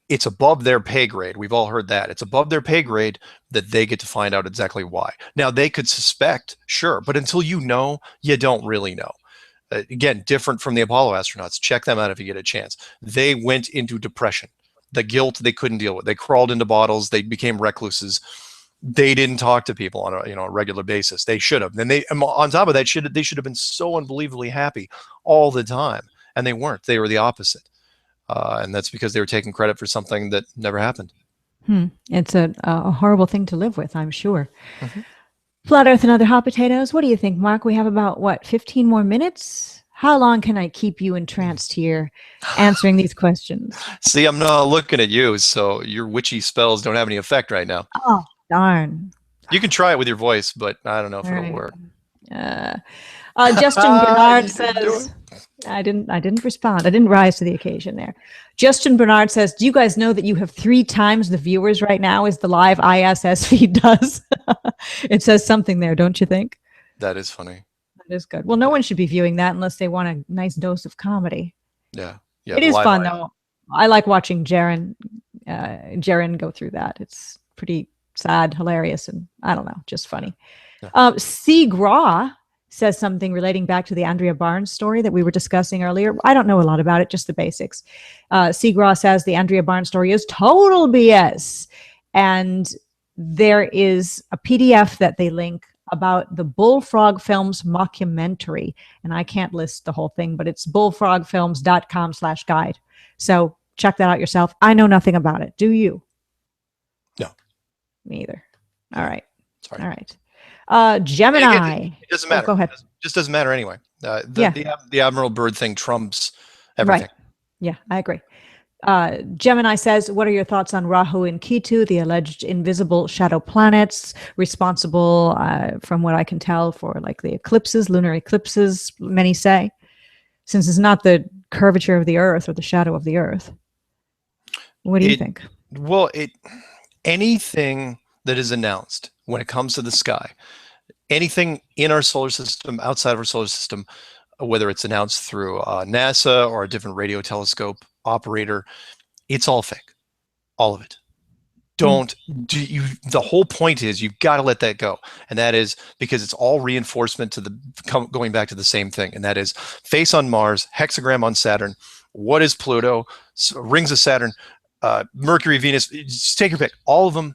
B: it's above their pay grade. We've all heard that. It's above their pay grade that they get to find out exactly why. Now they could suspect, sure, but until you know, you don't really know. Again, different from the Apollo astronauts. Check them out if you get a chance. They went into depression. The guilt they couldn't deal with. They crawled into bottles. They became recluses. They didn't talk to people on a regular basis. They should have. And on top of that, they should have been so unbelievably happy all the time, and they weren't. They were the opposite, and that's because they were taking credit for something that never happened.
C: It's a horrible thing to live with, I'm sure. Mm-hmm. Flat Earth and other hot potatoes. What do you think, Mark? We have about 15 more minutes. How long can I keep you entranced here answering these questions?
B: See, I'm not looking at you, so your witchy spells don't have any effect right now.
C: Oh, darn.
B: You can try it with your voice, but I don't know if it'll work.
C: Justin Bernard says, I didn't respond. I didn't rise to the occasion there. Justin Bernard says, do you guys know that you have 3 times the viewers right now as the live ISS feed does? It says something there, don't you think?
B: That is funny.
C: That is good. Well, no one should be viewing that unless they want a nice dose of comedy.
B: Yeah.
C: It is fun, though. I like watching Jaren go through that. It's pretty sad, hilarious, and I don't know, just funny. Yeah. C. Graw says something relating back to the Andrea Barnes story that we were discussing earlier. I don't know a lot about it, just the basics. C. Graw says the Andrea Barnes story is total BS. And there is a PDF that they link about the Bullfrog Films mockumentary. And I can't list the whole thing, but it's bullfrogfilms.com/guide. So check that out yourself. I know nothing about it. Do you?
B: No.
C: Me either. All right.
B: Sorry.
C: All right. Gemini.
B: It doesn't matter.
C: Go ahead.
B: It just doesn't matter anyway. The Admiral Byrd thing trumps everything.
C: Right. Yeah, I agree. Gemini says, what are your thoughts on Rahu and Ketu, the alleged invisible shadow planets responsible, from what I can tell, for like the eclipses, lunar eclipses, many say, since it's not the curvature of the Earth or the shadow of the Earth? What do you think?
B: Well, anything that is announced when it comes to the sky, anything in our solar system, outside of our solar system, whether it's announced through NASA or a different radio telescope operator, it's all fake. All of it. The whole point is you've got to let that go. And that is because it's all reinforcement to going back to the same thing. And that is face on Mars, hexagram on Saturn. What is Pluto? Rings of Saturn, Mercury, Venus, just take your pick. All of them.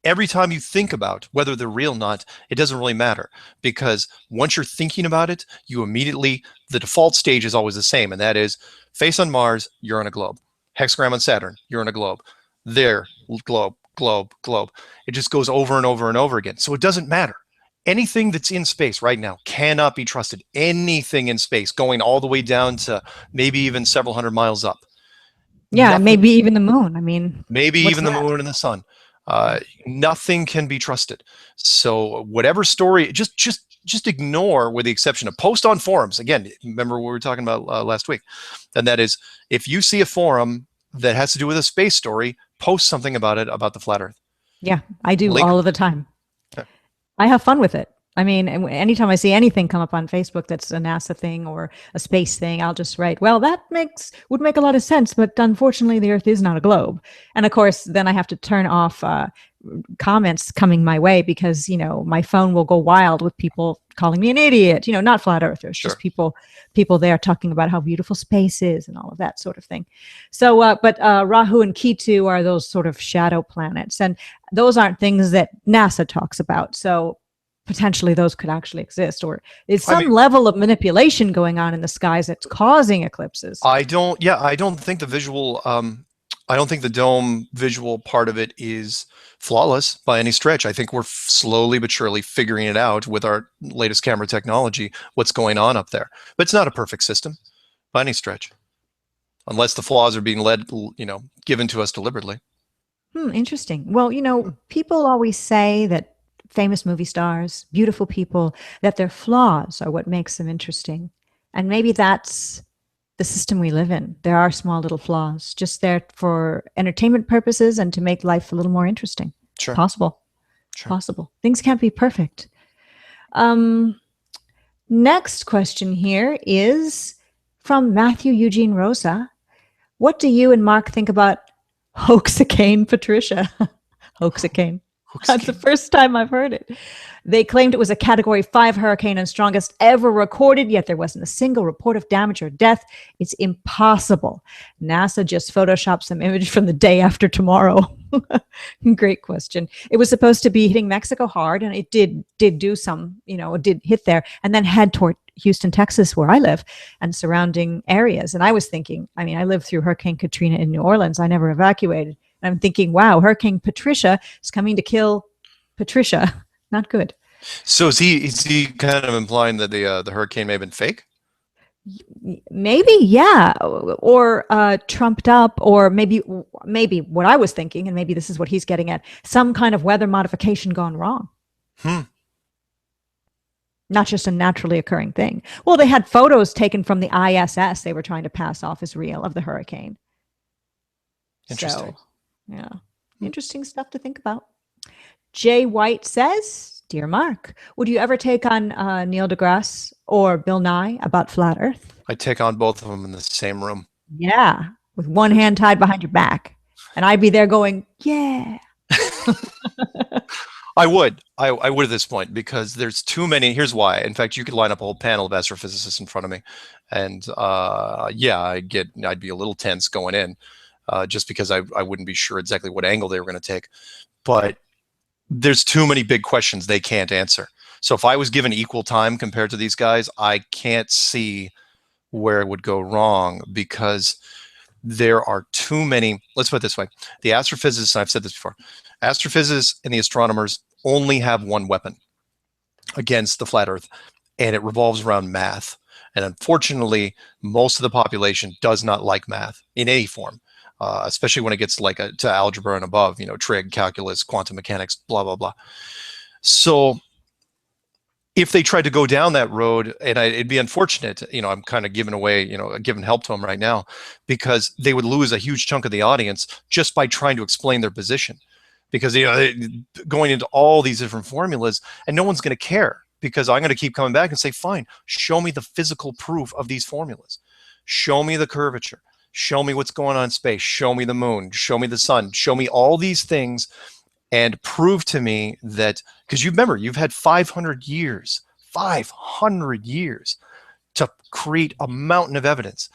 B: Every time you think about whether they're real or not, it doesn't really matter, because once you're thinking about it, the default stage is always the same. And that is face on Mars, you're on a globe. Hexagram on Saturn, you're on a globe. There, globe, globe, globe. It just goes over and over and over again. So it doesn't matter. Anything that's in space right now cannot be trusted. Anything in space going all the way down to maybe even several hundred miles up.
C: Yeah, maybe even the moon. I mean,
B: maybe even the moon and the sun. Nothing can be trusted. So whatever story, just ignore, with the exception of post on forums. Again, remember what we were talking about last week. And that is, if you see a forum that has to do with a space story, post something about it, about the flat Earth. Yeah, I do all of the time. Yeah. I have fun with it. I mean, anytime I see anything come up on Facebook that's a NASA thing or a space thing, I'll just write, well, that would make a lot of sense, but unfortunately the Earth is not a globe. And of course, then I have to turn off
C: comments coming my way because, my phone will go wild with people calling me an idiot, not flat earthers,
B: Sure.
C: just people there talking about how beautiful space is and all of that sort of thing. So, but Rahu and Ketu are those sort of shadow planets, and those aren't things that NASA talks about. So potentially those could actually exist, or is some level of manipulation going on in the skies that's causing eclipses.
B: I don't think the visual, I don't think the dome visual part of it is flawless by any stretch. I think we're slowly but surely figuring it out with our latest camera technology, what's going on up there. But it's not a perfect system by any stretch, unless the flaws are being given to us deliberately.
C: Interesting. Well, people always say that famous movie stars, beautiful people, that their flaws are what makes them interesting. And maybe that's the system we live in. There are small little flaws just there for entertainment purposes and to make life a little more interesting.
B: Sure.
C: Possible.
B: Sure.
C: Possible. Things can't be perfect. Next question here is from Matthew Eugene Rosa. What do you and Mark think about Hoaxicane Patricia? Hoaxicane. That's the first time I've heard it. They claimed it was a Category 5 hurricane and strongest ever recorded, yet there wasn't a single report of damage or death. It's impossible. NASA just photoshopped some image from the day after tomorrow. Great question. It was supposed to be hitting Mexico hard, and it did do some, it did hit there, and then head toward Houston, Texas, where I live, and surrounding areas. And I was thinking, I lived through Hurricane Katrina in New Orleans. I never evacuated. And I'm thinking, wow, Hurricane Patricia is coming to kill Patricia. Not good.
B: So is he kind of implying that the hurricane may have been fake?
C: Maybe, yeah, or trumped up, or maybe what I was thinking, and maybe this is what he's getting at: some kind of weather modification gone wrong. Not just a naturally occurring thing. Well, they had photos taken from the ISS they were trying to pass off as real of the hurricane.
B: Interesting.
C: So, yeah, interesting stuff to think about. Jay White says, "Dear Mark, would you ever take on Neil deGrasse or Bill Nye about flat Earth?"
B: I take on both of them in the same room.
C: Yeah, with one hand tied behind your back, and I'd be there going, "Yeah."
B: I would at this point, because there's too many. Here's why. In fact, you could line up a whole panel of astrophysicists in front of me, and I'd be a little tense going in, just because I wouldn't be sure exactly what angle they were going to take. But there's too many big questions they can't answer. So if I was given equal time compared to these guys, I can't see where it would go wrong, because there are too many. Let's put it this way. The astrophysicists, and I've said this before, astrophysicists and the astronomers only have one weapon against the flat Earth, and it revolves around math. And unfortunately, most of the population does not like math in any form. Especially when it gets to algebra and above, trig, calculus, quantum mechanics, blah, blah, blah. So if they tried to go down that road, and it'd be unfortunate, I'm kind of giving away, giving help to them right now, because they would lose a huge chunk of the audience just by trying to explain their position. Because, going into all these different formulas, and no one's going to care, because I'm going to keep coming back and say, fine, show me the physical proof of these formulas. Show me the curvature. Show me what's going on in space. Show me the moon. Show me the sun. Show me all these things, and prove to me that, because you remember, you've had 500 years to create a mountain of evidence,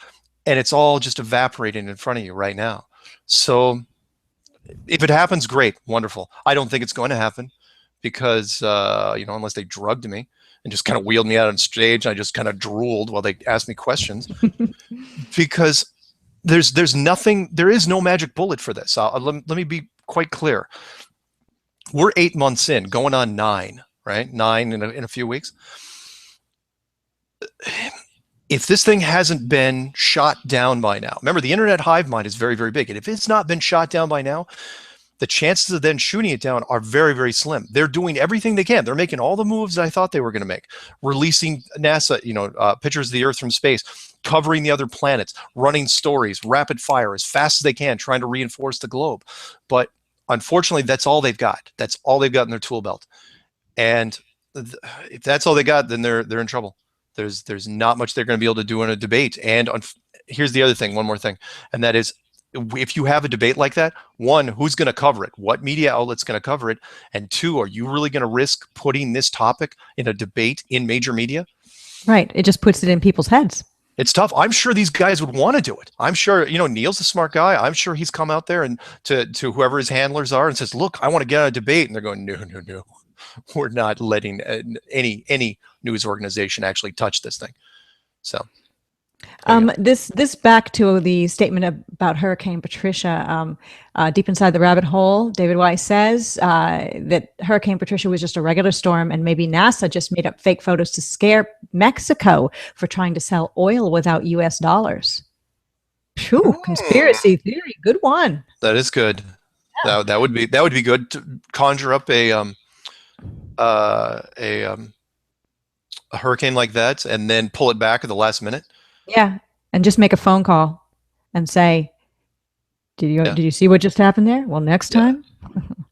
B: and it's all just evaporating in front of you right now. So if it happens, great, wonderful. I don't think it's going to happen, because, unless they drugged me and just kind of wheeled me out on stage, and I just kind of drooled while they asked me questions, because there's nothing, there is no magic bullet for this. Let me be quite clear. We're 8 months in, going on 9, right? 9 in a few weeks. If this thing hasn't been shot down by now, remember, the internet hive mind is very, very big. And if it's not been shot down by now, the chances of then shooting it down are very, very slim. They're doing everything they can. They're making all the moves I thought they were going to make, releasing NASA, pictures of the Earth from space, covering the other planets, running stories, rapid fire as fast as they can, trying to reinforce the globe. But unfortunately, that's all they've got. That's all they've got in their tool belt. And if that's all they got, then they're in trouble. There's not much they're going to be able to do in a debate. And here's the other thing, one more thing, and that is, if you have a debate like that, one, who's going to cover it? What media outlet's going to cover it? And two, are you really going to risk putting this topic in a debate in major media?
C: Right. It just puts it in people's heads.
B: It's tough. I'm sure these guys would want to do it. I'm sure, Neil's a smart guy. I'm sure he's come out there and to whoever his handlers are and says, look, I want to get on a debate. And they're going, no. We're not letting any news organization actually touch this thing. So.
C: This back to the statement about Hurricane Patricia. Deep inside the rabbit hole, David Weiss says that Hurricane Patricia was just a regular storm, and maybe NASA just made up fake photos to scare Mexico for trying to sell oil without U.S. dollars. Phew, conspiracy theory, good one.
B: That is good. Yeah. That would be good to conjure up a hurricane like that and then pull it back at the last minute.
C: Yeah, and just make a phone call and say, "Did you see what just happened there? Well, next time."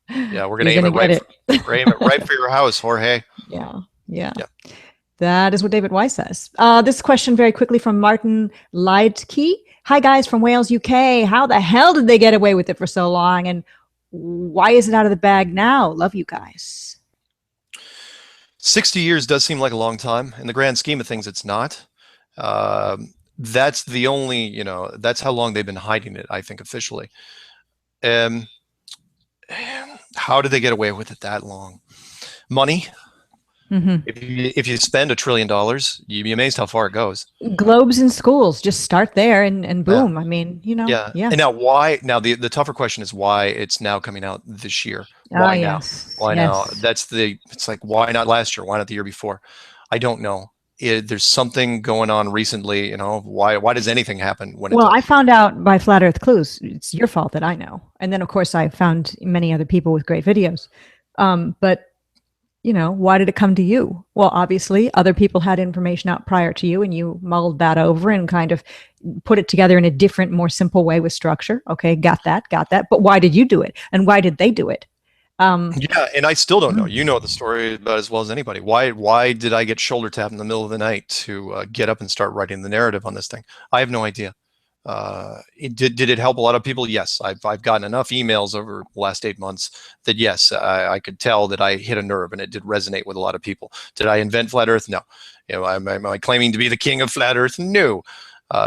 B: Yeah, we're gonna aim it right for your house, Jorge.
C: Yeah. That is what David Weiss says. This question very quickly from Martin Lighthearted. Hi guys from Wales, UK. How the hell did they get away with it for so long, and why is it out of the bag now? Love you guys.
B: 60 years does seem like a long time. In the grand scheme of things, it's not. That's the only, that's how long they've been hiding it, I think, officially. How did they get away with it that long? Money. Mm-hmm. If you spend $1 trillion, you'd be amazed how far it goes.
C: Globes in schools, just start there and boom. Yeah. I mean,
B: Yeah. And now why? Now the tougher question is why it's now coming out this year. Why now? Why now? It's like, why not last year? Why not the year before? I don't know. There's something going on recently, why does anything happen when
C: I found out by Flat Earth Clues. It's your fault that I know. And then of course I found many other people with great videos. But why did it come to you? Well, obviously other people had information out prior to you and you mulled that over and kind of put it together in a different, more simple way with structure. Okay. Got that. But why did you do it? And why did they do it?
B: Yeah, and I still don't know. You know the story about as well as anybody. Why did I get shoulder tapped in the middle of the night to get up and start writing the narrative on this thing? I have no idea. Did it help a lot of people? Yes, I've gotten enough emails over the last 8 months that yes, I could tell that I hit a nerve and it did resonate with a lot of people. Did I invent Flat Earth? No. Am I claiming to be the king of Flat Earth? No.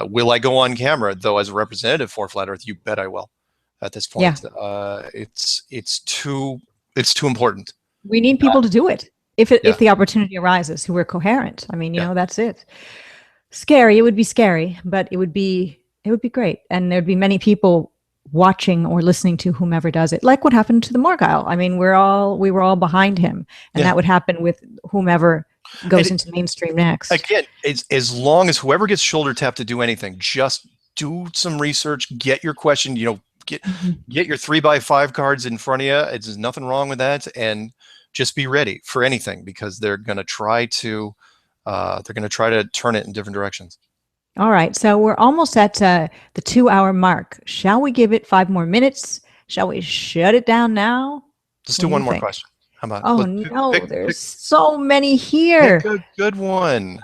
B: Will I go on camera though as a representative for Flat Earth? You bet I will. At this point, it's too important.
C: We need people to do it if the opportunity arises who are coherent. I mean, that's it. Scary. It would be scary, but it would be great, and there'd be many people watching or listening to whomever does it. Like what happened to the Morgile. I mean, we were all behind him, and that would happen with whomever goes into mainstream next.
B: Again, as long as whoever gets shoulder tapped to do anything, just do some research, get your question. Get your 3x5 cards in front of you. There's nothing wrong with that, and just be ready for anything because they're going to try to turn it in different directions.
C: All right, so we're almost at the 2-hour mark. Shall we give it 5 more minutes? Shall we shut it down now?
B: Let's do one more question. How about?
C: Oh no, there's so many here.
B: Pick a good one.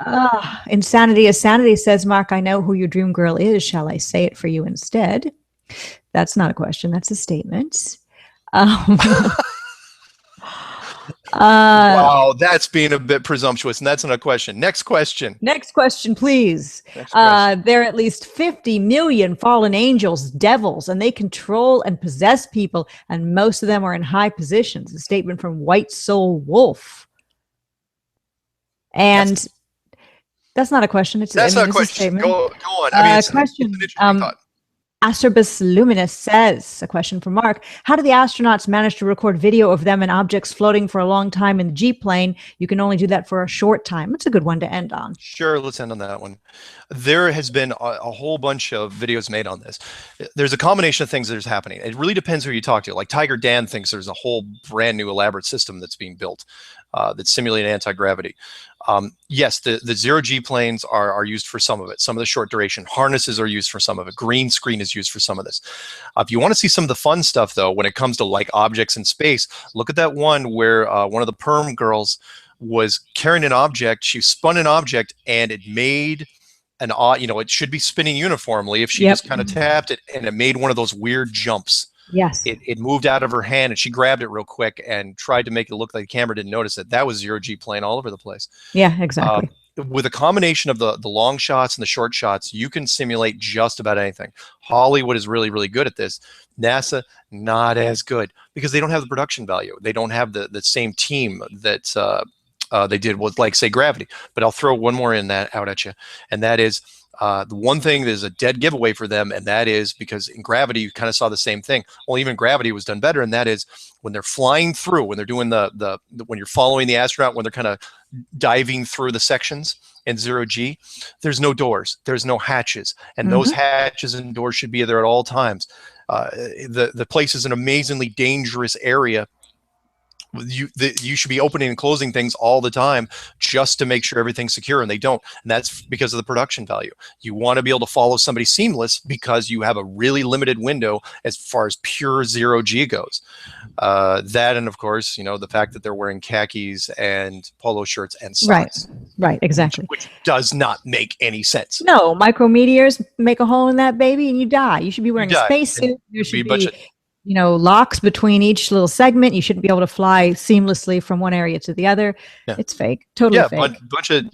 C: Insanity is sanity, says Mark. I know who your dream girl is. Shall I say it for you instead? That's not a question. That's a statement.
B: Wow, that's being a bit presumptuous, and that's not a question. Next question.
C: Next question, please. There are at least 50 million fallen angels, devils, and they control and possess people, and most of them are in high positions. A statement from White Soul Wolf. And that's not a question. It's
B: not a question. Go on. I mean, it's an interesting thought.
C: Aceribus Luminous says, a question from Mark, how do the astronauts manage to record video of them and objects floating for a long time in the G-plane? You can only do that for a short time. It's a good one to end on.
B: Sure, let's end on that one. There has been a whole bunch of videos made on this. There's a combination of things that is happening. It really depends who you talk to. Like Tiger Dan thinks there's a whole brand new elaborate system that's being built that's simulating anti-gravity. Yes, the zero-G planes are used for some of it. Some of the short duration harnesses are used for some of it. Green screen is used for some of this. If you want to see some of the fun stuff, though, when it comes to like objects in space, look at that one where one of the perm girls was carrying an object. She spun an object and it made an odd, it should be spinning uniformly. If she
C: Yep.
B: just kind of tapped it and it made one of those weird jumps.
C: Yes.
B: It moved out of her hand and she grabbed it real quick and tried to make it look like the camera didn't notice it. That was zero G playing all over the place.
C: Yeah, exactly.
B: With a combination of the long shots and the short shots, you can simulate just about anything. Hollywood is really, really good at this. NASA, not as good because they don't have the production value. They don't have the same team that they did with, like, say, Gravity. But I'll throw one more out at you, and that is the one thing that is a dead giveaway for them, and that is because in Gravity you kind of saw the same thing. Well, even Gravity was done better, and that is when they're flying through, when they're doing when you're following the astronaut, when they're kind of diving through the sections in zero G, there's no doors, there's no hatches, and those hatches and doors should be there at all times. The place is an amazingly dangerous area. You should be opening and closing things all the time just to make sure everything's secure, and they don't. And that's because of the production value. You want to be able to follow somebody seamless because you have a really limited window as far as pure zero G goes. That, and of course, the fact that they're wearing khakis and polo shirts and socks.
C: Right, exactly.
B: Which does not make any sense.
C: No, micrometeors make a hole in that baby and you die. You should be wearing a spacesuit. There should be locks between each little segment. You shouldn't be able to fly seamlessly from one area to the other. Yeah. It's fake. Totally fake.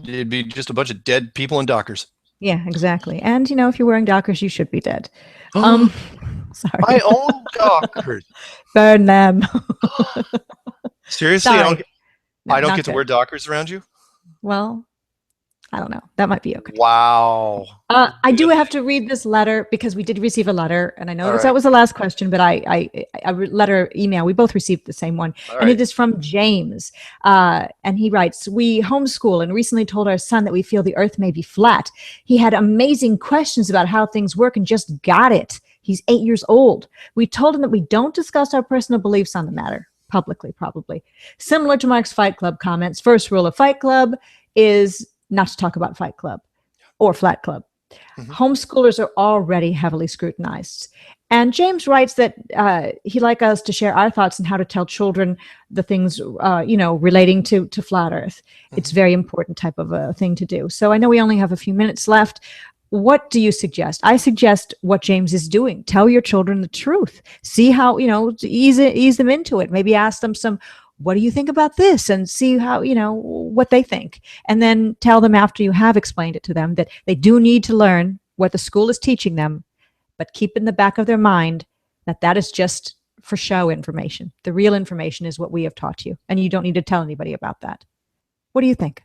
B: It'd be just a bunch of dead people in Dockers.
C: Yeah, exactly. And, if you're wearing Dockers, you should be dead. Sorry.
B: My own Dockers.
C: Burn them.
B: Seriously?
C: Sorry.
B: I don't get to wear Dockers around you?
C: Well, I don't know. That might be okay.
B: Wow.
C: I do have to read this letter because we did receive a letter, and I know that was the last question, but letter email. We both received the same one, and it is from James. And he writes, "We homeschool and recently told our son that we feel the Earth may be flat. He had amazing questions about how things work and just got it. He's 8 years old. We told him that we don't discuss our personal beliefs on the matter publicly, probably. Similar to Mark's Fight Club comments, first rule of Fight Club is not to talk about Fight Club or Flat Club. Homeschoolers are already heavily scrutinized." And James writes that he'd like us to share our thoughts on how to tell children the things, relating to Flat Earth. It's a very important type of a thing to do. So I know we only have a few minutes left. What do you suggest? I suggest what James is doing. Tell your children the truth. See how, ease them into it. Maybe ask them what do you think about this? And see how, what they think. And then tell them after you have explained it to them that they do need to learn what the school is teaching them, but keep in the back of their mind that is just for show information. The real information is what we have taught you, and you don't need to tell anybody about that. What do you think?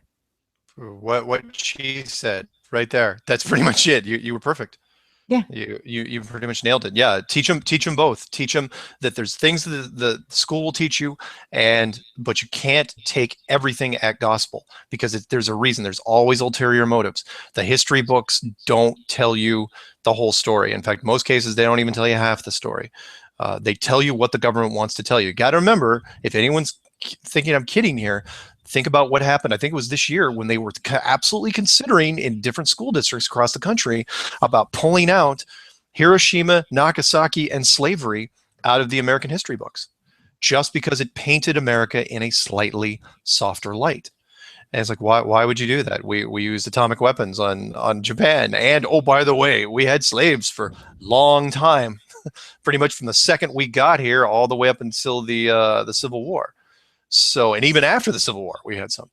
B: What she said right there. That's pretty much it. You were perfect.
C: Yeah.
B: You pretty much nailed it. Yeah. Teach them both. Teach them that there's things that the school will teach you, but you can't take everything at gospel because there's a reason. There's always ulterior motives. The history books don't tell you the whole story. In fact, most cases, they don't even tell you half the story. They tell you what the government wants to tell you. Got to remember, if anyone's thinking I'm kidding here, think about what happened. I think it was this year when they were absolutely considering in different school districts across the country about pulling out Hiroshima, Nagasaki, and slavery out of the American history books, just because it painted America in a slightly softer light. And it's like, why would you do that? We used atomic weapons on Japan. And, oh, by the way, we had slaves for a long time, pretty much from the second we got here all the way up until the Civil War. So, and even after the Civil War, we had some.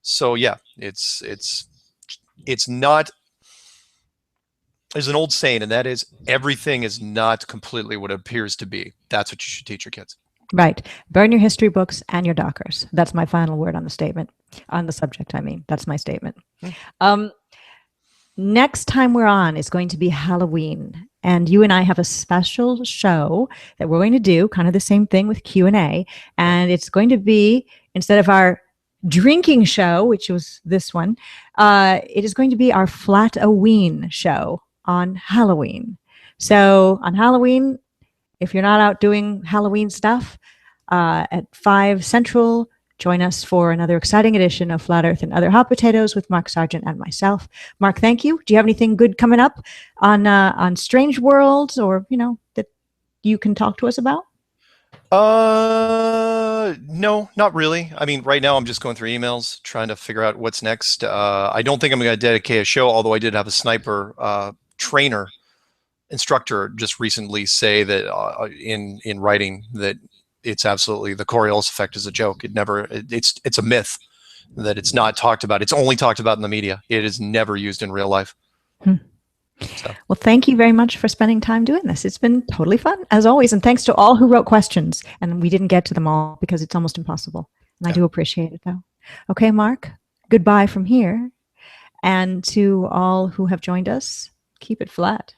B: So yeah, it's not, there's an old saying, and that is everything is not completely what it appears to be. That's what you should teach your kids.
C: Right. Burn your history books and your Dockers. That's my final word on the statement, on the subject. That's my statement. Next time we're on is going to be Halloween. And you and I have a special show that we're going to do, kind of the same thing with Q&A. And it's going to be, instead of our drinking show, which was this one, it is going to be our Flat-a-ween show on Halloween. So on Halloween, if you're not out doing Halloween stuff, at 5 Central, join us for another exciting edition of Flat Earth and Other Hot Potatoes with Mark Sargent and myself. Mark, thank you. Do you have anything good coming up on Strange Worlds or, that you can talk to us about?
B: No, not really. I mean, right now I'm just going through emails, trying to figure out what's next. I don't think I'm going to dedicate a show, although I did have a sniper trainer instructor just recently say that in writing that it's absolutely, the Coriolis effect is a joke. It's a myth, that it's not talked about. It's only talked about in the media. It is never used in real life. So.
C: Well, thank you very much for spending time doing this. It's been totally fun, as always. And thanks to all who wrote questions. And we didn't get to them all because it's almost impossible. And I do appreciate it, though. Okay, Mark, goodbye from here. And to all who have joined us, keep it flat.